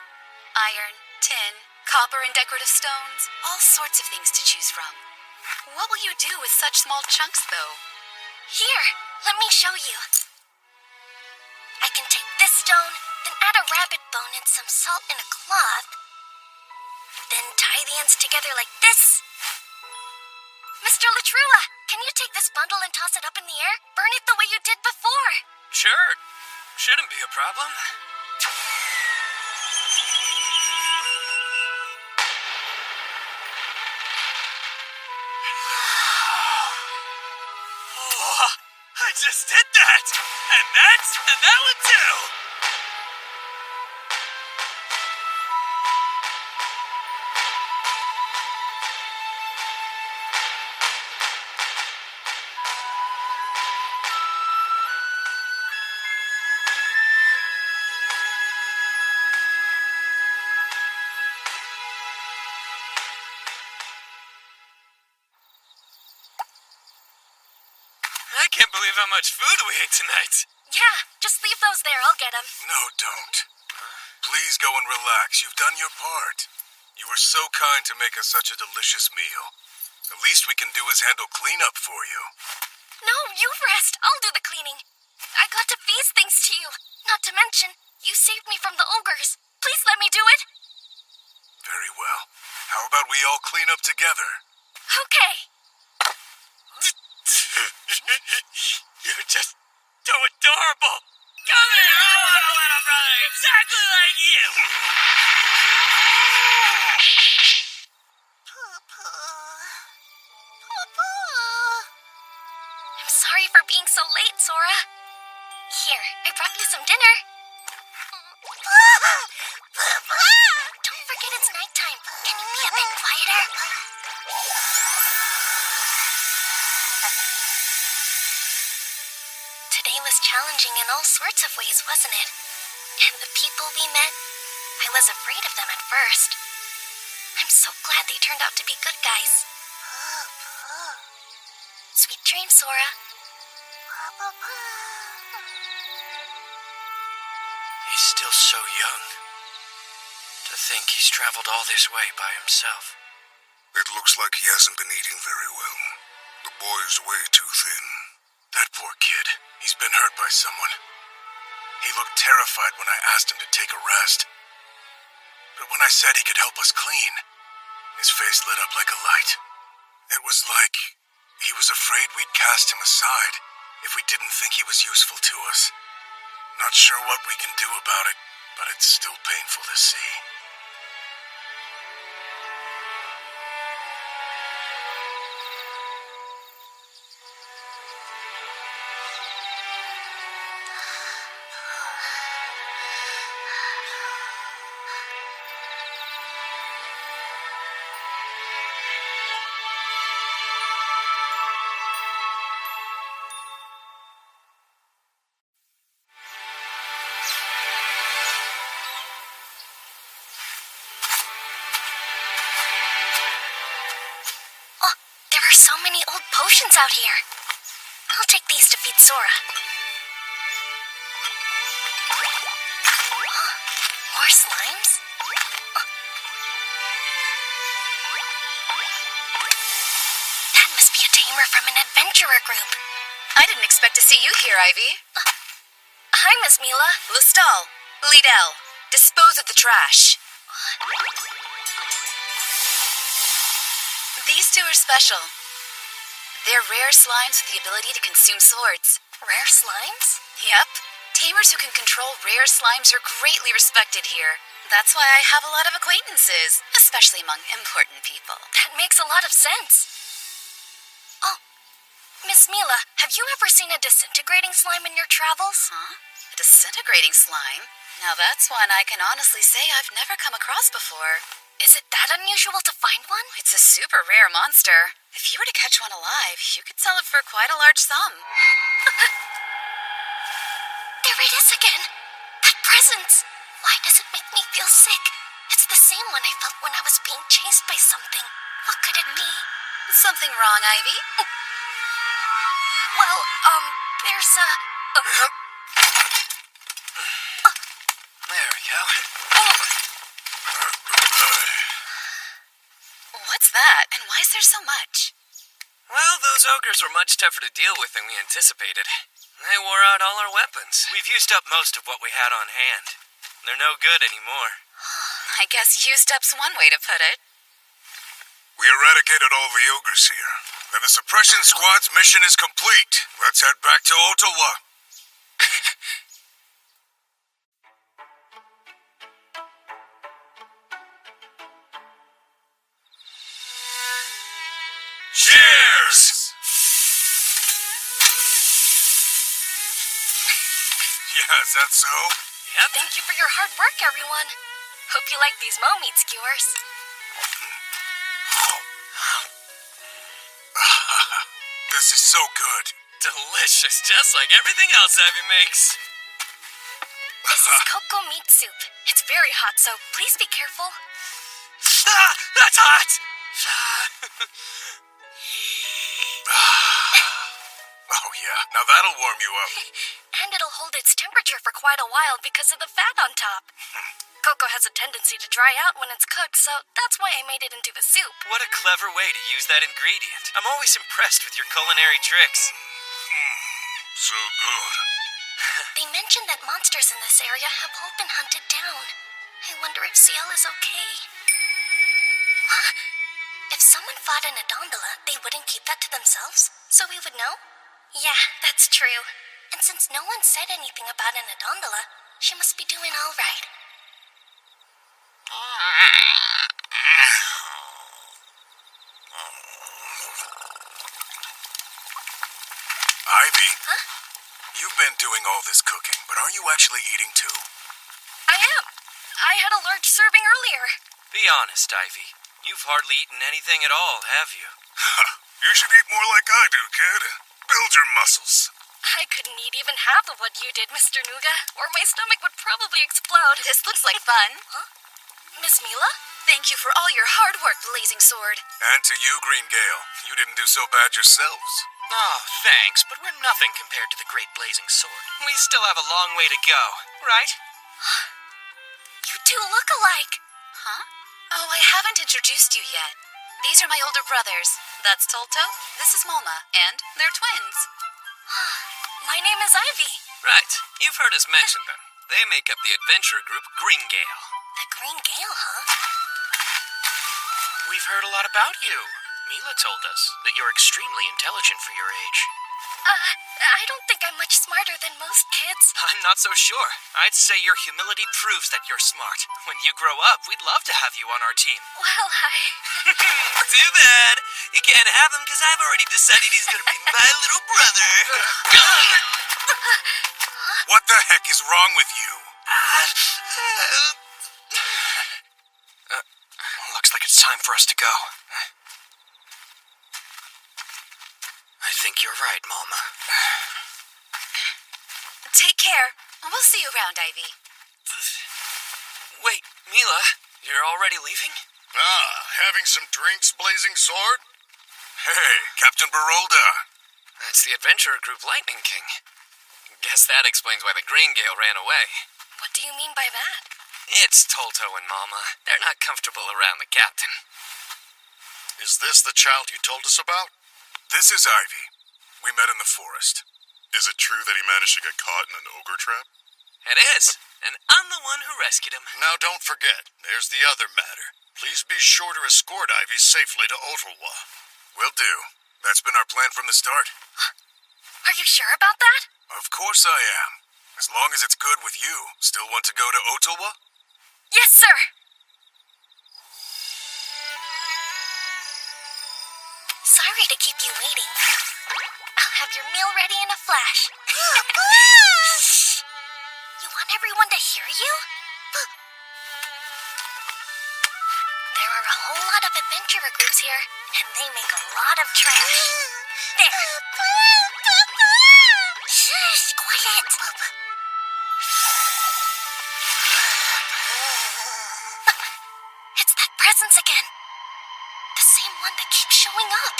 Iron, tin, copper, and decorative stones. All sorts of things to choose from. What will you do with such small chunks, though? Here, let me show you. I can take this stone, then add a rabbit bone and some salt in a cloth. Then tie the ends together like this. Mr. Latrua, can you take this bundle and toss it up in the air? Burn it the way you did before. Sure. Shouldn't be a problem. Oh, I just did that! And that one too! I can't believe how much food we ate tonight. Yeah, just leave those there. I'll get them. No, don't. Please go and relax. You've done your part. You were so kind to make us such a delicious meal. The least we can do is handle cleanup for you. No, you rest. I'll do the cleaning. I got to feast things to you. Not to mention, you saved me from the ogres. Please let me do it. Very well. How about we all clean up together? Okay. You're just so adorable. Come here, I want a little brother exactly like you. I'm sorry for being so late, Sora. Here, I brought you some dinner. Don't forget it's nighttime. Can you be a bit quieter? Today was challenging in all sorts of ways, wasn't it? And the people we met, I was afraid of them at first. I'm so glad they turned out to be good guys. Sweet dreams, Sora. He's still so young. To think he's traveled all this way by himself. It looks like he hasn't been eating very well. The boy is way too thin. That poor kid. He's been hurt by someone. He looked terrified when I asked him to take a rest. But when I said he could help us clean, his face lit up like a light. It was like he was afraid we'd cast him aside if we didn't think he was useful to us. Not sure what we can do about it, but it's still painful to see. There are so many old potions out here. I'll take these to feed Sora. More slimes? That must be a tamer from an adventurer group. I didn't expect to see you here, Ivy. Hi, Miss Mila. Lustal, Lidel, dispose of the trash. These two are special. They're rare slimes with the ability to consume swords. Rare slimes? Yep. Tamers who can control rare slimes are greatly respected here. That's why I have a lot of acquaintances, especially among important people. That makes a lot of sense. Oh, Miss Mila, have you ever seen a disintegrating slime in your travels? Huh? A disintegrating slime? Now that's one I can honestly say I've never come across before. Is it that unusual to find one? It's a super rare monster. If you were to catch one alive, you could sell it for quite a large sum. There it is again. That presence. Why does it make me feel sick? It's the same one I felt when I was being chased by something. What could it be? Something wrong, Ivy? Well, there's a... There we go. What's that? And why is there so much? Well, those ogres were much tougher to deal with than we anticipated. They wore out all our weapons. We've used up most of what we had on hand. They're no good anymore. I guess used up's one way to put it. We eradicated all the ogres here. Then the suppression squad's mission is complete. Let's head back to Ottawa. Cheers! Yeah, is that so? Yep. Thank you for your hard work, everyone. Hope you like these mo-meat skewers. This is so good. Delicious, just like everything else Ivy makes. This is cocoa meat soup. It's very hot, so please be careful. Ah, that's hot! Oh yeah, now that'll warm you up. And it'll hold its temperature for quite a while because of the fat on top. Cocoa has a tendency to dry out when it's cooked, so that's why I made it into a soup. What a clever way to use that ingredient. I'm always impressed with your culinary tricks. So good. They mentioned that monsters in this area have all been hunted down. I wonder if Ciel is okay. Huh? If someone fought in a gondola, they wouldn't keep that to themselves, so we would know? Yeah, that's true. And since no one said anything about an gondola, she must be doing all right. Ivy, Huh? you've been doing all this cooking, but are you actually eating too? I am. I had a large serving earlier. Be honest, Ivy. You've hardly eaten anything at all, have you? You should eat more like I do, kid. Build your muscles. I couldn't eat even half of what you did, Mr. Nuga, or my stomach would probably explode. This looks like fun. Huh? Miss Mila? Thank you for all your hard work, Blazing Sword. And to you, Green Gale. You didn't do so bad yourselves. Oh, thanks, but we're nothing compared to the Great Blazing Sword. We still have a long way to go, right? You two look alike. Huh? Oh, I haven't introduced you yet. These are my older brothers. That's Tolto, this is Molma, and they're twins. My name is Ivy. Right. You've heard us mention them. They make up the adventure group Green Gale. The Green Gale, huh? We've heard a lot about you. Mila told us that you're extremely intelligent for your age. I don't think I'm much smarter than most kids. I'm not so sure. I'd say your humility proves that you're smart. When you grow up, we'd love to have you on our team. Well, Too bad. You can't have him because I've already decided he's going to be my little brother. What the heck is wrong with you? Looks like it's time for us to go. I think you're right, Mama. Take care. We'll see you around, Ivy. Wait, Mila, you're already leaving? Having some drinks, Blazing Sword? Hey, Captain Barolda. That's the adventurer group Lightning King. Guess that explains why the Green Gale ran away. what do you mean by that? It's Tolto and Mama. They're not comfortable around the captain. Is this the child you told us about? This is Ivy. We met in the forest. Is it true that he managed to get caught in an ogre trap? It is, and I'm the one who rescued him. Now don't forget, there's the other matter. Please be sure to escort Ivy safely to Ottawa. Will do. That's been our plan from the start. Are you sure about that? Of course I am. As long as it's good with you. Still want to go to Ottawa? Yes, sir. Sorry to keep you waiting. I'll have your meal ready in a flash. Shh. You want everyone to hear you? There are a whole lot of adventurer groups here, and they make a lot of trash. There. Shh, quiet. It's that presence again. The same one that keeps showing up.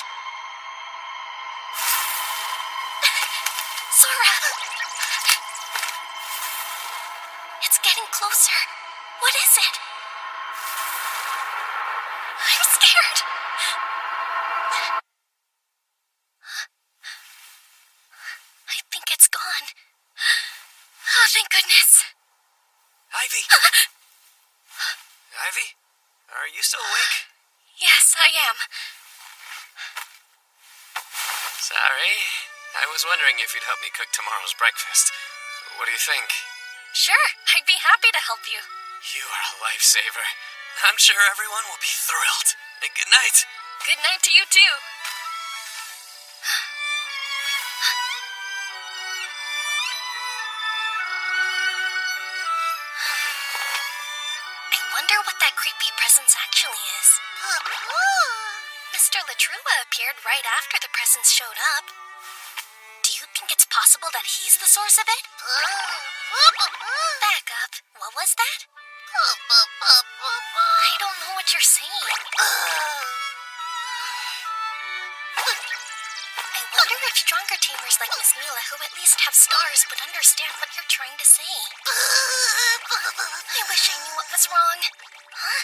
Sora! It's getting closer. What is it? I'm scared. I think it's gone. Oh, thank goodness. Ivy! Ivy? Are you still awake? Yes, I am. Sorry. I was wondering if you'd help me cook tomorrow's breakfast. What do you think? Sure, I'd be happy to help you. You are a lifesaver. I'm sure everyone will be thrilled. And good night. Good night to you, too. I wonder what that creepy presence actually is. Mr. Latrua appeared right after the presence showed up. Do you think it's possible that he's the source of it? Back up. What was that? I don't know what you're saying. I wonder if stronger tamers like Miss Mila, who at least have stars, would understand what you're trying to say. I wish I knew what was wrong. Huh?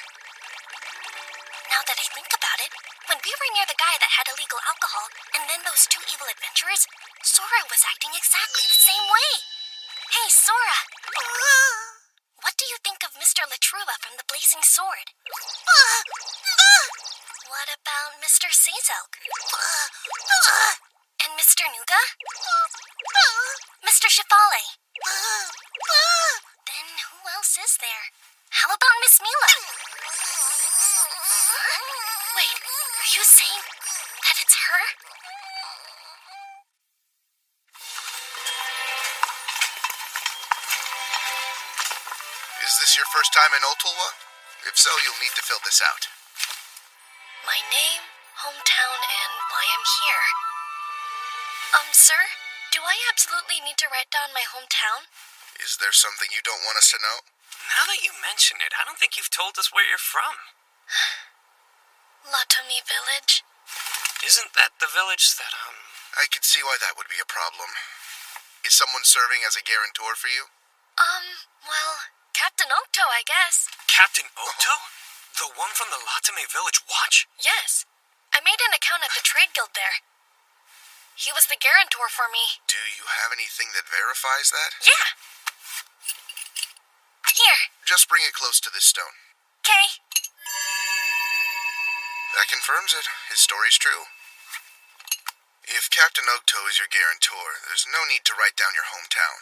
Now that I think about it, when we were near the guy that had illegal alcohol, and then those two evil adventurers, Sora was acting exactly the same way. Hey, Sora! What do you think of Mr. Latrua from the Blazing Sword? What about Mr. Sazilk? And Mr. Nuga? Mr. Shifale? Then who else is there? How about Miss Mila? Wait, are you saying that it's her? Is this your first time in Ottawa? If so, you'll need to fill this out. My name, hometown, and why I'm here. Sir, Do I absolutely need to write down my hometown? Is there something you don't want us to know? Now that you mention it, I don't think you've told us where you're from. Latomi Village. Isn't that the village that, I could see why that would be a problem. Is someone serving as a guarantor for you? Well, Captain Okto, I guess. Captain Okto? The one from the Latame Village Watch? Yes. I made an account at the trade guild there. He was the guarantor for me. Do you have anything that verifies that? Yeah. Here. Just bring it close to this stone. Okay. That confirms it. His story's true. If Captain Okto is your guarantor, there's no need to write down your hometown.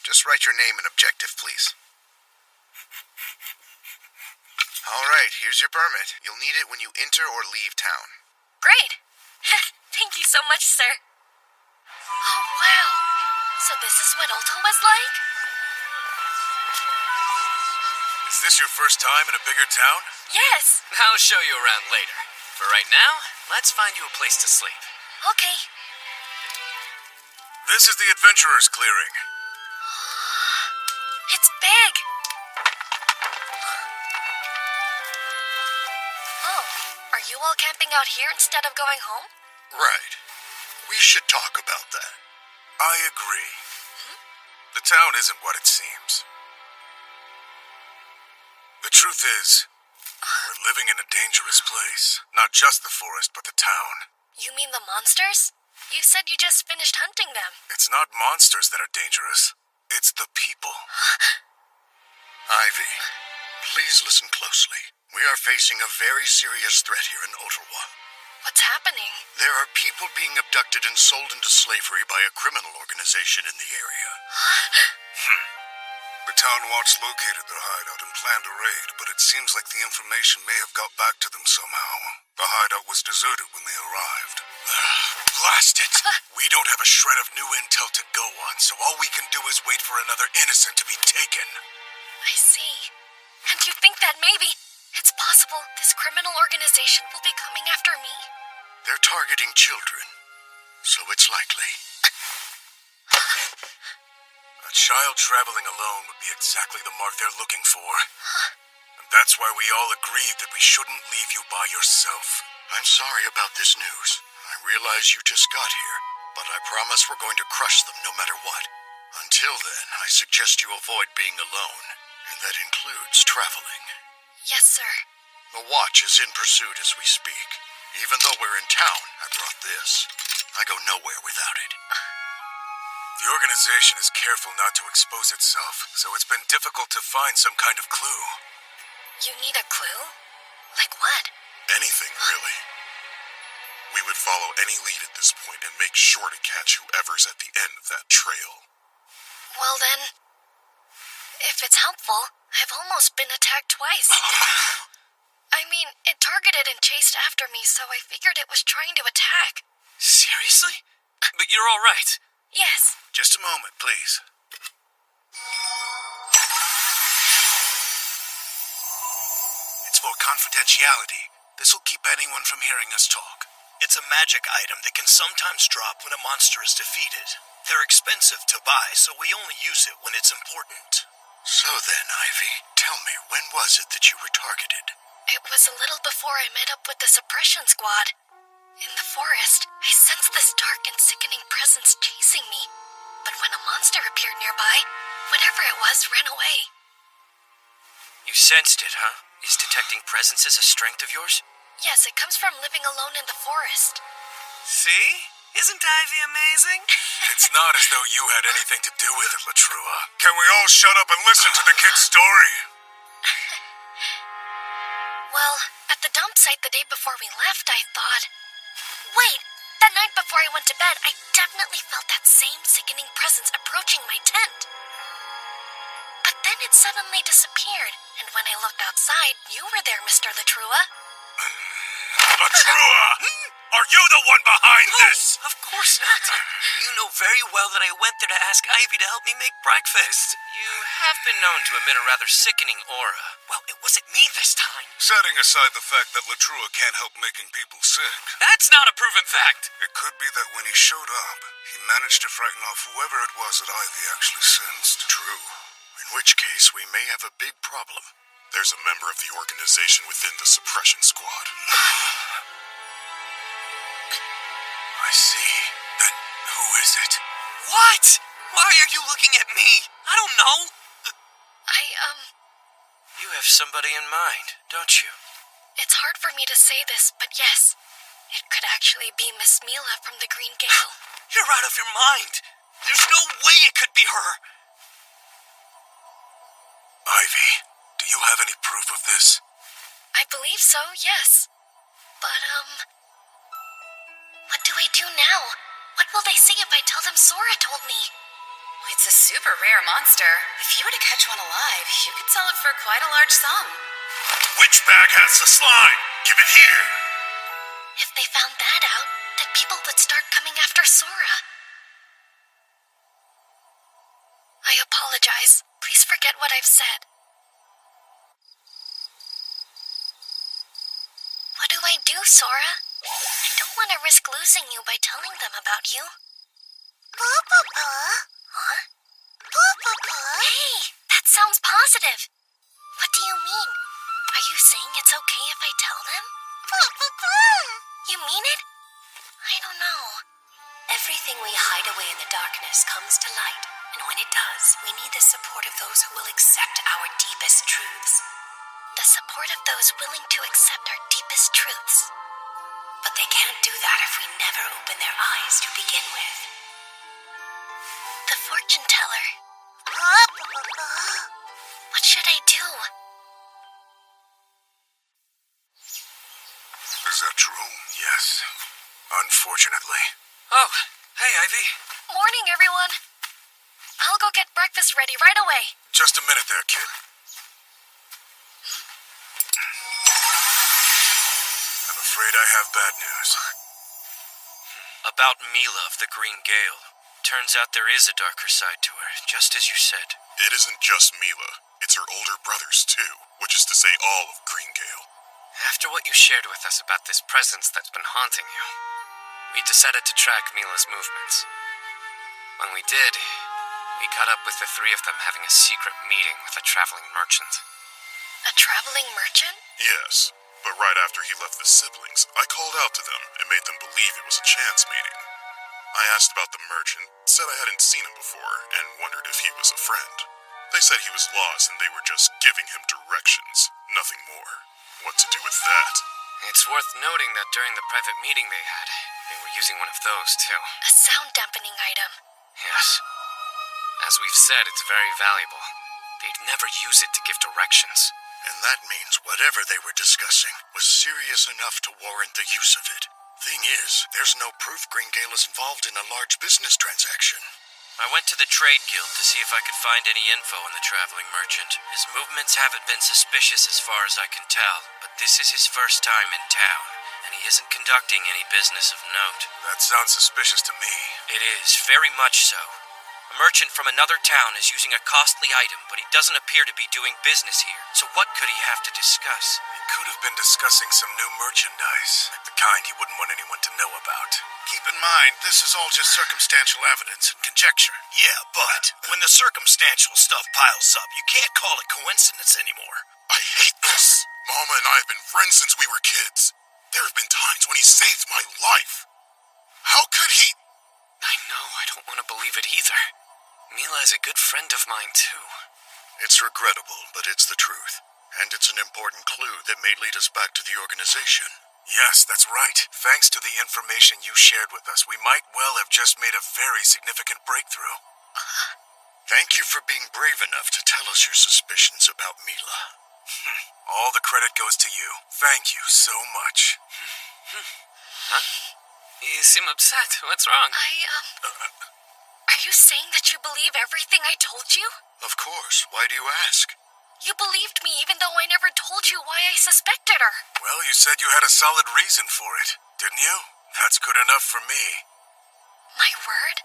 Just write your name and objective, please. All right, here's your permit. You'll need it when you enter or leave town. Great. Thank you so much, sir. Oh, wow. So this is what Ulta was like? Is this your first time in a bigger town? Yes. I'll show you around later. For right now, let's find you a place to sleep. Okay. This is the Adventurer's Clearing. It's big. Oh, are you all camping out here instead of going home? Right. We should talk about that. I agree. The town isn't what it seems. The truth is, we're living in a dangerous place. Not just the forest, but the town. You mean the monsters? You said you just finished hunting them. It's not monsters that are dangerous. It's the people. Ivy, please listen closely. We are facing a very serious threat here in Ottawa. What's happening? There are people being abducted and sold into slavery by a criminal organization in the area. The town watch located their hideout and planned a raid, but it seems like the information may have got back to them somehow. The hideout was deserted when they arrived. Blast it! We don't have a shred of new intel to go on, so all we can do is wait for another innocent to be taken. I see. And you think that maybe it's possible this criminal organization will be coming after me? They're targeting children, so it's likely. A child traveling alone would be exactly the mark they're looking for. And that's why we all agreed that we shouldn't leave you by yourself. I'm sorry about this news. I realize you just got here, but I promise we're going to crush them no matter what. Until then, I suggest you avoid being alone, and that includes traveling. Yes, sir. The watch is in pursuit as we speak. Even though we're in town, I brought this. I go nowhere without it. The organization is careful not to expose itself, so it's been difficult to find some kind of clue. You need a clue? Like what? Anything, really. We would follow any lead at this point and make sure to catch whoever's at the end of that trail. Well then, if it's helpful, I've almost been attacked twice. I mean, it targeted and chased after me, so I figured it was trying to attack. Seriously? But you're all right. Yes. Just a moment, please. It's for confidentiality. This'll keep anyone from hearing us talk. It's a magic item that can sometimes drop when a monster is defeated. They're expensive to buy, so we only use it when it's important. So then, Ivy, tell me, when was it that you were targeted? It was a little before I met up with the suppression squad. In the forest, I sensed this dark and sickening presence chasing me. But when a monster appeared nearby, whatever it was ran away. You sensed it, huh? Is detecting presences a strength of yours? Yes, it comes from living alone in the forest. See? Isn't Ivy amazing? It's not as though you had anything to do with it, Latrua. Can we all shut up and listen to the kid's story? Well, at the dump site the day before we left, I thought... Wait, that night before I went to bed, I definitely felt that same sickening presence approaching my tent. But then it suddenly disappeared, and when I looked outside, you were there, Mr. Latrua. Latrua! Are you the one behind this? Of course not. You know very well that I went there to ask Ivy to help me make breakfast. You have been known to emit a rather sickening aura. Well, it wasn't me this time. Setting aside the fact that Latrua can't help making people sick, That's not a proven fact. it could be that when he showed up, he managed to frighten off whoever it was that Ivy actually sensed. True. In which case, we may have a big problem. There's a member of the organization within the suppression squad. I see. Then who is it? What? Why are you looking at me? I don't know. You have somebody in mind, don't you? It's hard for me to say this, but yes. It could actually be Miss Mila from the Green Gale. You're out of your mind. There's no way it could be her. Ivy, do you have any proof of this? I believe so, yes. But, what do I do now? What will they say if I tell them Sora told me? It's a super rare monster. If you were to catch one alive, you could sell it for quite a large sum. Which bag has the slime? Give it here. If they found that out, then people would start coming after Sora. I apologize. Please forget what I've said. What do I do, Sora? I don't want to risk losing you by telling them about you. Huh? Hey, that sounds positive. What do you mean? Are you saying it's okay if I tell them? You mean it? I don't know. Everything we hide away in the darkness comes to light, and when it does, we need the support of those who will accept our deepest truths. The support of those willing to accept our deepest truths. But they can't do that if we never open their eyes to begin with. The fortune teller. What should I do? Is that true? Yes. Unfortunately. Oh, hey, Ivy. Morning, everyone. I'll go get breakfast ready right away. Just a minute there, kid. I'm afraid I have bad news. About Mila of the Green Gale. Turns out there is a darker side to her, just as you said. It isn't just Mila. It's her older brothers, too, which is to say all of Green Gale. After what you shared with us about this presence that's been haunting you, we decided to track Mila's movements. When we did, we caught up with the three of them having a secret meeting with a traveling merchant. A traveling merchant? Yes, but right after he left the siblings, I called out to them and made them believe it was a chance meeting. I asked about the merchant, said I hadn't seen him before, and wondered if he was a friend. They said he was lost and they were just giving him directions, nothing more. What to do with that? It's worth noting that during the private meeting they had, they were using one of those, too. A sound dampening item. Yes. As we've said, it's very valuable. They'd never use it to give directions. And that means whatever they were discussing was serious enough to warrant the use of it. Thing is, there's no proof Green Gale is involved in a large business transaction. I went to the trade guild to see if I could find any info on the traveling merchant. His movements haven't been suspicious as far as I can tell, but this is his first time in town, and he isn't conducting any business of note. That sounds suspicious to me. It is, very much so. A merchant from another town is using a costly item, but he doesn't appear to be doing business here. So what could he have to discuss? He could have been discussing some new merchandise, the kind he wouldn't want anyone to know about. Keep in mind, this is all just circumstantial evidence and conjecture. Yeah, but when the circumstantial stuff piles up, you can't call it coincidence anymore. I hate this. Mama and I have been friends since we were kids. There have been times when he saved my life. How could he? I know, I don't want to believe it either. Mila is a good friend of mine, too. It's regrettable, but it's the truth. And it's an important clue that may lead us back to the organization. Yes, that's right. Thanks to the information you shared with us, we might well have just made a very significant breakthrough. Thank you for being brave enough to tell us your suspicions about Mila. All the credit goes to you. Thank you so much. Huh? You seem upset. What's wrong? Are you saying that you believe everything I told you? Of course. Why do you ask? You believed me even though I never told you why I suspected her. Well, you said you had a solid reason for it, didn't you? That's good enough for me. My word?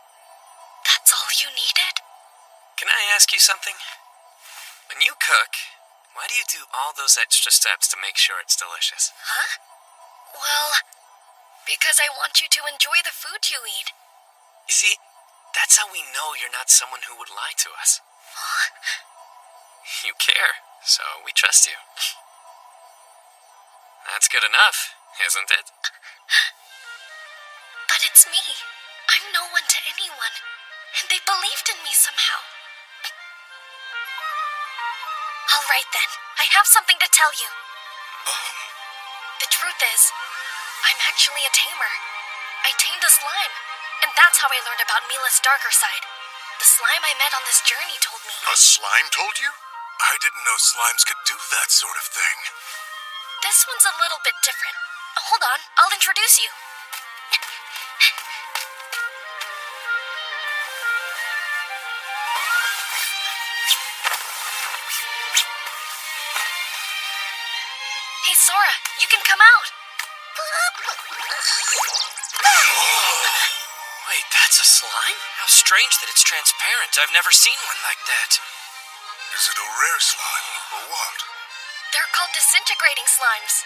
That's all you needed? Can I ask you something? When you cook, why do you do all those extra steps to make sure it's delicious? Huh? Well, because I want you to enjoy the food you eat. You see, that's how we know you're not someone who would lie to us. Huh? You care, so we trust you. That's good enough, isn't it? But it's me. I'm no one to anyone, and they believed in me somehow. All right then, I have something to tell you. The truth is, I'm actually a tamer. I tamed a slime, and that's how I learned about Mila's darker side. The slime I met on this journey told me. A slime told you? I didn't know slimes could do that sort of thing. This one's a little bit different. Hold on, I'll introduce you. Hey, Sora, you can come out. Wait, that's a slime? How strange that it's transparent. I've never seen one like that. Is it a rare slime, or what? They're called disintegrating slimes.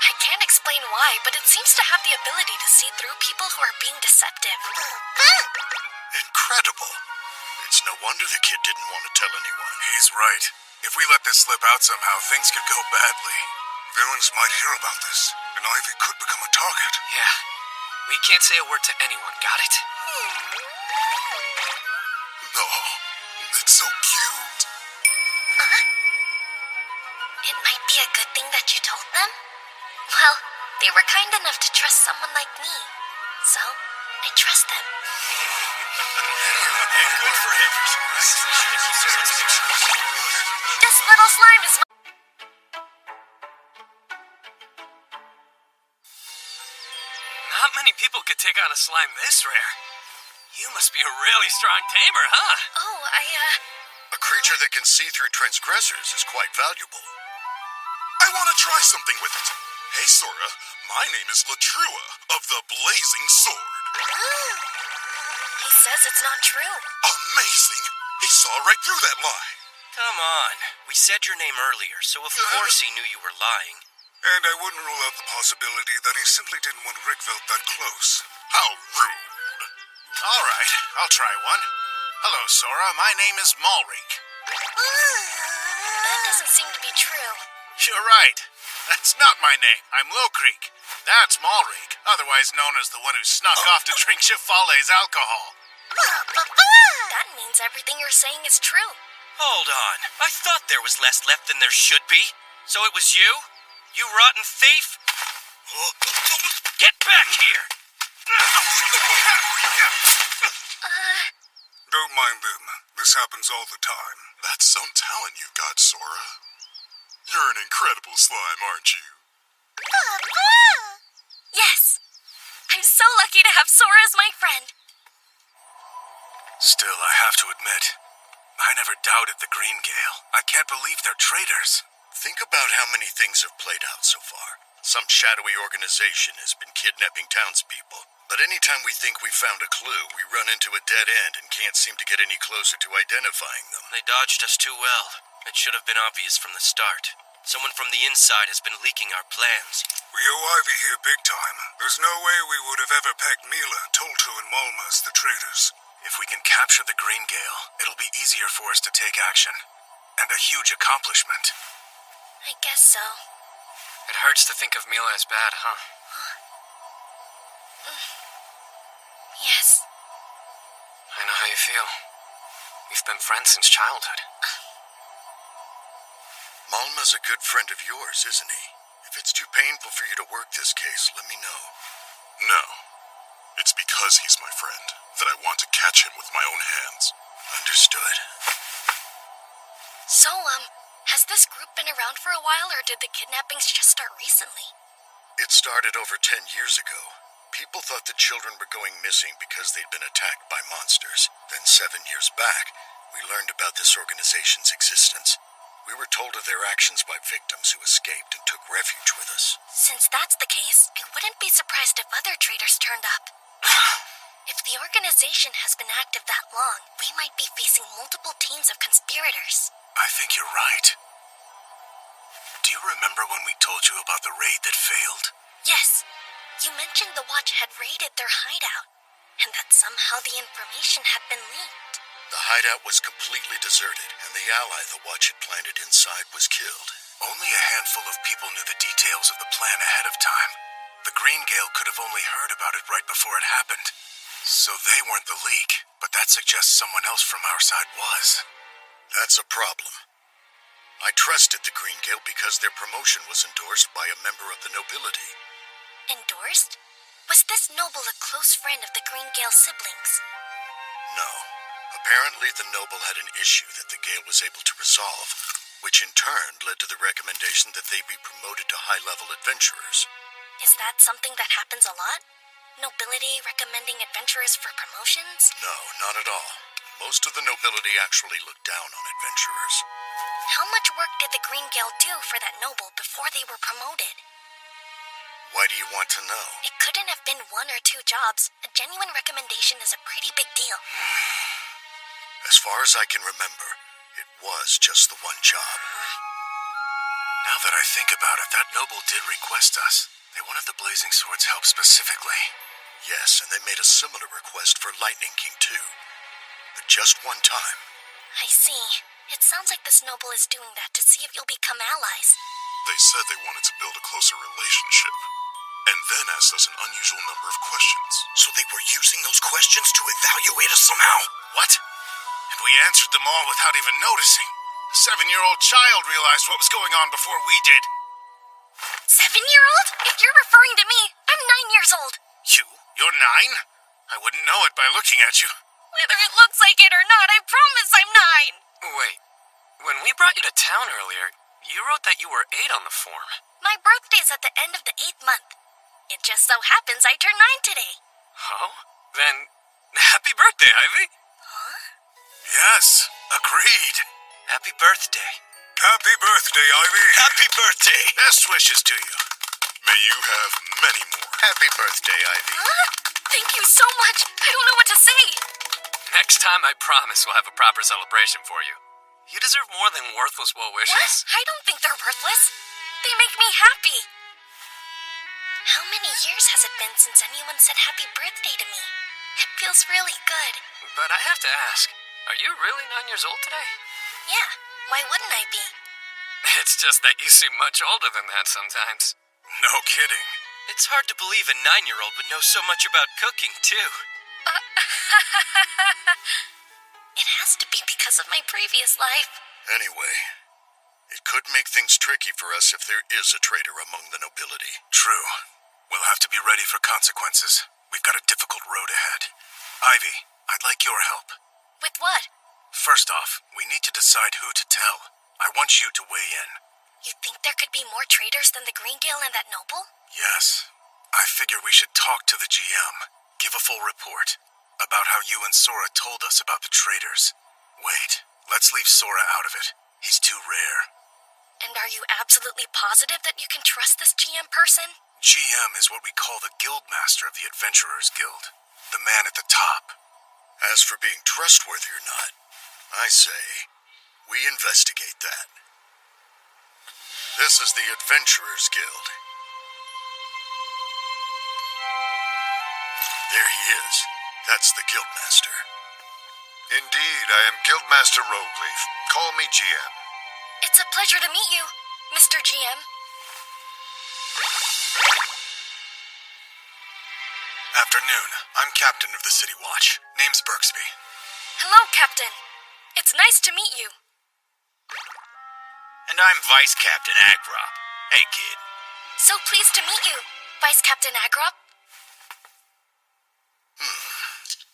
I can't explain why, but it seems to have the ability to see through people who are being deceptive. Incredible. It's no wonder the kid didn't want to tell anyone. He's right. If we let this slip out somehow, things could go badly. Villains might hear about this, and Ivy could become a target. Yeah. We can't say a word to anyone, got it? Oh, it's so cute. It might be a good thing that you told them. Well, they were kind enough to trust someone like me. So, I trust them. Good for him. This little slime is Not many people could take on a slime this rare. You must be a really strong tamer, huh? Oh, A creature that can see through transgressors is quite valuable. I want to try something with it. Hey, Sora, my name is Latrua of the Blazing Sword. He says it's not true. Amazing! He saw right through that lie. Come on. We said your name earlier, so of course he knew you were lying. And I wouldn't rule out the possibility that he simply didn't want Rickveld that close. How rude. All right, I'll try one. Hello, Sora. My name is Malrik. That doesn't seem to be true. You're right. That's not my name. I'm Low Creek. That's Malrik, otherwise known as the one who snuck off to drink Chifale's alcohol. That means everything you're saying is true. Hold on. I thought there was less left than there should be. So it was you? You rotten thief? Get back here! Don't mind them. This happens all the time. That's some talent you've got, Sora. You're an incredible slime, aren't you? Yes. I'm so lucky to have Sora as my friend. Still, I have to admit, I never doubted the Green Gale. I can't believe they're traitors. Think about how many things have played out so far. Some shadowy organization has been kidnapping townspeople. But anytime we think we found a clue, we run into a dead end and can't seem to get any closer to identifying them. They dodged us too well. It should have been obvious from the start. Someone from the inside has been leaking our plans. We owe Ivy here big time. There's no way we would have ever pegged Mila, Tolto, and Malma as the traitors. If we can capture the Green Gale, it'll be easier for us to take action. And a huge accomplishment. I guess so. It hurts to think of Mila as bad, huh? Yes. I know how you feel. We've been friends since childhood. Malma's a good friend of yours, isn't he? If it's too painful for you to work this case, let me know. No. It's because he's my friend that I want to catch him with my own hands. Understood. So, has this group been around for a while, or did the kidnappings just start recently? It started over 10 years ago. People thought the children were going missing because they'd been attacked by monsters. Then 7 years back, we learned about this organization's existence. We were told of their actions by victims who escaped and took refuge with us. Since that's the case, I wouldn't be surprised if other traitors turned up. If the organization has been active that long, we might be facing multiple teams of conspirators. I think you're right. Do you remember when we told you about the raid that failed? Yes. You mentioned the Watch had raided their hideout, and that somehow the information had been leaked. The hideout was completely deserted, and the ally the Watch had planted inside was killed. Only a handful of people knew the details of the plan ahead of time. The Green Gale could have only heard about it right before it happened. So they weren't the leak, but that suggests someone else from our side was. That's a problem. I trusted the Green Gale because their promotion was endorsed by a member of the nobility. Endorsed? Was this noble a close friend of the Green Gale siblings? No. Apparently the noble had an issue that the Gale was able to resolve, which in turn led to the recommendation that they be promoted to high-level adventurers. Is that something that happens a lot? Nobility recommending adventurers for promotions? No, not at all. Most of the nobility actually look down on adventurers. How much work did the Green Gale do for that noble before they were promoted? Why do you want to know? It couldn't have been 1 or 2 jobs. A genuine recommendation is a pretty big deal. As far as I can remember, it was just the one job. Now that I think about it, that noble did request us. They wanted the Blazing Swords help specifically. Yes, and they made a similar request for Lightning King too. But just one time. I see. It sounds like this noble is doing that to see if you'll become allies. They said they wanted to build a closer relationship, and then asked us an unusual number of questions. So they were using those questions to evaluate us somehow? What? And we answered them all without even noticing. A 7-year-old child realized what was going on before we did. 7-year-old? If you're referring to me, I'm 9 years old. You're 9? I wouldn't know it by looking at you. Whether it looks like it or not, I promise I'm 9. Wait, when we brought you to town earlier, you wrote that you were 8 on the form. My birthday's at the end of the 8th month. It just so happens I turned 9 today. Oh? Then, happy birthday, Ivy. Huh? Yes, agreed. Happy birthday. Happy birthday, Ivy. Happy birthday. Best wishes to you. May you have many more. Happy birthday, Ivy. Huh? Thank you so much. I don't know what to say. Next time, I promise we'll have a proper celebration for you. You deserve more than worthless well wishes. What? I don't think they're worthless. They make me happy. How many years has it been since anyone said happy birthday to me? It feels really good. But I have to ask, are you really 9 years old today? Yeah, why wouldn't I be? It's just that you seem much older than that sometimes. No kidding. It's hard to believe a 9-year-old would know so much about cooking, too. It has to be because of my previous life. Anyway, it could make things tricky for us if there is a traitor among the nobility. True. We'll have to be ready for consequences. We've got a difficult road ahead. Ivy, I'd like your help. With what? First off, we need to decide who to tell. I want you to weigh in. You think there could be more traitors than the Green Gale and that noble? Yes. I figure we should talk to the GM. Give a full report about how you and Sora told us about the traitors. Wait, let's leave Sora out of it. He's too rare. And are you absolutely positive that you can trust this GM person? GM is what we call the Guildmaster of the Adventurers Guild. The man at the top. As for being trustworthy or not, I say we investigate that. This is the Adventurers Guild. There he is. That's the Guildmaster. Indeed, I am Guildmaster Rogleaf. Call me GM. It's a pleasure to meet you, Mr. GM. Afternoon. I'm captain of the City Watch. Name's Berksby. Hello, Captain. It's nice to meet you. And I'm Vice Captain Agrop. Hey, kid. So pleased to meet you, Vice Captain Agrop.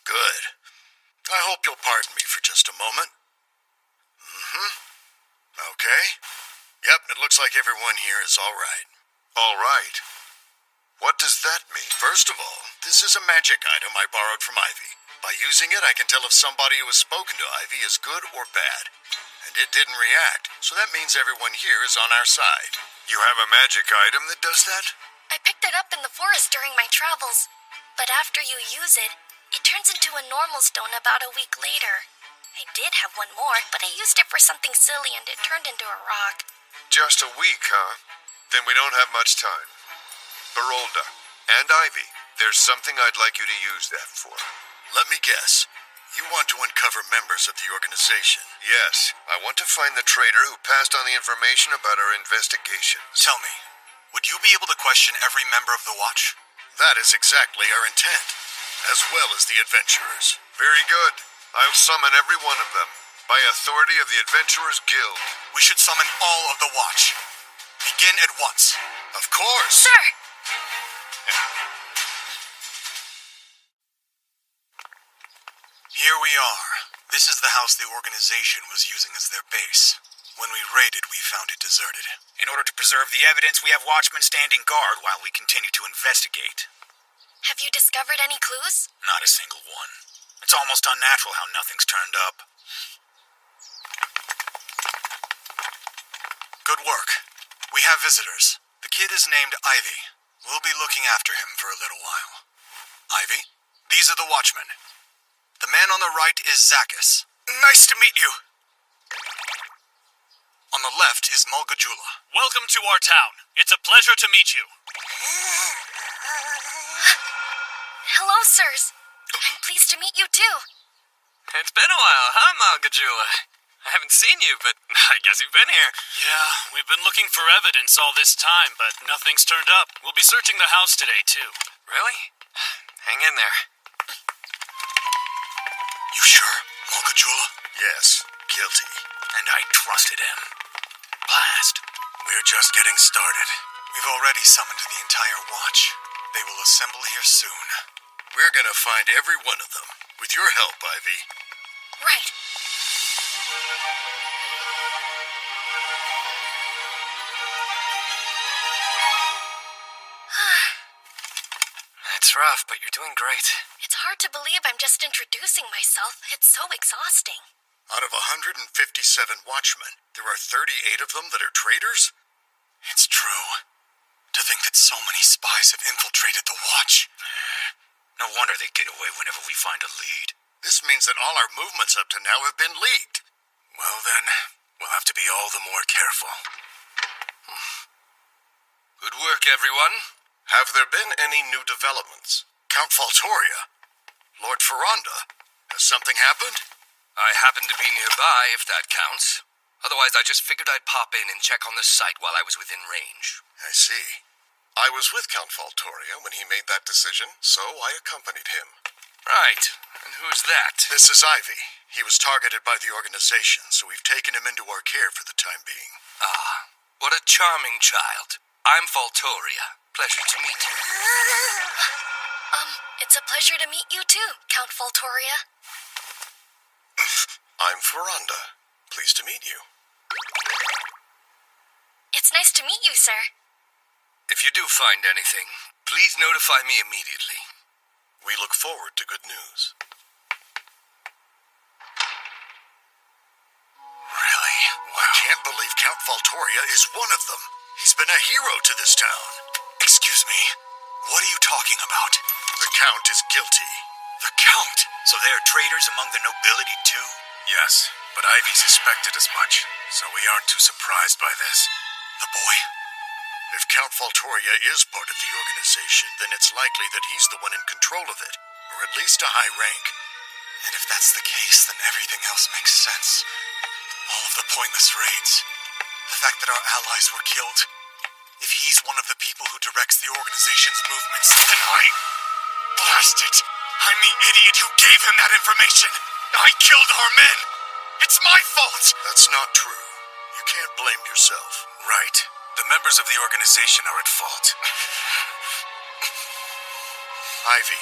Good. I hope you'll pardon me for just a moment. Okay. Yep, it looks like everyone here is all right. All right. What does that mean? First of all, this is a magic item I borrowed from Ivy. By using it, I can tell if somebody who has spoken to Ivy is good or bad. And it didn't react, so that means everyone here is on our side. You have a magic item that does that? I picked it up in the forest during my travels, but after you use it, it turns into a normal stone about a week later. I did have one more, but I used it for something silly and it turned into a rock. Just a week, huh? Then we don't have much time. Barolda and Ivy, there's something I'd like you to use that for. Let me guess. You want to uncover members of the organization? Yes, I want to find the traitor who passed on the information about our investigations. Tell me, would you be able to question every member of the Watch? That is exactly our intent, as well as the adventurers. Very good. I'll summon every one of them, by authority of the Adventurers Guild. We should summon all of the Watch. Begin at once. Of course. Sir! Here we are. This is the house the organization was using as their base. When we raided, we found it deserted. In order to preserve the evidence, we have watchmen standing guard while we continue to investigate. Have you discovered any clues? Not a single one. It's almost unnatural how nothing's turned up. Good work. We have visitors. The kid is named Ivy. We'll be looking after him for a little while. Ivy, these are the watchmen. The man on the right is Zakis. Nice to meet you. On the left is Mulgajula. Welcome to our town. It's a pleasure to meet you. Hello, sirs. I'm pleased to meet you, too. It's been a while, huh, Malgajula? I haven't seen you, but I guess you've been here. Yeah, we've been looking for evidence all this time, but nothing's turned up. We'll be searching the house today, too. Really? Hang in there. You sure, Mulgajula? Yes, guilty. And I trusted him. Blast. We're just getting started. We've already summoned the entire Watch. They will assemble here soon. We're gonna find every one of them. With your help, Ivy. Right. It's rough, but you're doing great. It's hard to believe I'm just introducing myself. It's so exhausting. Out of 157 watchmen, there are 38 of them that are traitors? It's true. To think that so many spies have infiltrated the Watch. No wonder they get away whenever we find a lead. This means that all our movements up to now have been leaked. Well then, we'll have to be all the more careful. Good work, everyone. Have there been any new developments? Count Faltoria? Lord Ferranda? Has something happened? I happened to be nearby, if that counts. Otherwise, I just figured I'd pop in and check on the site while I was within range. I see. I was with Count Faltoria when he made that decision, so I accompanied him. Right. And who's that? This is Ivy. He was targeted by the organization, so we've taken him into our care for the time being. Ah, what a charming child. I'm Faltoria. Pleasure to meet you. It's a pleasure to meet you too, Count Faltoria. I'm Ferranda. Pleased to meet you. It's nice to meet you, sir. If you do find anything, please notify me immediately. We look forward to good news. Really? Wow. I can't believe Count Faltoria is one of them. He's been a hero to this town. Excuse me. What are you talking about? The Count is guilty. The Count? So they are traitors among the nobility, too? Yes, but Ivy suspected as much, so we aren't too surprised by this. The boy? If Count Faltoria is part of the organization, then it's likely that he's the one in control of it, or at least a high rank. And if that's the case, then everything else makes sense. All of the pointless raids, the fact that our allies were killed. If he's one of the people who directs the organization's movements, then blast it! I'm the idiot who gave him that information! I killed our men! It's my fault! That's not true. You can't blame yourself. Right. The members of the organization are at fault. Ivy,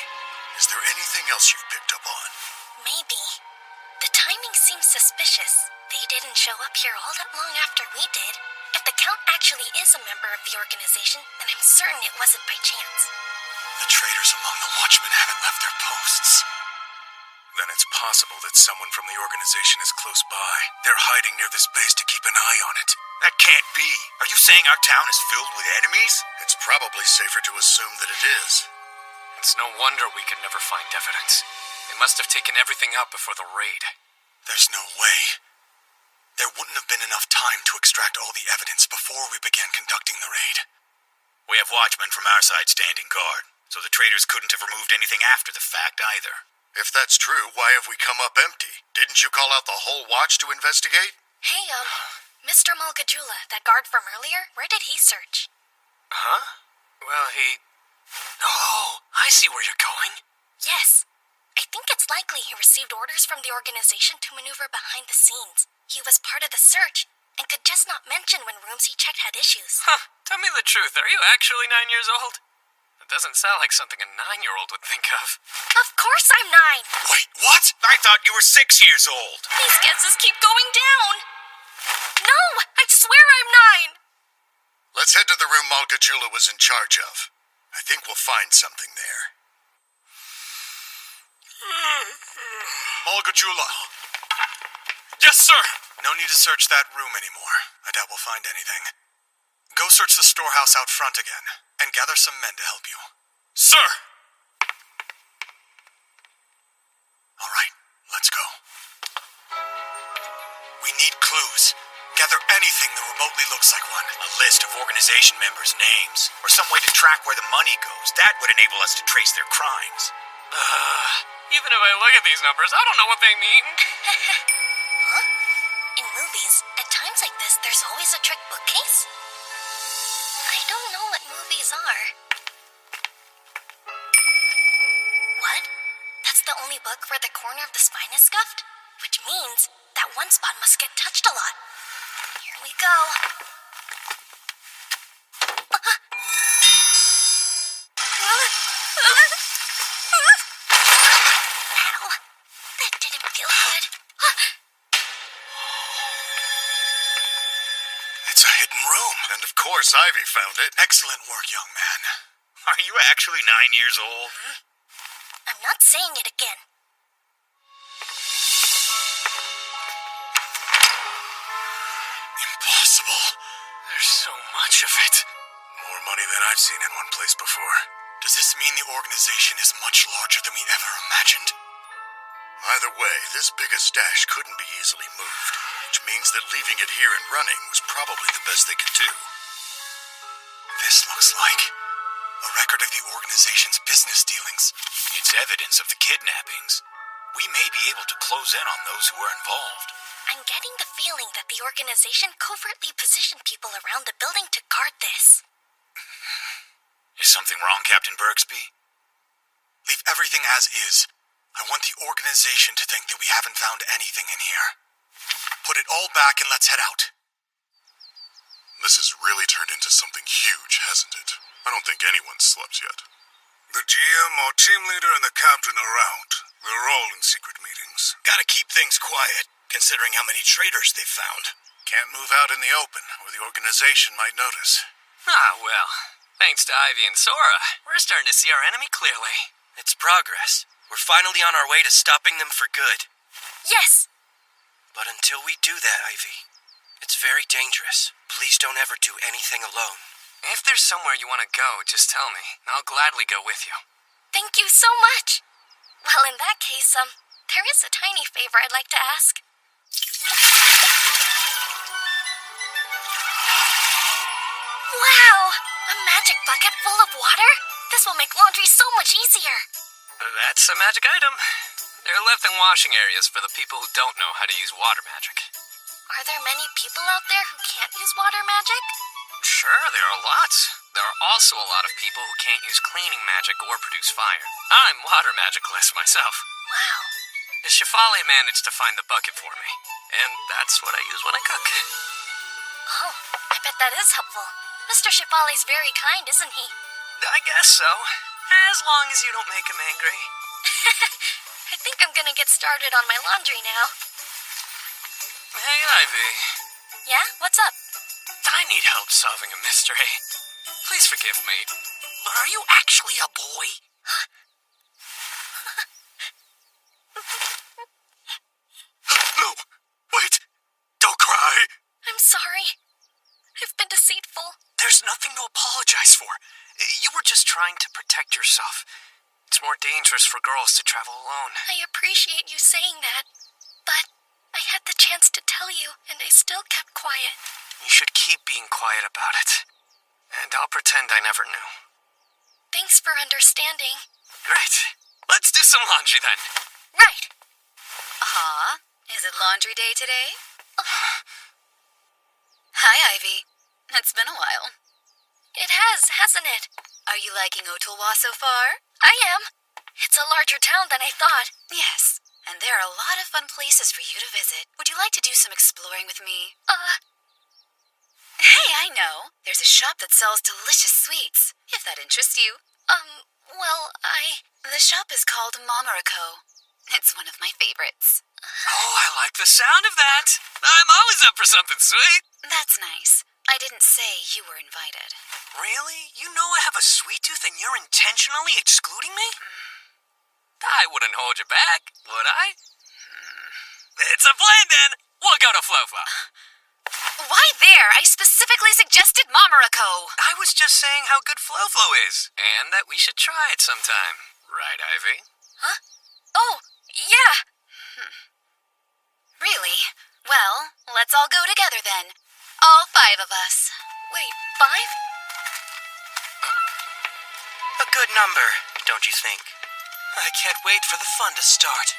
is there anything else you've picked up on? Maybe. The timing seems suspicious. They didn't show up here all that long after we did. If the Count actually is a member of the organization, then I'm certain it wasn't by chance. The traitors among the Watchmen haven't left their posts. Then it's possible that someone from the organization is close by. They're hiding near this base to keep an eye on it. That can't be. Are you saying our town is filled with enemies? It's probably safer to assume that it is. It's no wonder we could never find evidence. They must have taken everything out before the raid. There's no way. There wouldn't have been enough time to extract all the evidence before we began conducting the raid. We have watchmen from our side standing guard, so the traders couldn't have removed anything after the fact either. If that's true, why have we come up empty? Didn't you call out the whole watch to investigate? Hey, Mr. Malgajula, that guard from earlier, where did he search? Huh? Well, he... Oh, I see where you're going. Yes. I think it's likely he received orders from the organization to maneuver behind the scenes. He was part of the search, and could just not mention when rooms he checked had issues. Huh, tell me the truth, are you actually 9 years old? It doesn't sound like something a 9-year-old would think of. Of course I'm 9! Wait, what? I thought you were 6 years old. These guesses keep going down! No! I swear I'm 9! Let's head to the room Malgajula was in charge of. I think we'll find something there. Malgajula! Yes, sir! No need to search that room anymore. I doubt we'll find anything. Go search the storehouse out front again, and gather some men to help you. Sir! All right, let's go. We need clues. Gather anything that remotely looks like one. A list of organization members' names, or some way to track where the money goes. That would enable us to trace their crimes. Even if I look at these numbers, I don't know what they mean. Huh? In movies, at times like this, there's always a trick bookcase? I don't know what movies are. What? That's the only book where the corner of the spine is scuffed? Which means that one spot must get touched a lot. Here we go. Ow. That didn't feel good. It's a hidden room. And of course Ivy found it. Excellent work, young man. Are you actually 9 years old? I'm not saying it again. Impossible. There's so much of it. More money than I've seen in one place before. Does this mean the organization is much larger than we ever imagined? Either way, this big a stash couldn't be easily moved, which means that leaving it here and running was probably the best they could do. This looks like a record of the organization's business dealings. It's evidence of the kidnappings. We may be able to close in on those who were involved. I'm getting the feeling that the organization covertly positioned people around the building to guard this. Is something wrong, Captain Bergsby? Leave everything as is. I want the organization to think that we haven't found anything in here. Put it all back and let's head out. This has really turned into something huge, hasn't it? I don't think anyone's slept yet. The GM or team leader and the captain are out. They're all in secret meetings. Gotta keep things quiet, considering how many traitors they've found. Can't move out in the open, or the organization might notice. Ah, well. Thanks to Ivy and Sora, we're starting to see our enemy clearly. It's progress. We're finally on our way to stopping them for good. Yes! But until we do that, Ivy, it's very dangerous. Please don't ever do anything alone. If there's somewhere you want to go, just tell me. I'll gladly go with you. Thank you so much! Well, in that case, there is a tiny favor I'd like to ask. Wow! A magic bucket full of water? This will make laundry so much easier. That's a magic item. They're left in washing areas for the people who don't know how to use water magic. Are there many people out there who can't use water magic? Sure, there are lots. There are also a lot of people who can't use cleaning magic or produce fire. I'm water magicless myself. Wow. The Shifale managed to find the bucket for me, and that's what I use when I cook. Oh, I bet that is helpful. Mr. Shifale's very kind, isn't he? I guess so. As long as you don't make him angry. I think I'm gonna get started on my laundry now. Hey, Ivy. Yeah? What's up? I need help solving a mystery. Please forgive me, but are you actually a boy? You were just trying to protect yourself. It's more dangerous for girls to travel alone. I appreciate you saying that, but I had the chance to tell you, and I still kept quiet. You should keep being quiet about it. And I'll pretend I never knew. Thanks for understanding. Great. Let's do some laundry then. Right. Is it laundry day today? Hi, Ivy. It's been a while. It has, hasn't it? Are you liking Ottawa so far? I am. It's a larger town than I thought. Yes, and there are a lot of fun places for you to visit. Would you like to do some exploring with me? Hey, I know. There's a shop that sells delicious sweets, if that interests you. The shop is called Mamarako. It's one of my favorites. Oh, I like the sound of that. I'm always up for something sweet. That's nice. I didn't say you were invited. Really? You know I have a sweet tooth and you're intentionally excluding me? I wouldn't hold you back, would I? It's a plan then. We'll go to Flo-Flo. Why there? I specifically suggested Mamarako. I was just saying how good Flo-Flo is, and that we should try it sometime. Right, Ivy? Huh? Oh, yeah. Really? Well, let's all go together then. All 5 of us. Wait, 5? A good number, don't you think? I can't wait for the fun to start.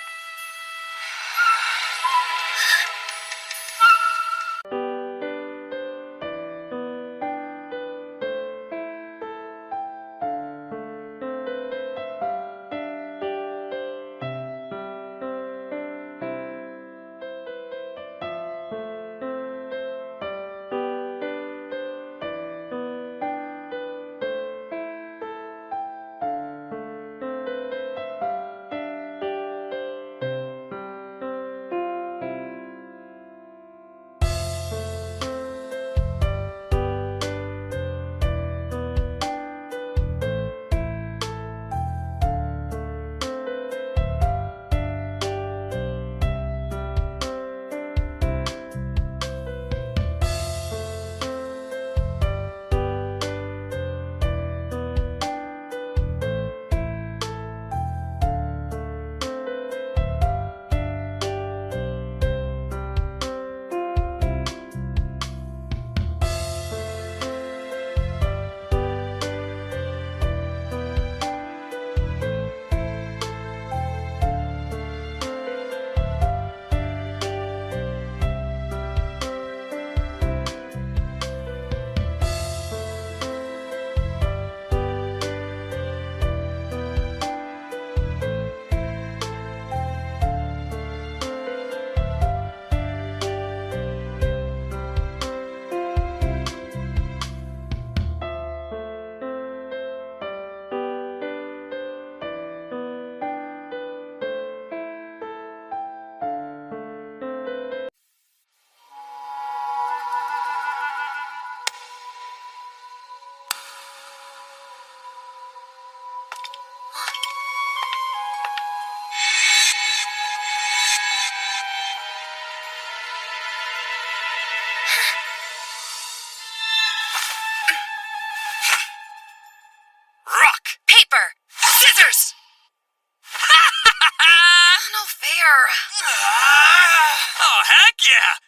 Oh, heck yeah!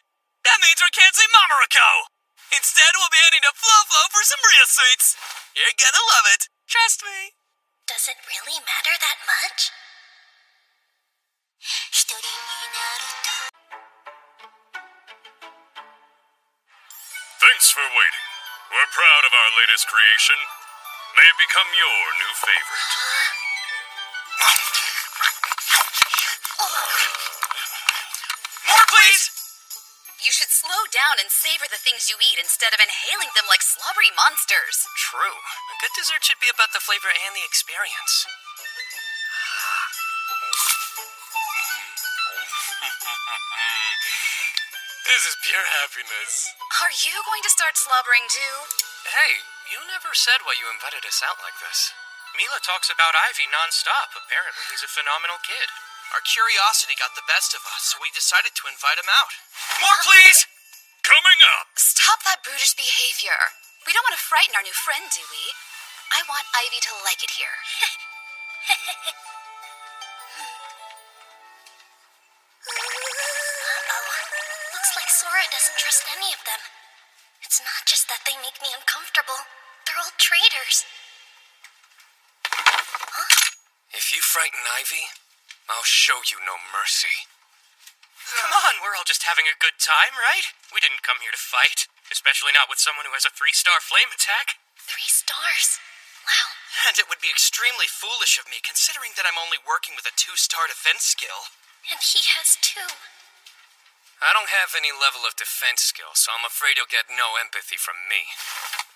That means we're canceling Mamarako! Instead, we'll be heading to Flo-Flo for some real sweets. You're gonna love it. Trust me. Does it really matter that much? Thanks for waiting. We're proud of our latest creation. May it become your new favorite. More, please! You should slow down and savor the things you eat instead of inhaling them like slobbery monsters. True. A good dessert should be about the flavor and the experience. This is pure happiness. Are you going to start slobbering too? Hey, you never said why you invited us out like this. Mila talks about Ivy nonstop. Apparently, he's a phenomenal kid. Our curiosity got the best of us, so we decided to invite him out. More, please! Coming up! Stop that brutish behavior. We don't want to frighten our new friend, do we? Ivy to like it here. Uh-oh. Looks like Sora doesn't trust any of them. It's not just that they make me uncomfortable. They're all traitors. If you frighten Ivy, I'll show you no mercy. Come on, we're all just having a good time, right? We didn't come here to fight. Especially not with someone who has a 3-star flame attack. 3 stars? Wow. And it would be extremely foolish of me, considering that I'm only working with a 2-star defense skill. And he has 2. I don't have any level of defense skill, so I'm afraid you'll get no empathy from me.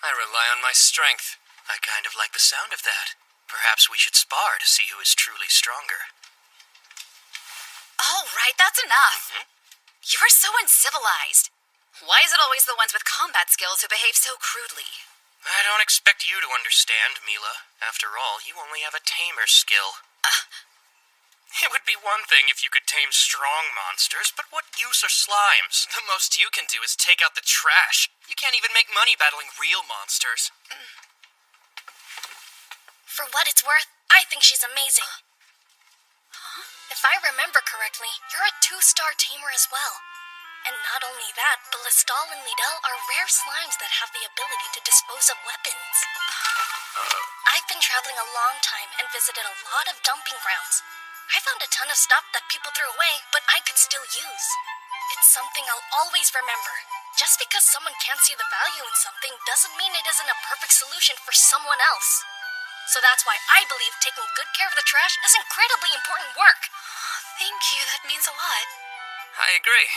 I rely on my strength. I kind of like the sound of that. Perhaps we should spar to see who is truly stronger. All right, that's enough. You're so uncivilized. Why is it always the ones with combat skills who behave so crudely? I don't expect you to understand, Mila. After all, you only have a tamer skill. It would be one thing if you could tame strong monsters, but what use are slimes? The most you can do is take out the trash. You can't even make money battling real monsters. For what it's worth, I think she's amazing. If I remember correctly, you're a 2-star tamer as well. And not only that, Ballistal and Lidl are rare slimes that have the ability to dispose of weapons. I've been traveling a long time and visited a lot of dumping grounds. I found a ton of stuff that people threw away, but I could still use. It's something I'll always remember. Just because someone can't see the value in something doesn't mean it isn't a perfect solution for someone else. So that's why I believe taking good care of the trash is incredibly important work. Thank you, that means a lot. I agree.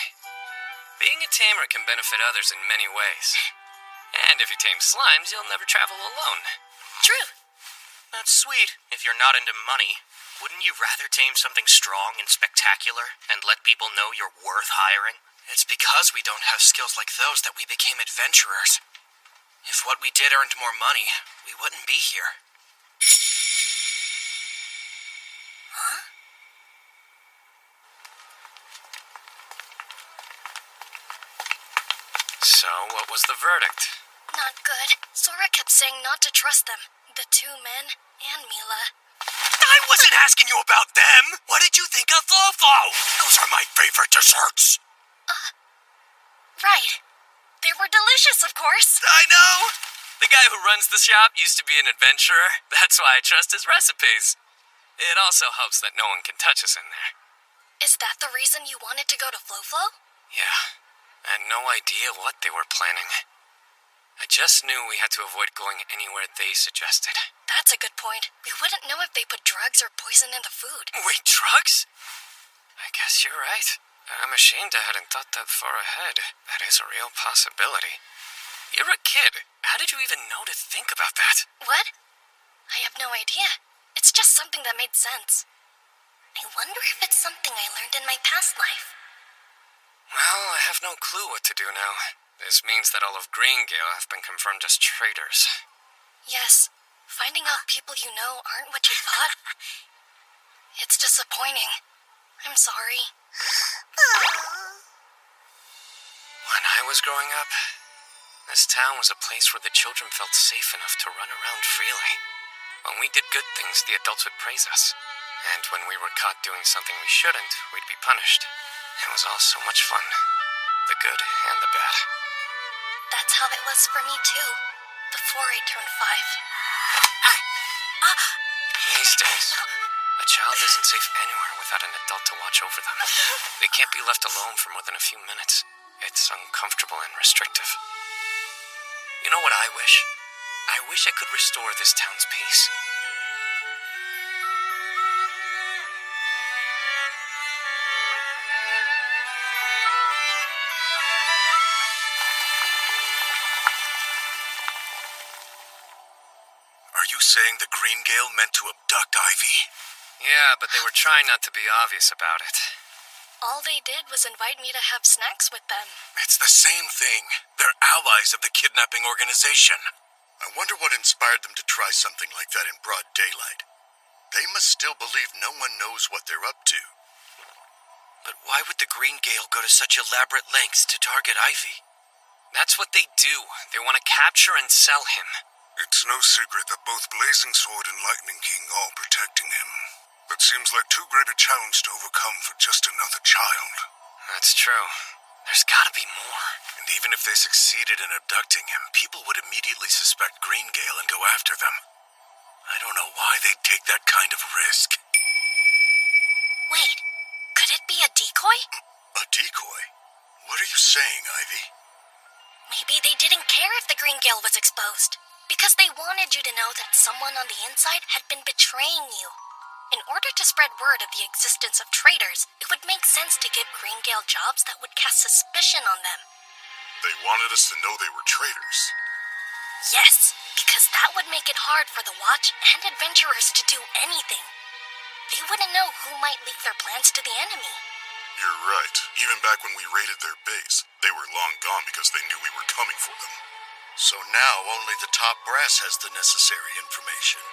Being a tamer can benefit others in many ways. And if you tame slimes, you'll never travel alone. True. That's sweet. If you're not into money, wouldn't you rather tame something strong and spectacular and let people know you're worth hiring? It's because we don't have skills like those that we became adventurers. If what we did earned more money, we wouldn't be here. So, what was the verdict? Not good. Sora kept saying not to trust them. The 2 men and Mila. I wasn't asking you about them! What did you think of Fofo? Those are my favorite desserts! Right. They were delicious, of course. I know! The guy who runs the shop used to be an adventurer. That's why I trust his recipes. It also helps that no one can touch us in there. Is that the reason you wanted to go to Flo-Flo? Yeah. I had no idea what they were planning. I just knew we had to avoid going anywhere they suggested. That's a good point. We wouldn't know if they put drugs or poison in the food. Wait, drugs? I guess you're right. I'm ashamed I hadn't thought that far ahead. That is a real possibility. You're a kid. How did you even know to think about that? What? I have no idea. It's just something that made sense. I wonder if it's something I learned in my past life. Well, I have no clue what to do now. This means that all of Greengale have been confirmed as traitors. Yes. Finding out people you know aren't what you thought. It's disappointing. I'm sorry. When I was growing up, this town was a place where the children felt safe enough to run around freely. When we did good things, the adults would praise us. And when we were caught doing something we shouldn't, we'd be punished. It was all so much fun. The good and the bad. That's how it was for me, too. Before I turned 5. These days, a child isn't safe anywhere without an adult to watch over them. They can't be left alone for more than a few minutes. It's uncomfortable and restrictive. You know what I wish? I wish I could restore this town's peace. Are you saying the Greengale meant to abduct Ivy? Yeah, but they were trying not to be obvious about it. All they did was invite me to have snacks with them. It's the same thing. They're allies of the kidnapping organization. I wonder what inspired them to try something like that in broad daylight. They must still believe no one knows what they're up to. But why would the Greengale go to such elaborate lengths to target Ivy? That's what they do. They want to capture and sell him. It's no secret that both Blazing Sword and Lightning King are protecting him. That seems like too great a challenge to overcome for just another child. That's true. There's gotta be more. And even if they succeeded in abducting him, people would immediately suspect Greengale and go after them. I don't know why they'd take that kind of risk. Wait, could it be a decoy? A decoy? What are you saying, Ivy? Maybe they didn't care if the Greengale was exposed, because they wanted you to know that someone on the inside had been betraying you. In order to spread word of the existence of traitors, it would make sense to give Greengale jobs that would cast suspicion on them. They wanted us to know they were traitors. Yes, because that would make it hard for the Watch and adventurers to do anything. They wouldn't know who might leak their plans to the enemy. You're right. Even back when we raided their base, they were long gone because they knew we were coming for them. So now only the top brass has the necessary information.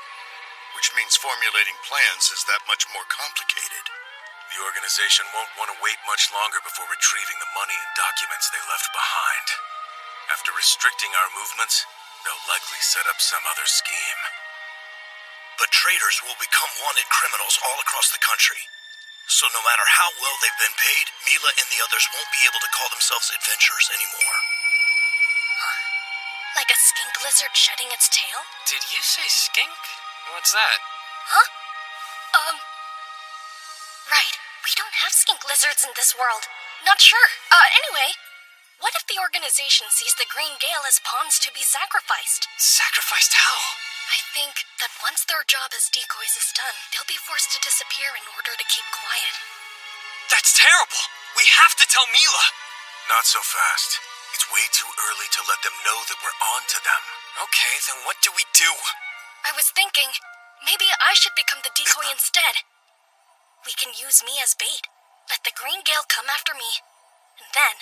Which means formulating plans is that much more complicated. The organization won't want to wait much longer before retrieving the money and documents they left behind. After restricting our movements, they'll likely set up some other scheme. But traitors will become wanted criminals all across the country. So no matter how well they've been paid, Mila and the others won't be able to call themselves adventurers anymore. Huh? Like a skink lizard shedding its tail? Did you say skink? What's that? Huh? Right. We don't have skink lizards in this world. Not sure. Anyway, what if the organization sees the Greengale as pawns to be sacrificed? Sacrificed how? I think that once their job as decoys is done, they'll be forced to disappear in order to keep quiet. That's terrible! We have to tell Mila! Not so fast. It's way too early to let them know that we're on to them. Okay, then what do we do? I was thinking, maybe I should become the decoy instead. We can use me as bait, let the Greengale come after me, and then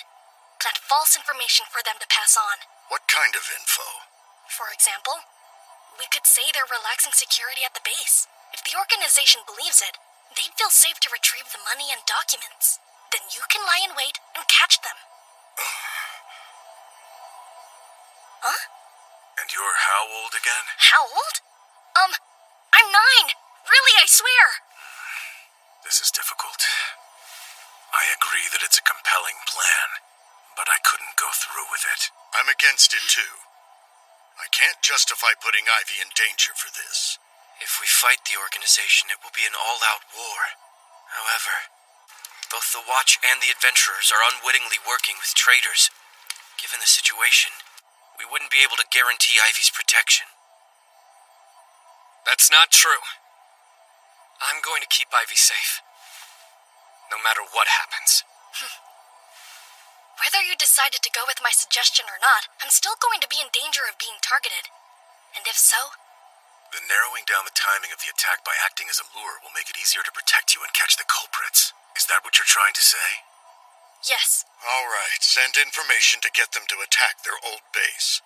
plant false information for them to pass on. What kind of info? For example, we could say they're relaxing security at the base. If the organization believes it, they'd feel safe to retrieve the money and documents. Then you can lie in wait and catch them. Huh? And you're how old again? How old? I'm 9. Really, I swear. This is difficult. I agree that it's a compelling plan, but I couldn't go through with it. I'm against it too. I can't justify putting Ivy in danger for this. If we fight the organization, it will be an all-out war. However, both the Watch and the Adventurers are unwittingly working with traitors. Given the situation, we wouldn't be able to guarantee Ivy's protection. That's not true. I'm going to keep Ivy safe. No matter what happens. Whether you decided to go with my suggestion or not, I'm still going to be in danger of being targeted. And if so... The narrowing down the timing of the attack by acting as a lure will make it easier to protect you and catch the culprits. Is that what you're trying to say? Yes. All right, send information to get them to attack their old base.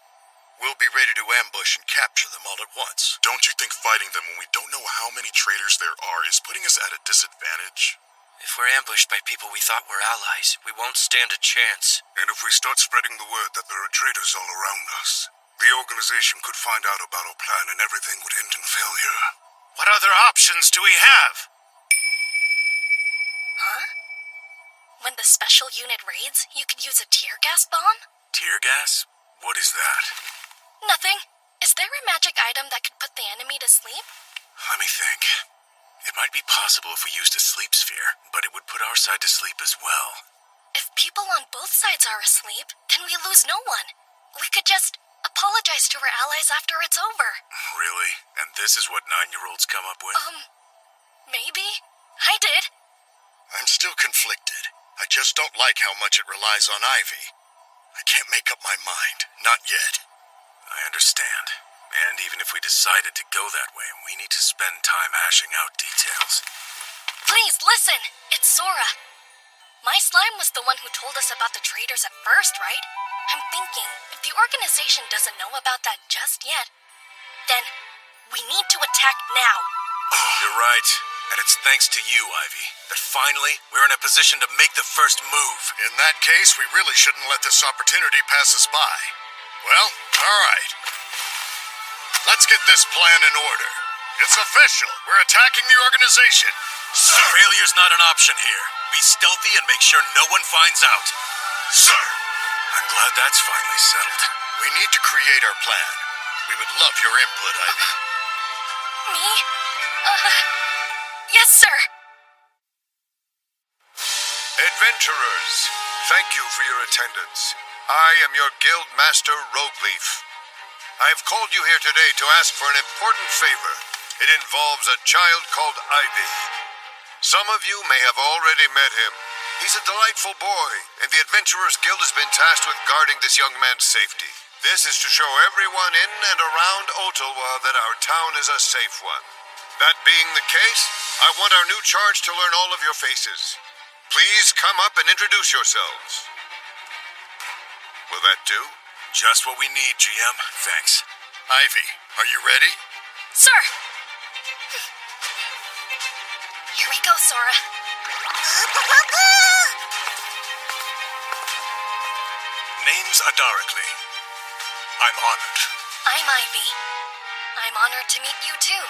We'll be ready to ambush and capture them all at once. Don't you think fighting them when we don't know how many traitors there are is putting us at a disadvantage? If we're ambushed by people we thought were allies, we won't stand a chance. And if we start spreading the word that there are traitors all around us, the organization could find out about our plan and everything would end in failure. What other options do we have? Huh? When the special unit raids, you could use a tear gas bomb? Tear gas? What is that? Nothing. Is there a magic item that could put the enemy to sleep? Let me think. It might be possible if we used a sleep sphere, but it would put our side to sleep as well. If people on both sides are asleep, then we lose no one. We could just apologize to our allies after it's over. Really? And this is what 9-year-olds come up with? Maybe. I did. I'm still conflicted. I just don't like how much it relies on Ivy. I can't make up my mind. Not yet. I understand. And even if we decided to go that way, we need to spend time hashing out details. Please, listen! It's Sora. My slime was the one who told us about the traitors at first, right? I'm thinking, if the organization doesn't know about that just yet, then we need to attack now. You're right. And it's thanks to you, Ivy, that finally we're in a position to make the first move. In that case, we really shouldn't let this opportunity pass us by. Well, all right. Let's get this plan in order. It's official. We're attacking the organization. Sir! Failure's not an option here. Be stealthy and make sure no one finds out. Sir! I'm glad that's finally settled. We need to create our plan. We would love your input, Ivy. Me? Yes, sir. Adventurers, thank you for your attendance. I am your guild master, Rogueleaf. I have called you here today to ask for an important favor. It involves a child called Ivy. Some of you may have already met him. He's a delightful boy, and the Adventurers Guild has been tasked with guarding this young man's safety. This is to show everyone in and around Ottawa that our town is a safe one. That being the case, I want our new charge to learn all of your faces. Please come up and introduce yourselves. Will that do? Just what we need, GM. Thanks. Ivy, are you ready? Sir! Here we go, Sora. Name's Adarically. I'm honored. I'm Ivy. I'm honored to meet you, too.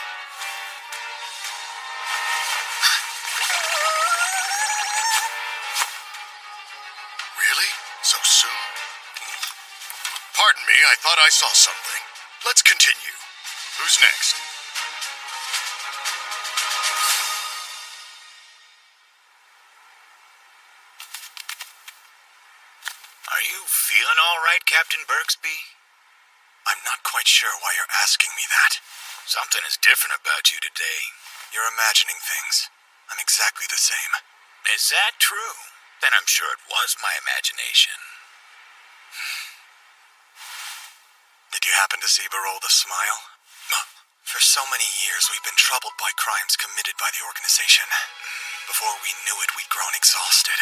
Really? So soon? Pardon me, I thought I saw something. Let's continue. Who's next? Are you feeling all right, Captain Bergsby? I'm not quite sure why you're asking me that. Something is different about you today. You're imagining things. I'm exactly the same. Is that true? Then I'm sure it was my imagination. Did you happen to see Barolda smile? For so many years, we've been troubled by crimes committed by the organization. Before we knew it, we'd grown exhausted.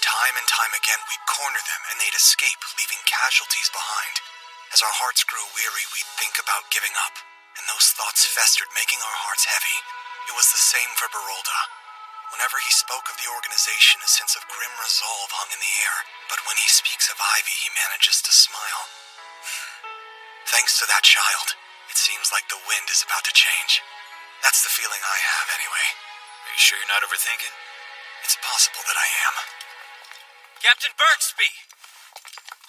Time and time again, we'd corner them and they'd escape, leaving casualties behind. As our hearts grew weary, we'd think about giving up, and those thoughts festered, making our hearts heavy. It was the same for Barolda. Whenever he spoke of the organization, a sense of grim resolve hung in the air, but when he speaks of Ivy, he manages to smile. Thanks to that child, it seems like the wind is about to change. That's the feeling I have, anyway. Are you sure you're not overthinking? It's possible that I am. Captain Bergsby!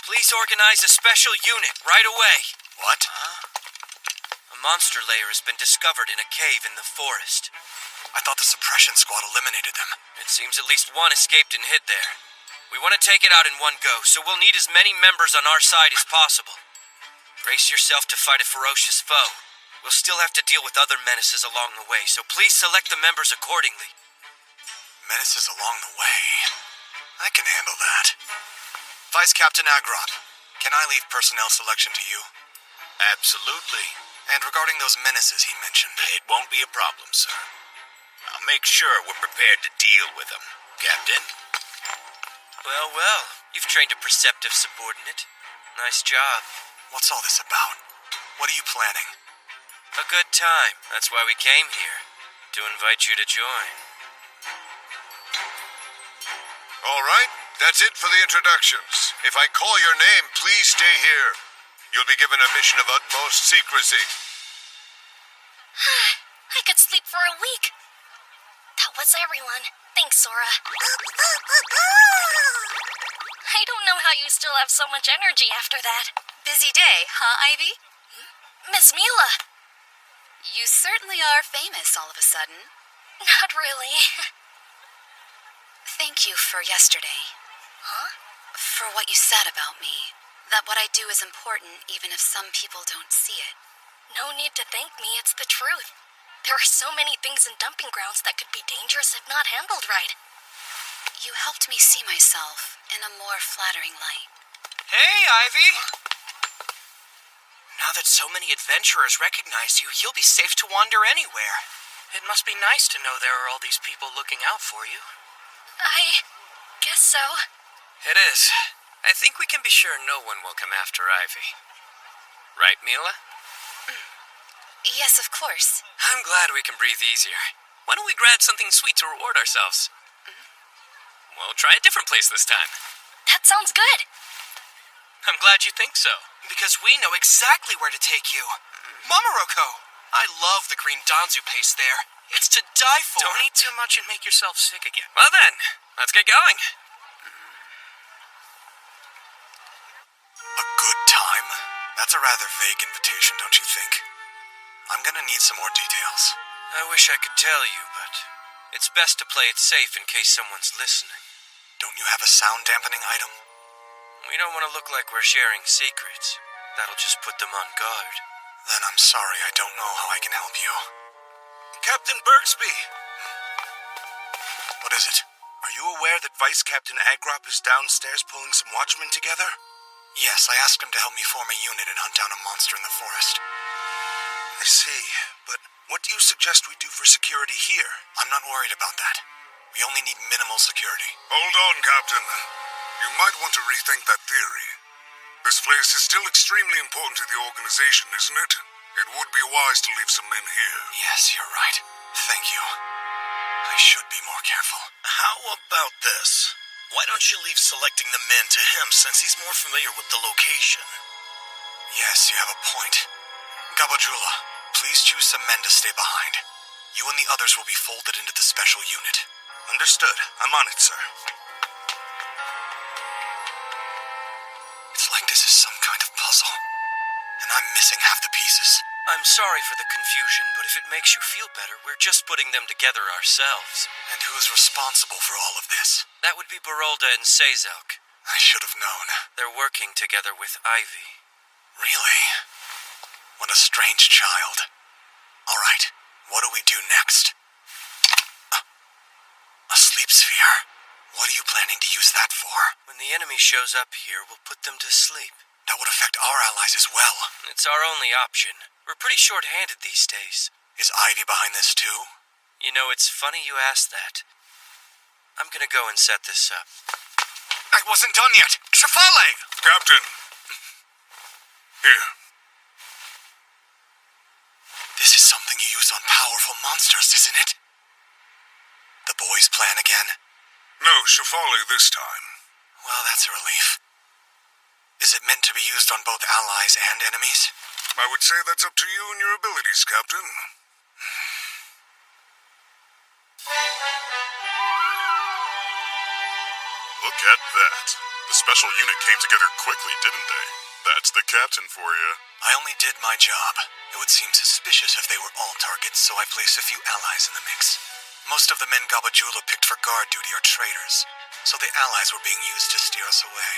Please organize a special unit right away. What? A monster lair has been discovered in a cave in the forest. I thought the suppression squad eliminated them. It seems at least one escaped and hid there. We want to take it out in one go, so we'll need as many members on our side as possible. Brace yourself to fight a ferocious foe. We'll still have to deal with other menaces along the way, so please select the members accordingly. Menaces along the way? I can handle that. Vice Captain Agrot, can I leave personnel selection to you? Absolutely. And regarding those menaces he mentioned... It won't be a problem, sir. I'll make sure we're prepared to deal with them, Captain. Well, well, you've trained a perceptive subordinate. Nice job. What's all this about? What are you planning? A good time. That's why we came here. To invite you to join. All right, that's it for the introductions. If I call your name, please stay here. You'll be given a mission of utmost secrecy. I could sleep for a week. That was everyone. Thanks, Sora. I don't know how you still have so much energy after that. Busy day, huh, Ivy? Miss Mila. You certainly are famous all of a sudden. Not really. Thank you for yesterday. Huh? For what you said about me. That what I do is important even if some people don't see it. No need to thank me, it's the truth. There are so many things in dumping grounds that could be dangerous if not handled right. You helped me see myself in a more flattering light. Hey, Ivy! Now that so many adventurers recognize you, you'll be safe to wander anywhere. It must be nice to know there are all these people looking out for you. I guess so. It is. I think we can be sure no one will come after Ivy. Right, Mila? Yes, of course. I'm glad we can breathe easier. Why don't we grab something sweet to reward ourselves? We'll try a different place this time. That sounds good. I'm glad you think so, because we know exactly where to take you. Mamaroko, I love the green danzu paste there. It's to die for. Don't eat too much and make yourself sick again. Well then, let's get going. A good time? That's a rather vague invitation, don't you think? I'm gonna need some more details. I wish I could tell you, but it's best to play it safe in case someone's listening. Don't you have a sound dampening item? We don't want to look like we're sharing secrets. That'll just put them on guard. Then I'm sorry, I don't know how I can help you. Captain Bergsby! What is it? Are you aware that Vice Captain Agrop is downstairs pulling some watchmen together? Yes, I asked him to help me form a unit and hunt down a monster in the forest. I see, but what do you suggest we do for security here? I'm not worried about that. We only need minimal security. Hold on, Captain. You might want to rethink that theory. This place is still extremely important to the organization, isn't it? It would be wise to leave some men here. Yes, you're right. Thank you. I should be more careful. How about this? Why don't you leave selecting the men to him since he's more familiar with the location? Yes, you have a point. Gabajula, please choose some men to stay behind. You and the others will be folded into the special unit. Understood. I'm on it, sir. It's like this is some kind of puzzle, and I'm missing half the pieces. I'm sorry for the confusion, but if it makes you feel better, we're just putting them together ourselves. And who's responsible for all of this? That would be Barolda and Sazok. I should have known. They're working together with Ivy. Really? What a strange child. All right, what do we do next? A sleep sphere? What are you planning to use that for? When the enemy shows up here, we'll put them to sleep. That would affect our allies as well. It's our only option. We're pretty short-handed these days. Is Ivy behind this too? You know, it's funny you asked that. I'm gonna go and set this up. I wasn't done yet! Shafale! Captain! Here. This is something you use on powerful monsters, isn't it? The boys' plan again? No, Shafale this time. Well, that's a relief. Is it meant to be used on both allies and enemies? I would say that's up to you and your abilities, Captain. Look at that. The special unit came together quickly, didn't they? That's the captain for you. I only did my job. It would seem suspicious if they were all targets, so I placed a few allies in the mix. Most of the men Gabajula picked for guard duty are traitors, so the allies were being used to steer us away.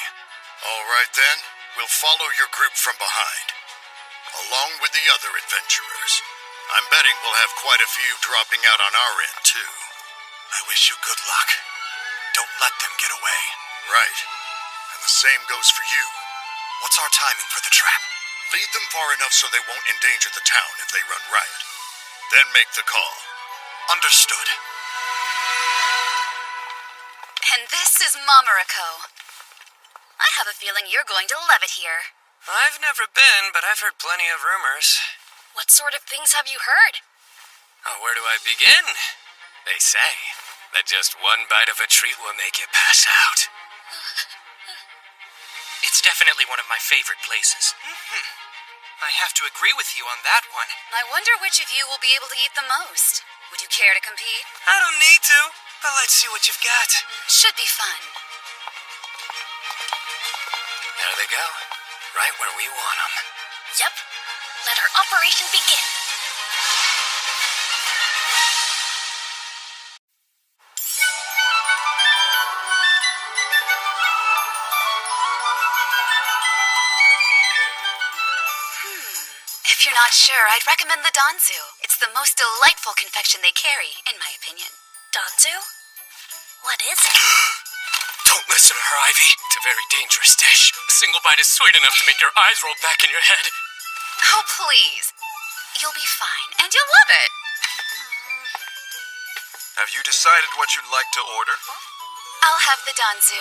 All right then, we'll follow your group from behind, along with the other adventurers. I'm betting we'll have quite a few dropping out on our end, too. I wish you good luck. Don't let them get away. Right. And the same goes for you. What's our timing for the trap? Lead them far enough so they won't endanger the town if they run riot. Then make the call. Understood. And this is Mamaroko. I have a feeling you're going to love it here. I've never been, but I've heard plenty of rumors. What sort of things have you heard? Oh, where do I begin? They say that just one bite of a treat will make you pass out. It's definitely one of my favorite places. I have to agree with you on that one. I wonder which of you will be able to eat the most. Would you care to compete? I don't need to, but let's see what you've got. Should be fun. There they go. Right where we want them. Yep. Let our operation begin. If you're not sure, I'd recommend the Danzu. It's the most delightful confection they carry, in my opinion. Danzu? What is it? Don't listen to her, Ivy. It's a very dangerous dish. A single bite is sweet enough to make your eyes roll back in your head. Oh, please. You'll be fine, and you'll love it. Have you decided what you'd like to order? I'll have the Danzu.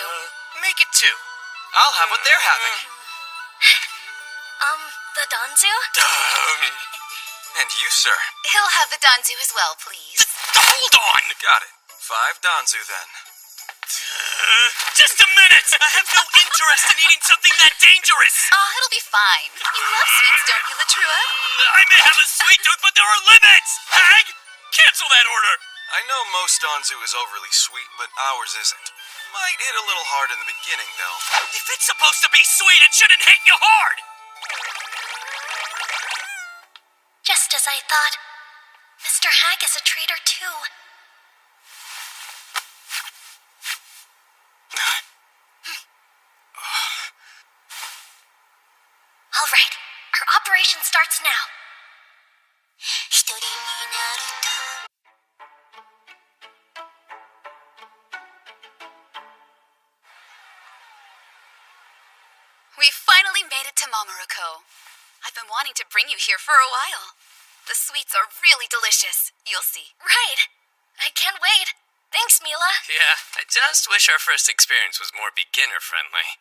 Make it two. I'll have what they're having. The Danzu? And you, sir? He'll have the Danzu as well, please. Hold on! Got it. 5 Danzu, then. Just a minute! I have no interest in eating something that dangerous! Oh, it'll be fine. You love sweets, don't you, Latrua? I may have a sweet tooth, but there are limits! Hag, cancel that order! I know most Danzu is overly sweet, but ours isn't. Might hit a little hard in the beginning, though. If it's supposed to be sweet, it shouldn't hit you hard! Just as I thought. Mr. Hag is a traitor, too. All right, our operation starts now. We finally made it to Mamoruko. I've been wanting to bring you here for a while. The sweets are really delicious. You'll see. Right. I can't wait. Thanks, Mila. Yeah, I just wish our first experience was more beginner-friendly.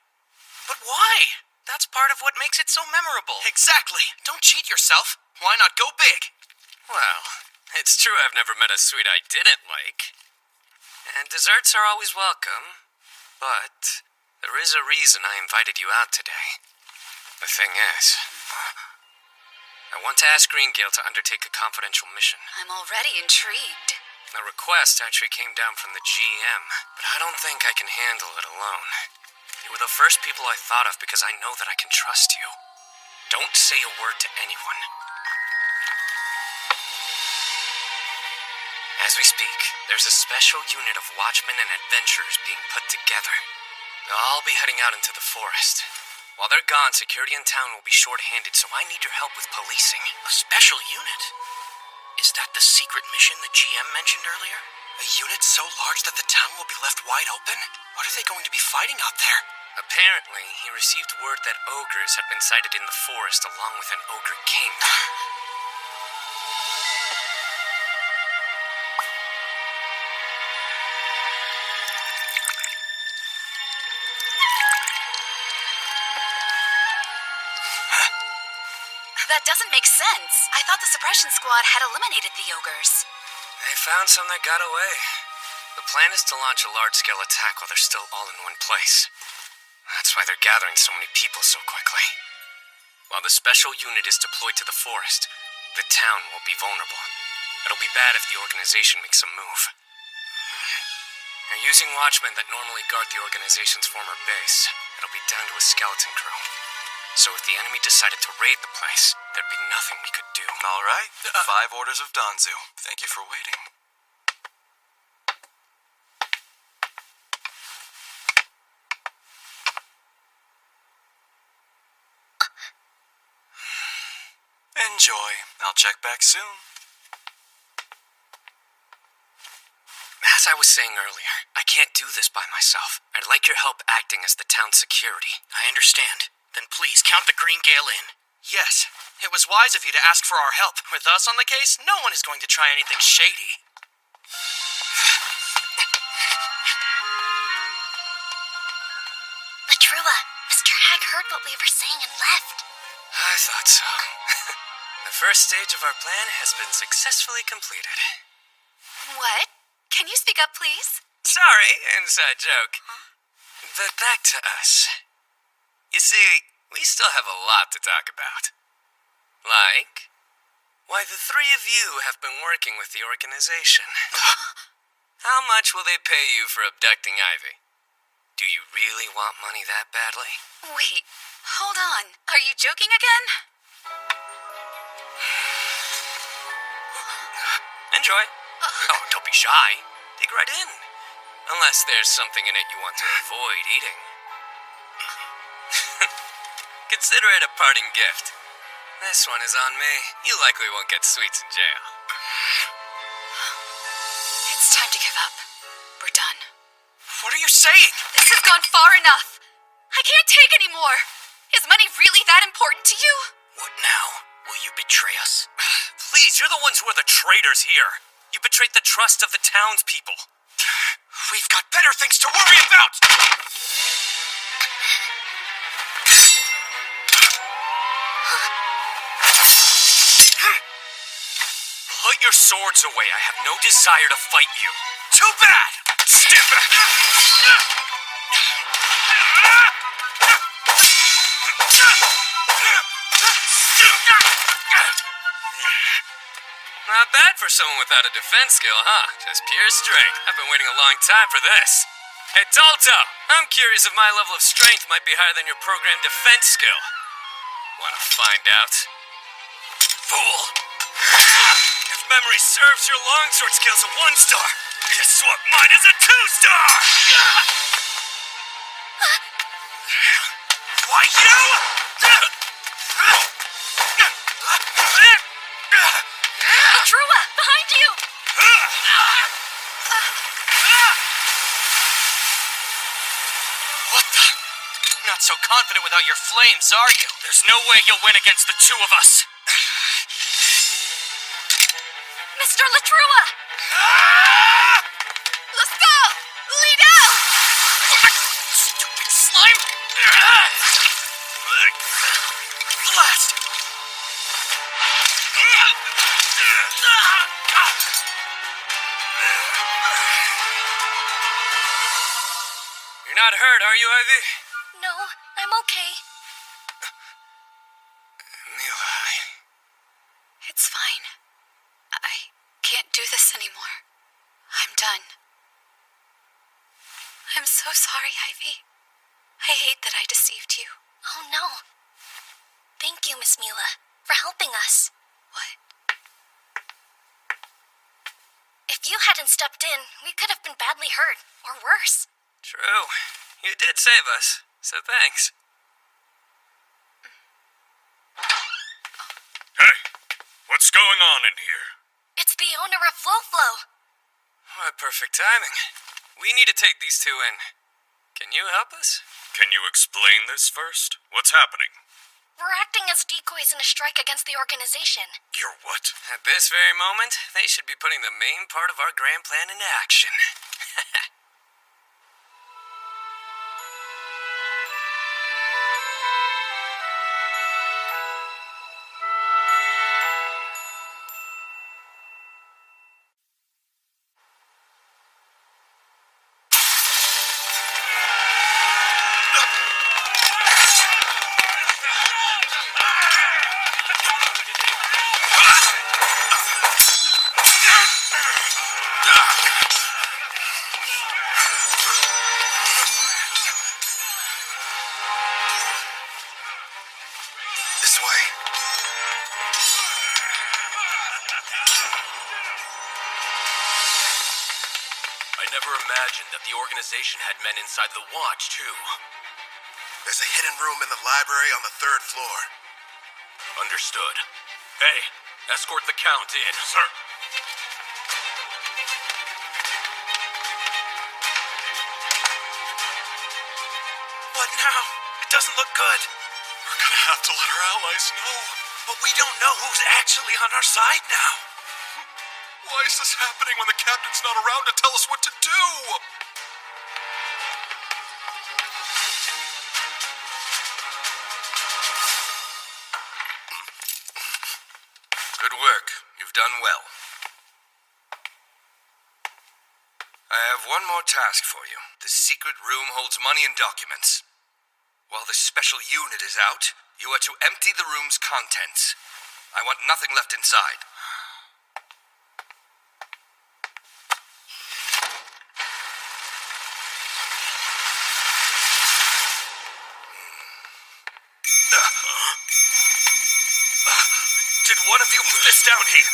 But why? That's part of what makes it so memorable. Exactly. Don't cheat yourself. Why not go big? Well, it's true I've never met a sweet I didn't like. And desserts are always welcome. But there is a reason I invited you out today. The thing is, I want to ask Greengale to undertake a confidential mission. I'm already intrigued. The request actually came down from the GM, but I don't think I can handle it alone. You were the first people I thought of because I know that I can trust you. Don't say a word to anyone. As we speak, there's a special unit of watchmen and adventurers being put together. They'll all be heading out into the forest. While they're gone, security in town will be short-handed, so I need your help with policing. A special unit? Is that the secret mission the GM mentioned earlier? A unit so large that the town will be left wide open? What are they going to be fighting out there? Apparently, he received word that ogres had been sighted in the forest along with an ogre king. That doesn't make sense. I thought the suppression squad had eliminated the ogres. They found some that got away. The plan is to launch a large-scale attack while they're still all in one place. That's why they're gathering so many people so quickly. While the special unit is deployed to the forest, the town will be vulnerable. It'll be bad if the organization makes a move. They're using watchmen that normally guard the organization's former base. It'll be down to a skeleton crew. So if the enemy decided to raid the place, there'd be nothing we could do. All right. 5 orders of Danzu. Thank you for waiting. Enjoy. I'll check back soon. As I was saying earlier, I can't do this by myself. I'd like your help acting as the town's security. I understand. Then please count the Greengale in. Yes, it was wise of you to ask for our help. With us on the case, no one is going to try anything shady. Latrua, Mr. Hag heard what we were saying and left. I thought so. The first stage of our plan has been successfully completed. What? Can you speak up, please? Sorry, inside joke. Huh? But back to us. You see, we still have a lot to talk about. Like, why the 3 of you have been working with the organization. How much will they pay you for abducting Ivy? Do you really want money that badly? Wait, hold on. Are you joking again? Enjoy. Oh, don't be shy. Dig right in. Unless there's something in it you want to avoid eating. Consider it a parting gift. This one is on me. You likely won't get sweets in jail. It's time to give up. We're done. What are you saying? This has gone far enough. I can't take any more. Is money really that important to you? What now? Will you betray us? Please, you're the ones who are the traitors here. You betrayed the trust of the townspeople. We've got better things to worry about! Put your swords away. I have no desire to fight you. Too bad! Stand back! Not bad for someone without a defense skill, huh? Just pure strength. I've been waiting a long time for this. Hey, Dalto! I'm curious if my level of strength might be higher than your programmed defense skill. Wanna find out? Fool! If memory serves, your longsword skill's a 1-star. Guess what? Mine is a 2-star! Why you? Trua, behind you! What the? Not so confident without your flames, are you? There's no way you'll win against the two of us. Mr. Latrua! Let's go! Lead out! Stupid slime! Blast! You're not hurt, are you, Ivy? No, I'm okay. Mila, It's fine. I can't do this anymore. I'm done. I'm so sorry, Ivy. I hate that I deceived you. Oh no. Thank you, Miss Mila, for helping us. What? If you hadn't stepped in, we could have been badly hurt, or worse. True. You did save us, so thanks. Hey, what's going on in here? It's the owner of Flo-Flo. What perfect timing. We need to take these two in. Can you help us? Can you explain this first? What's happening? We're acting as decoys in a strike against the organization. You're what? At this very moment, they should be putting the main part of our grand plan into action. This way. I never imagined that the organization had men inside the watch, too. There's a hidden room in the library on the 3rd floor. Understood. Hey, escort the Count in. Sir. What now? It doesn't look good. We're gonna have to let our allies know. But we don't know who's actually on our side now. Why is this happening when the captain's not around to tell us what to do? Good work. You've done well. I have one more task for you. The secret room holds money and documents. While the special unit is out, you are to empty the room's contents. I want nothing left inside. Did one of you put this down here?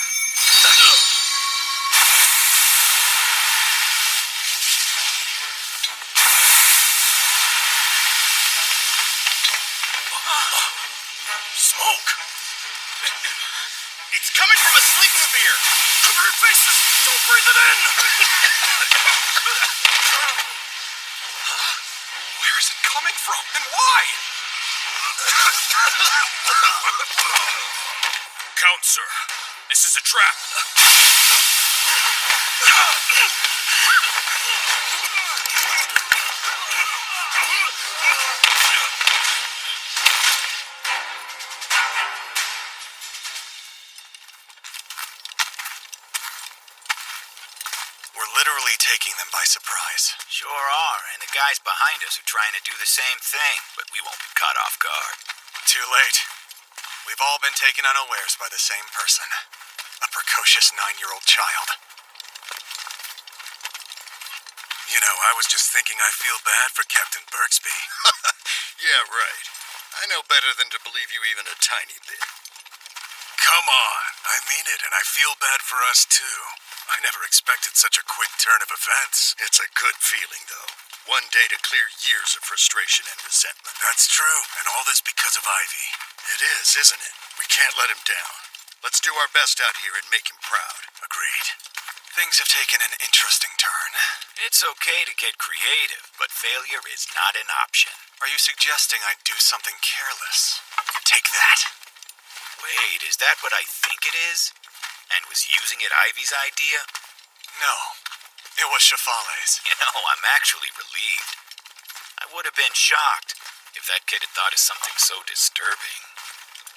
Smoke! It's coming from a sleep sphere! Cover your faces! Don't breathe it in! Where is it coming from, and why? Count, sir. This is a trap. We're literally taking them by surprise. Sure are, and the guys behind us are trying to do the same thing, but we won't be caught off guard. Too late. We've all been taken unawares by the same person. A precocious 9-year-old child. You know, I was just thinking I feel bad for Captain Birksby. Yeah, right. I know better than to believe you even a tiny bit. Come on. I mean it, and I feel bad for us, too. I never expected such a quick turn of events. It's a good feeling, though. One day to clear years of frustration and resentment. That's true, and all this because of Ivy. It is, isn't it? We can't let him down. Let's do our best out here and make him proud. Agreed. Things have taken an interesting turn. It's okay to get creative, but failure is not an option. Are you suggesting I do something careless? Take that. Wait, is that what I think it is? And was using it Ivy's idea? No, it was Shafale's. You know, I'm actually relieved. I would have been shocked if that kid had thought of something so disturbing.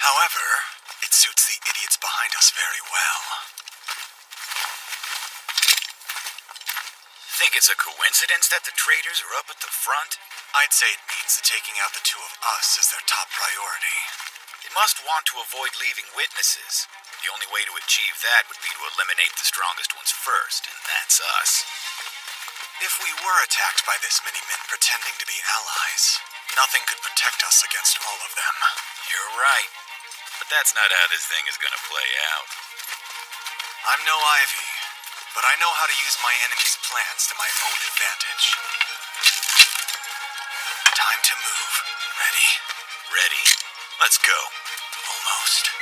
However, it suits the idiots behind us very well. Think it's a coincidence that the traitors are up at the front? I'd say it means that taking out the two of us is their top priority. They must want to avoid leaving witnesses. The only way to achieve that would be to eliminate the strongest ones first, and that's us. If we were attacked by this many men pretending to be allies, nothing could protect us against all of them. You're right. But that's not how this thing is gonna play out. I'm no Ivy, but I know how to use my enemy's plans to my own advantage. Time to move. Ready? Ready. Let's go. Almost.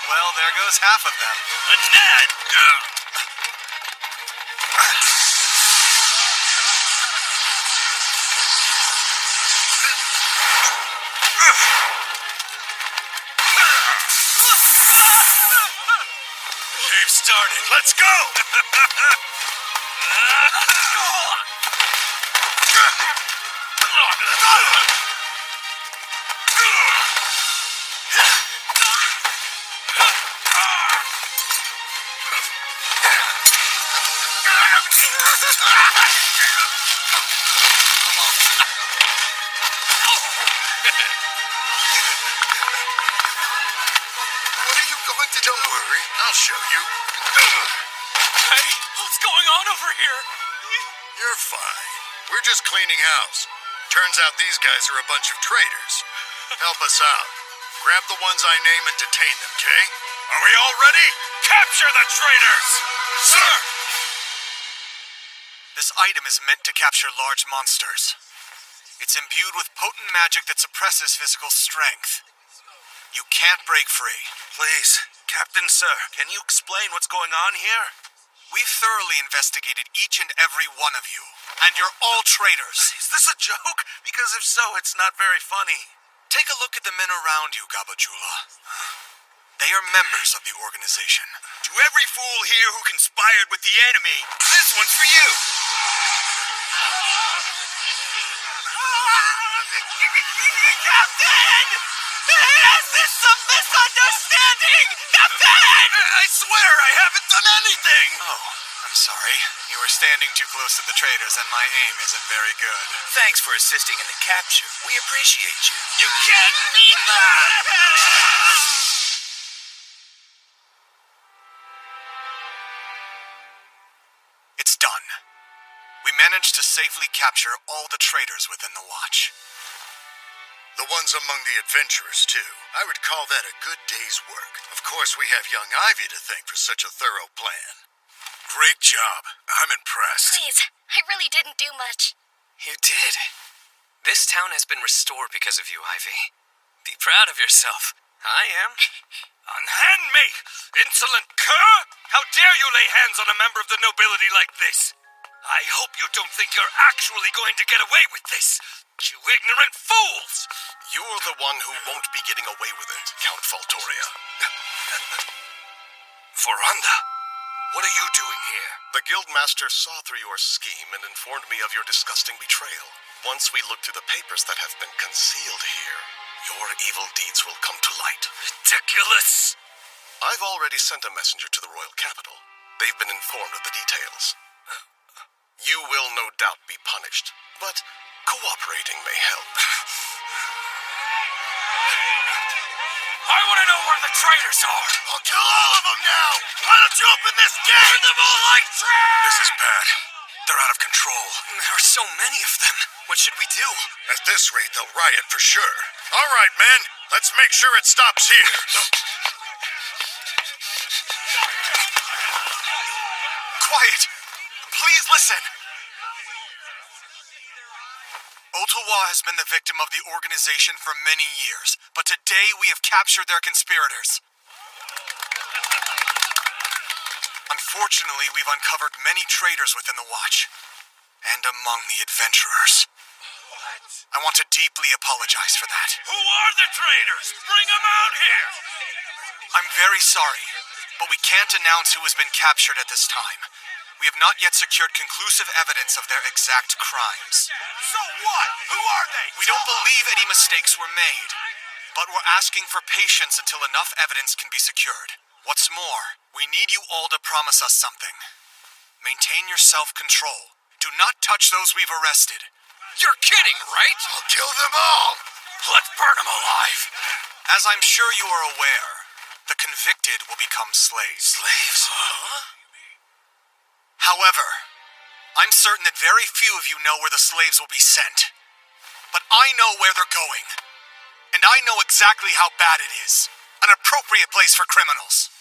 Well, there goes half of them. A net! They've started. Let's go! What are you going to do? Don't worry, I'll show you. Hey, what's going on over here? You're fine. We're just cleaning house. Turns out these guys are a bunch of traitors. Help us out. Grab the ones I name and detain them, okay? Are we all ready? Capture the traitors! Sir! This item is meant to capture large monsters. It's imbued with potent magic that suppresses physical strength. You can't break free. Please, Captain Sir, can you explain what's going on here? We've thoroughly investigated each and every one of you, and you're all traitors. Is this a joke? Because if so, it's not very funny. Take a look at the men around you, Gabajula. Huh? They are members of the organization. To every fool here who conspired with the enemy, this one's for you! Captain! Is this some misunderstanding? Captain! I swear I haven't done anything! Oh, I'm sorry. You were standing too close to the traitors and my aim isn't very good. Thanks for assisting in the capture. We appreciate you. You can't mean that! It's done. We managed to safely capture all the traitors within the Watch. The ones among the adventurers, too. I would call that a good day's work. Of course, we have young Ivy to thank for such a thorough plan. Great job. I'm impressed. Please, I really didn't do much. You did. This town has been restored because of you, Ivy. Be proud of yourself. I am. Unhand me, insolent cur! How dare you lay hands on a member of the nobility like this? I hope you don't think you're actually going to get away with this, you ignorant fools! You're the one who won't be getting away with it, Count Faltoria. Foranda, what are you doing here? The Guildmaster saw through your scheme and informed me of your disgusting betrayal. Once we looked through the papers that have been concealed here, your evil deeds will come to light. Ridiculous! I've already sent a messenger to the royal capital. They've been informed of the details. You will no doubt be punished, but cooperating may help. I want to know where the traitors are! I'll kill all of them now! Why don't you open this gate? Burn them all like trash! This is bad. They're out of control. There are so many of them. What should we do? At this rate, they'll riot for sure. All right, men. Let's make sure it stops here. Quiet! Please listen! Ottawa has been the victim of the organization for many years, but today we have captured their conspirators. Unfortunately, we've uncovered many traitors within the Watch, and among the adventurers. What? I want to deeply apologize for that. Who are the traitors? Bring them out here! I'm very sorry, but we can't announce who has been captured at this time. We have not yet secured conclusive evidence of their exact crimes. So what? Who are they? We don't believe any mistakes were made, but we're asking for patience until enough evidence can be secured. What's more, we need you all to promise us something. Maintain your self-control. Do not touch those we've arrested. You're kidding, right? I'll kill them all! Let's burn them alive! As I'm sure you are aware, the convicted will become slaves. Slaves? Huh? However, I'm certain that very few of you know where the slaves will be sent. But I know where they're going. And I know exactly how bad it is. An appropriate place for criminals.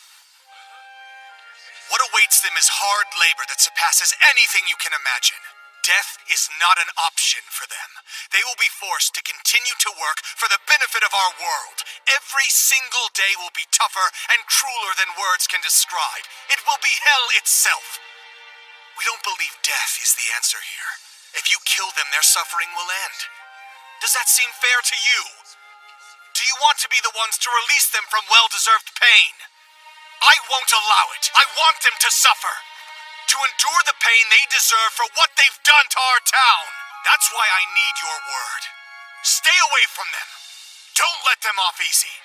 What awaits them is hard labor that surpasses anything you can imagine. Death is not an option for them. They will be forced to continue to work for the benefit of our world. Every single day will be tougher and crueler than words can describe. It will be hell itself. We don't believe death is the answer here. If you kill them, their suffering will end. Does that seem fair to you? Do you want to be the ones to release them from well-deserved pain? I won't allow it. I want them to suffer. To endure the pain they deserve for what they've done to our town. That's why I need your word. Stay away from them. Don't let them off easy.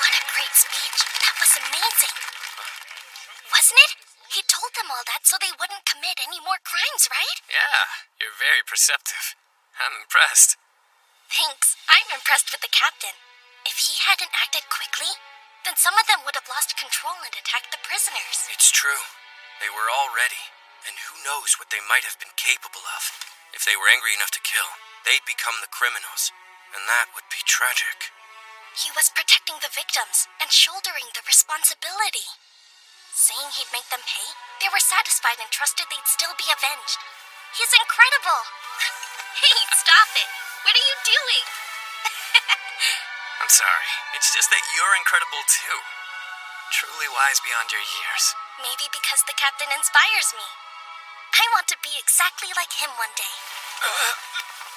What a great speech. That was amazing. Wasn't it? He told them all that so they wouldn't commit any more crimes, right? Yeah, you're very perceptive. I'm impressed. Thanks. I'm impressed with the captain. If he hadn't acted quickly, then some of them would have lost control and attacked the prisoners. It's true. They were all ready, and who knows what they might have been capable of. If they were angry enough to kill, they'd become the criminals, and that would be tragic. He was protecting the victims and shouldering the responsibility. Saying he'd make them pay, they were satisfied and trusted they'd still be avenged. He's incredible! Hey, stop it! What are you doing? I'm sorry. It's just that you're incredible too. Truly wise beyond your years. Maybe because the captain inspires me. I want to be exactly like him one day.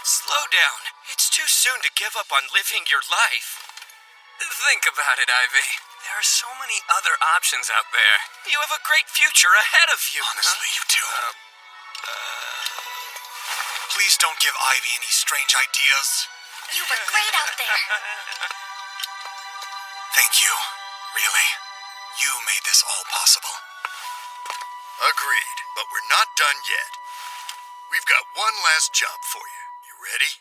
Slow down. It's too soon to give up on living your life. Think about it, Ivy. There are so many other options out there. You have a great future ahead of you. Honestly, you do. Please don't give Ivy any strange ideas. You were great out there. Thank you. Really. You made this all possible. Agreed, but we're not done yet. We've got one last job for you. You ready?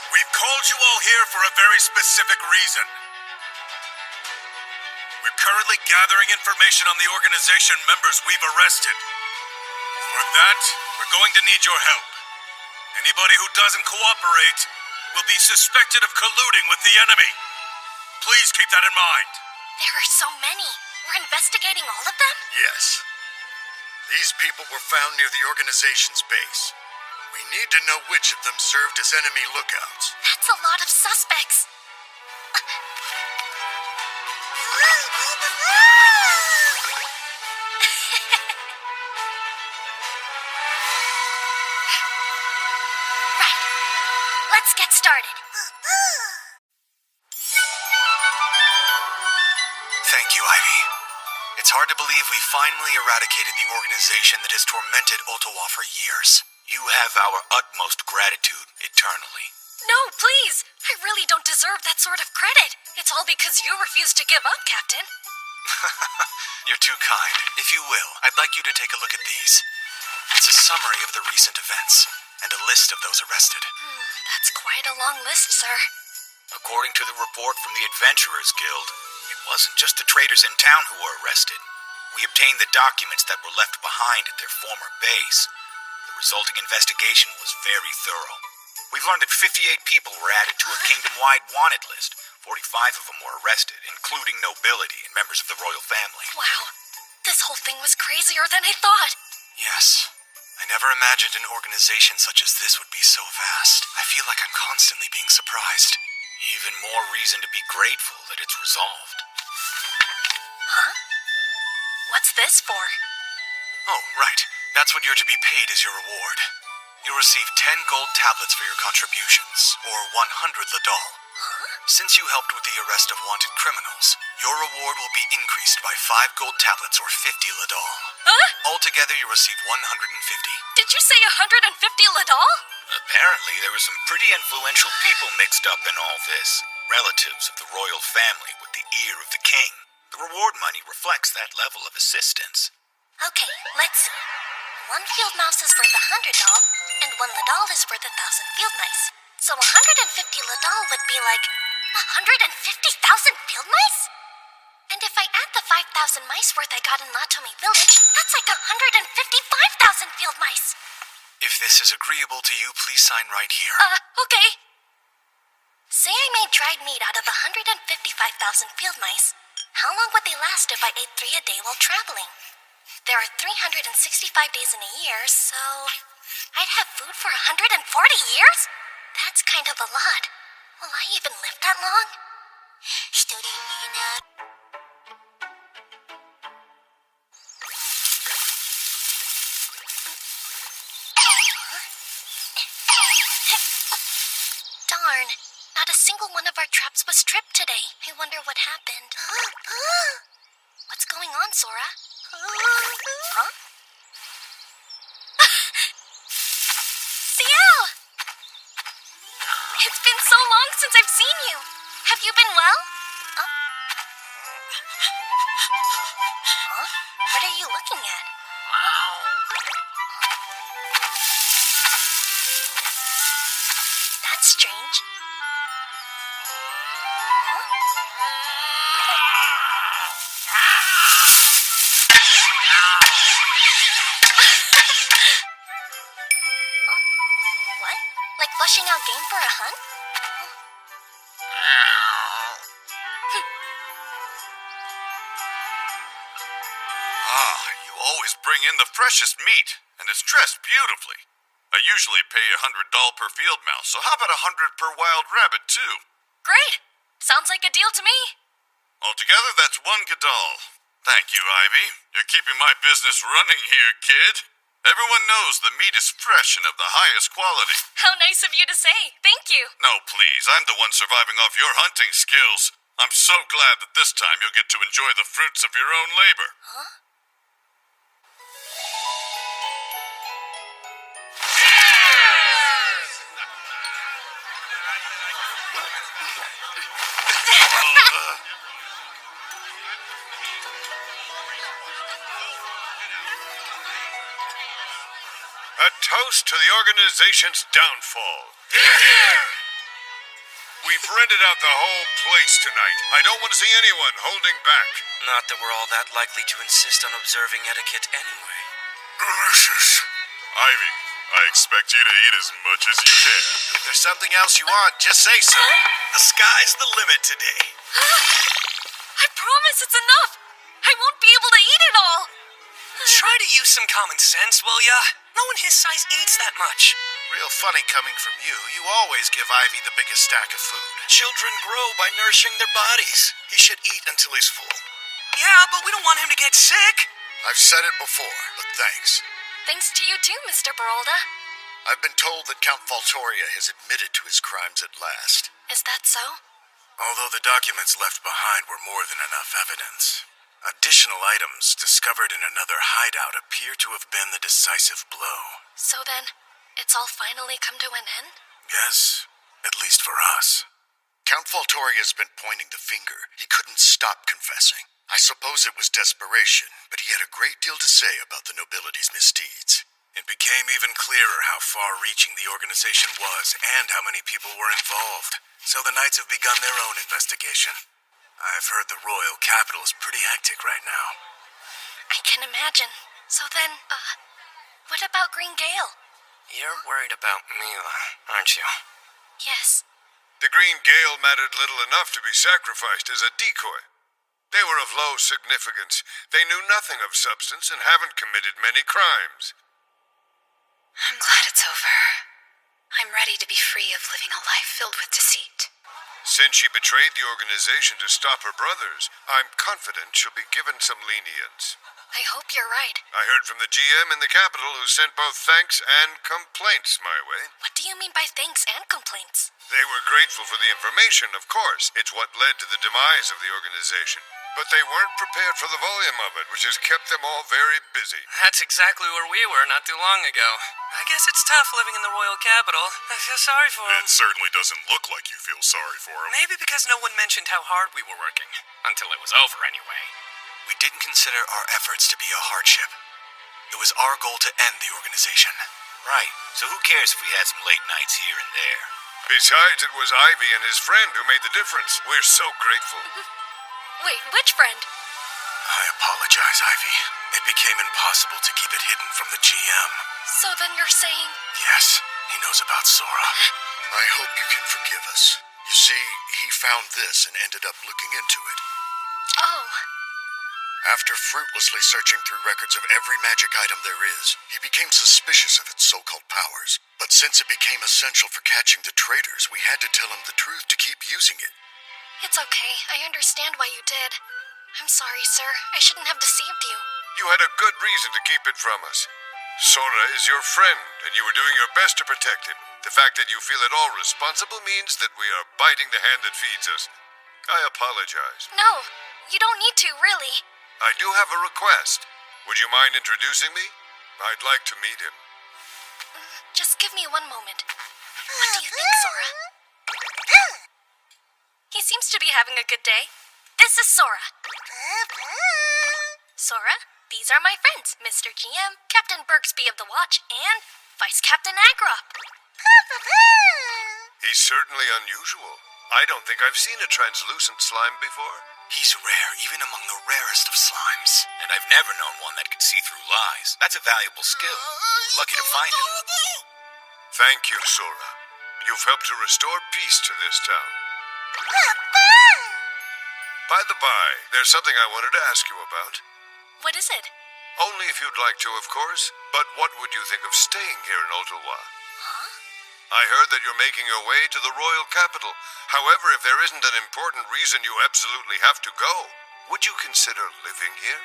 We've called you all here for a very specific reason. We're currently gathering information on the organization members we've arrested. For that, we're going to need your help. Anybody who doesn't cooperate will be suspected of colluding with the enemy. Please keep that in mind. There are so many. We're investigating all of them? Yes. These people were found near the organization's base. We need to know which of them served as enemy lookouts. That's a lot of suspects. Right. Let's get started. hard to believe we finally eradicated the organization that has tormented Ottawa for years. You have our utmost gratitude eternally. No, please! I really don't deserve that sort of credit. It's all because you refused to give up, Captain. You're too kind. If you will, I'd like you to take a look at these. It's a summary of the recent events, and a list of those arrested. That's quite a long list, sir. According to the report from the Adventurers Guild, it wasn't just the traders in town who were arrested. We obtained the documents that were left behind at their former base. The resulting investigation was very thorough. We've learned that 58 people were added to a kingdom-wide wanted list. 45 of them were arrested, including nobility and members of the royal family. Wow. This whole thing was crazier than I thought. Yes. I never imagined an organization such as this would be so vast. I feel like I'm constantly being surprised. Even more reason to be grateful that it's resolved. Huh? What's this for? Oh, right. That's what you're to be paid as your reward. You'll receive 10 gold tablets for your contributions, or 100 ladal. Huh? Since you helped with the arrest of wanted criminals, your reward will be increased by 5 gold tablets or 50 ladal. Huh? Altogether, you'll receive 150. Did you say 150 ladal? Apparently, there were some pretty influential people mixed up in all this. Relatives of the royal family with the ear of the king. The reward money reflects that level of assistance. Okay, let's see. 1 field mouse is worth 100 doll, and 1 ladal is worth 1,000 field mice. So 150 ladal would be like 150,000 field mice? And if I add the 5,000 mice worth I got in Latomi Village, that's like 155,000 field mice. If this is agreeable to you, please sign right here. Okay. Say I made dried meat out of 155,000 field mice. How long would they last if I ate 3 a day while traveling? There are 365 days in a year, so I'd have food for 140 years? That's kind of a lot. Will I even live that long? Darn, not a single one of our traps was tripped today. I wonder what happened. What's going on, Sora? Huh? Ciel! It's been so long since I've seen you. Have you been well? Huh? What are you looking at? That's strange. What? Like flushing out game for a hunt? You always bring in the freshest meat, and it's dressed beautifully. I usually pay $100 per field mouse, so how about 100 per wild rabbit, too? Great! Sounds like a deal to me. Altogether, that's 1 gadol. Thank you, Ivy. You're keeping my business running here, kid. Everyone knows the meat is fresh and of the highest quality. How nice of you to say. Thank you. No, please. I'm the one surviving off your hunting skills. I'm so glad that this time you'll get to enjoy the fruits of your own labor. Huh? A toast to the organization's downfall. We've rented out the whole place tonight. I don't want to see anyone holding back. Not that we're all that likely to insist on observing etiquette anyway. Delicious. Ivy, I expect you to eat as much as you can. If there's something else you want, just say so. The sky's the limit today. I promise it's enough. I won't be able to eat it all. Try to use some common sense, will ya? No one his size eats that much. Real funny coming from you. You always give Ivy the biggest stack of food. Children grow by nourishing their bodies. He should eat until he's full. Yeah, but we don't want him to get sick. I've said it before, but thanks. Thanks to you too, Mr. Barolda. I've been told that Count Faltoria has admitted to his crimes at last. Is that so? Although the documents left behind were more than enough evidence. Additional items discovered in another hideout appear to have been the decisive blow. So then, it's all finally come to an end? Yes, at least for us. Count Voltori has been pointing the finger. He couldn't stop confessing. I suppose it was desperation, but he had a great deal to say about the nobility's misdeeds. It became even clearer how far-reaching the organization was and how many people were involved. So the Knights have begun their own investigation. I've heard the royal capital is pretty hectic right now. I can imagine. So then, what about Green Gale? You're worried about Mila, aren't you? Yes. The Green Gale mattered little enough to be sacrificed as a decoy. They were of low significance. They knew nothing of substance and haven't committed many crimes. I'm glad it's over. I'm ready to be free of living a life filled with deceit. Since she betrayed the organization to stop her brothers, I'm confident she'll be given some lenience. I hope you're right. I heard from the GM in the capital who sent both thanks and complaints my way. What do you mean by thanks and complaints? They were grateful for the information, of course. It's what led to the demise of the organization. But they weren't prepared for the volume of it, which has kept them all very busy. That's exactly where we were not too long ago. I guess it's tough living in the royal capital. I feel sorry for him. It certainly doesn't look like you feel sorry for him. Maybe because no one mentioned how hard we were working. Until it was over, anyway. We didn't consider our efforts to be a hardship. It was our goal to end the organization. Right. So who cares if we had some late nights here and there? Besides, it was Ivy and his friend who made the difference. We're so grateful. Wait, which friend? I apologize, Ivy. It became impossible to keep it hidden from the GM. So then you're saying... Yes, he knows about Sora. I hope you can forgive us. You see, he found this and ended up looking into it. Oh. After fruitlessly searching through records of every magic item there is, he became suspicious of its so-called powers. But since it became essential for catching the traitors, we had to tell him the truth to keep using it. It's okay. I understand why you did. I'm sorry, sir. I shouldn't have deceived you. You had a good reason to keep it from us. Sora is your friend, and you were doing your best to protect him. The fact that you feel at all responsible means that we are biting the hand that feeds us. I apologize. No, you don't need to, really. I do have a request. Would you mind introducing me? I'd like to meet him. Just give me one moment. What do you think, Sora? He seems to be having a good day. This is Sora. Sora, these are my friends, Mr. GM, Captain Bergsby of the Watch, and Vice Captain Agrop. He's certainly unusual. I don't think I've seen a translucent slime before. He's rare, even among the rarest of slimes. And I've never known one that could see through lies. That's a valuable skill. We're lucky to find him. Thank you, Sora. You've helped to restore peace to this town. By the by, there's something I wanted to ask you about. What is it? Only if you'd like to, of course. But what would you think of staying here in Ottawa? Huh? I heard that you're making your way to the royal capital. However, if there isn't an important reason you absolutely have to go, would you consider living here?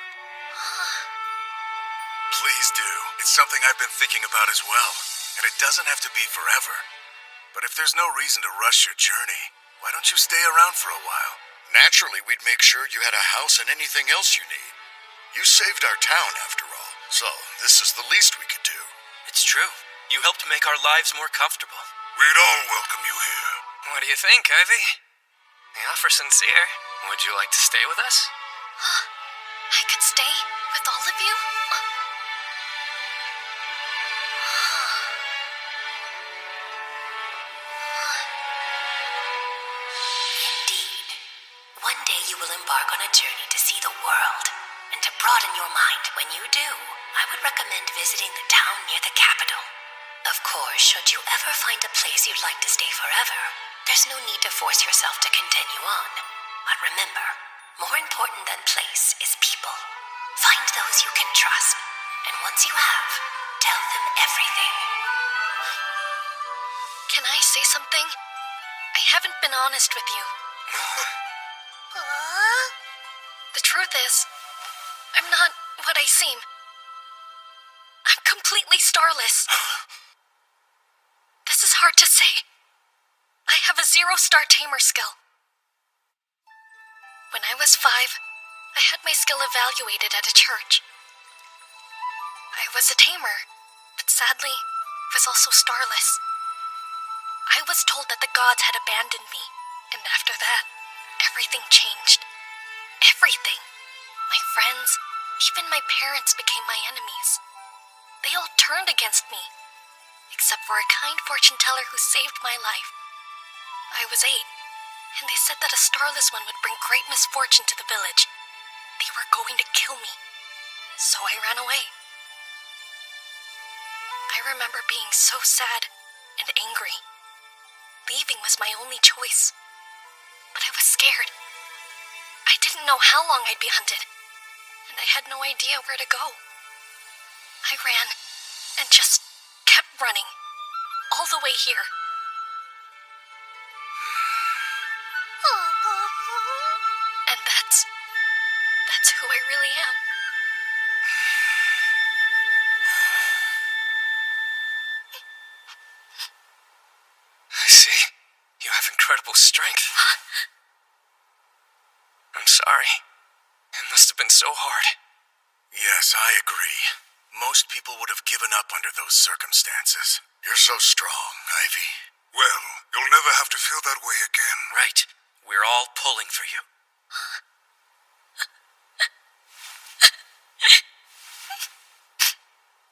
Please do. It's something I've been thinking about as well. And it doesn't have to be forever. But if there's no reason to rush your journey, why don't you stay around for a while? Naturally, we'd make sure you had a house and anything else you need. You saved our town, after all, so this is the least we could do. It's true. You helped make our lives more comfortable. We'd all welcome you here. What do you think, Ivy? The offer's sincere. Would you like to stay with us? I could stay with all of you? Indeed. One day you will embark on a journey to see the world, and to broaden your mind. When you do, I would recommend visiting the town near the capital. Of course, should you ever find a place you'd like to stay forever, there's no need to force yourself to continue on. But remember, more important than place is people. Find those you can trust, and once you have, tell them everything. Can I say something? I haven't been honest with you. The truth is, I'm not what I seem. I'm completely starless. This is hard to say. I have a 0-star tamer skill. When I was 5, I had my skill evaluated at a church. I was a tamer, but sadly, was also starless. I was told that the gods had abandoned me, and after that, everything changed. Everything. My friends, even my parents became my enemies. They all turned against me, except for a kind fortune teller who saved my life. I was 8, and they said that a starless one would bring great misfortune to the village. They were going to kill me, so I ran away. I remember being so sad and angry. Leaving was my only choice, but I was scared. I didn't know how long I'd be hunted, and I had no idea where to go. I ran, and just kept running, all the way here. And that's who I really am. I see. You have incredible strength. I'm sorry. It must have been so hard. Yes, I agree. Most people would have given up under those circumstances. You're so strong, Ivy. Well, you'll never have to feel that way again. Right. We're all pulling for you.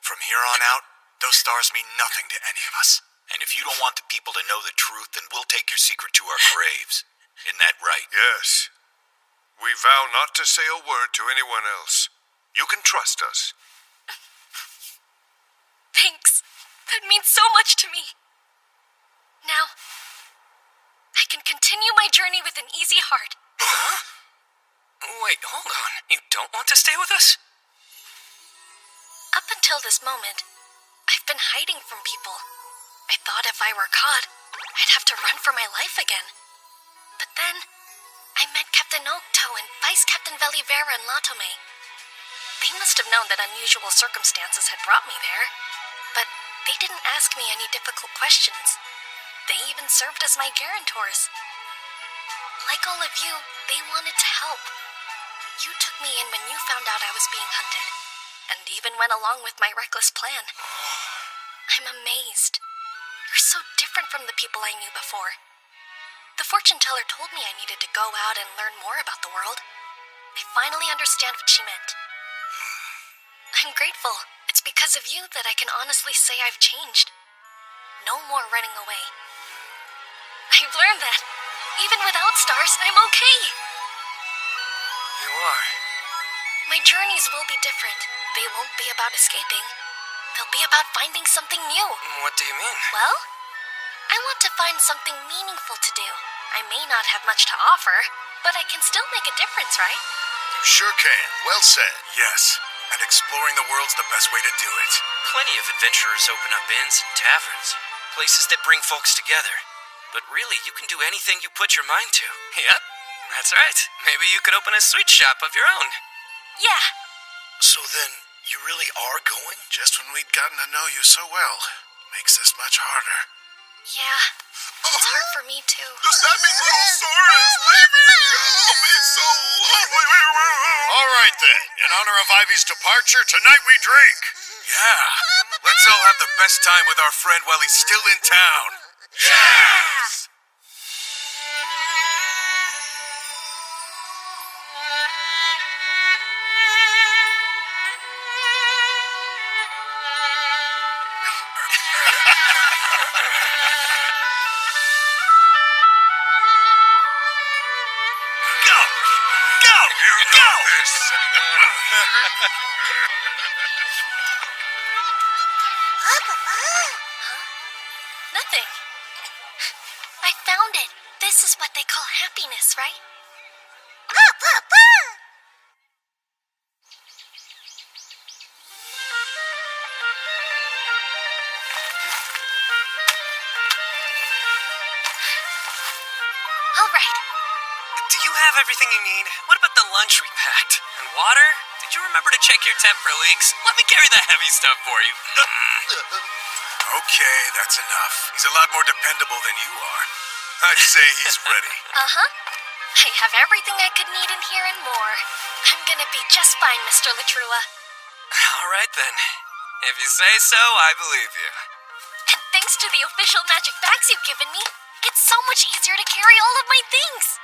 From here on out, those stars mean nothing to any of us. And if you don't want the people to know the truth, then we'll take your secret to our graves. Isn't that right? Yes. We vow not to say a word to anyone else. You can trust us. Thanks. That means so much to me. Now, I can continue my journey with an easy heart. Huh? Wait, hold on. You don't want to stay with us? Up until this moment, I've been hiding from people. I thought if I were caught, I'd have to run for my life again. But then, I met Captain Okto and Vice Captain Velivera and Latome. They must have known that unusual circumstances had brought me there, but they didn't ask me any difficult questions. They even served as my guarantors. Like all of you, they wanted to help. You took me in when you found out I was being hunted, and even went along with my reckless plan. I'm amazed. You're so different from the people I knew before. The fortune teller told me I needed to go out and learn more about the world. I finally understand what she meant. I'm grateful. It's because of you that I can honestly say I've changed. No more running away. I've learned that, even without stars, I'm okay. You are. My journeys will be different. They won't be about escaping. They'll be about finding something new. What do you mean? Well, I want to find something meaningful to do. I may not have much to offer, but I can still make a difference, right? You sure can. Well said. Yes, and exploring the world's the best way to do it. Plenty of adventurers open up inns and taverns, places that bring folks together. But really, you can do anything you put your mind to. Yep, that's right. Maybe you could open a sweet shop of your own. Yeah. So then, you really are going? Just when we'd gotten to know you so well. Makes this much harder. Yeah. It's hard for me, too. Does that mean little Sora is leaving? I'll be so lonely. All right, then. In honor of Ivy's departure, tonight we drink. Yeah. Let's all have the best time with our friend while he's still in town. Yes! Nothing. I found it. This is what they call happiness, right? All right. Do you have everything you need? What about the lunch we packed? And water? Did you remember to check your tent for leaks? Let me carry the heavy stuff for you. Okay, that's enough. He's a lot more dependable than you are. I'd say he's ready. Uh-huh. I have everything I could need in here and more. I'm gonna be just fine, Mr. Latrua. All right then. If you say so, I believe you. And thanks to the official magic bags you've given me, it's so much easier to carry all of my things.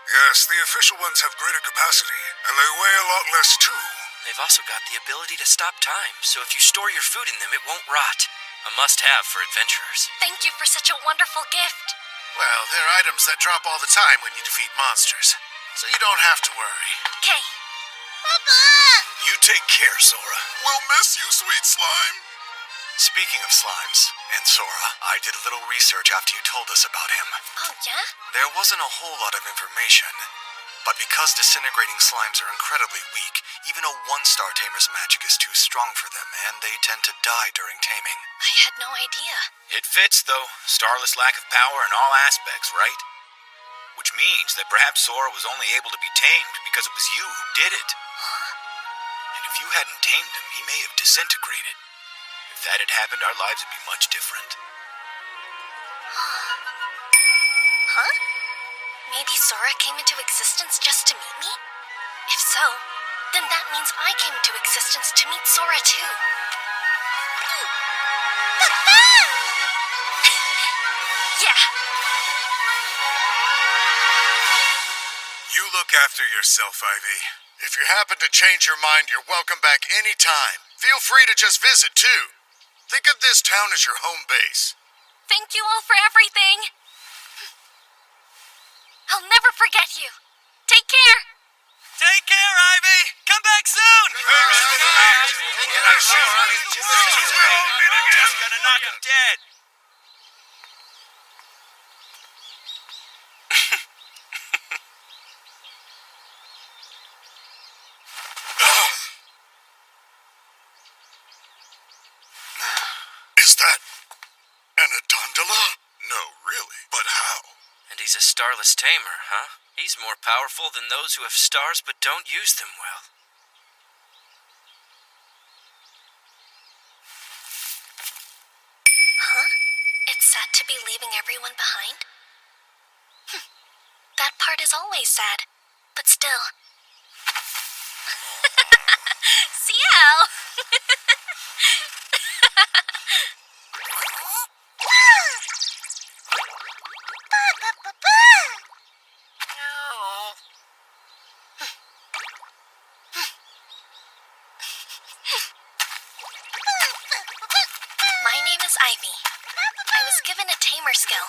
Yes, the official ones have greater capacity, and they weigh a lot less too. They've also got the ability to stop time, so if you store your food in them, it won't rot. A must-have for adventurers. Thank you for such a wonderful gift. Well, they're items that drop all the time when you defeat monsters, so you don't have to worry. Okay. You take care, Sora. We'll miss you, sweet slime. Speaking of slimes, and Sora, I did a little research after you told us about him. Oh, yeah? There wasn't a whole lot of information, but because disintegrating slimes are incredibly weak, even a one-star tamer's magic is too strong for them, and they tend to die during taming. I had no idea. It fits, though. Starless lack of power in all aspects, right? Which means that perhaps Sora was only able to be tamed because it was you who did it. Huh? And if you hadn't tamed him, he may have disintegrated. If that had happened, our lives would be much different. Huh? Maybe Sora came into existence just to meet me? If so, then that means I came into existence to meet Sora too. Yeah. You look after yourself, Ivy. If you happen to change your mind, you're welcome back anytime. Feel free to just visit, too. Think of this town as your home base. Thank you all for everything. I'll never forget you. Take care. Take care, Ivy! Come back soon! Gonna knock him dead. Is that an Adondola? No, really. But how? And he's a starless tamer, huh? He's more powerful than those who have stars but don't use them well. Huh? It's sad to be leaving everyone behind? That part is always sad, but still. Ciao! My name is Ivy. I was given a tamer skill.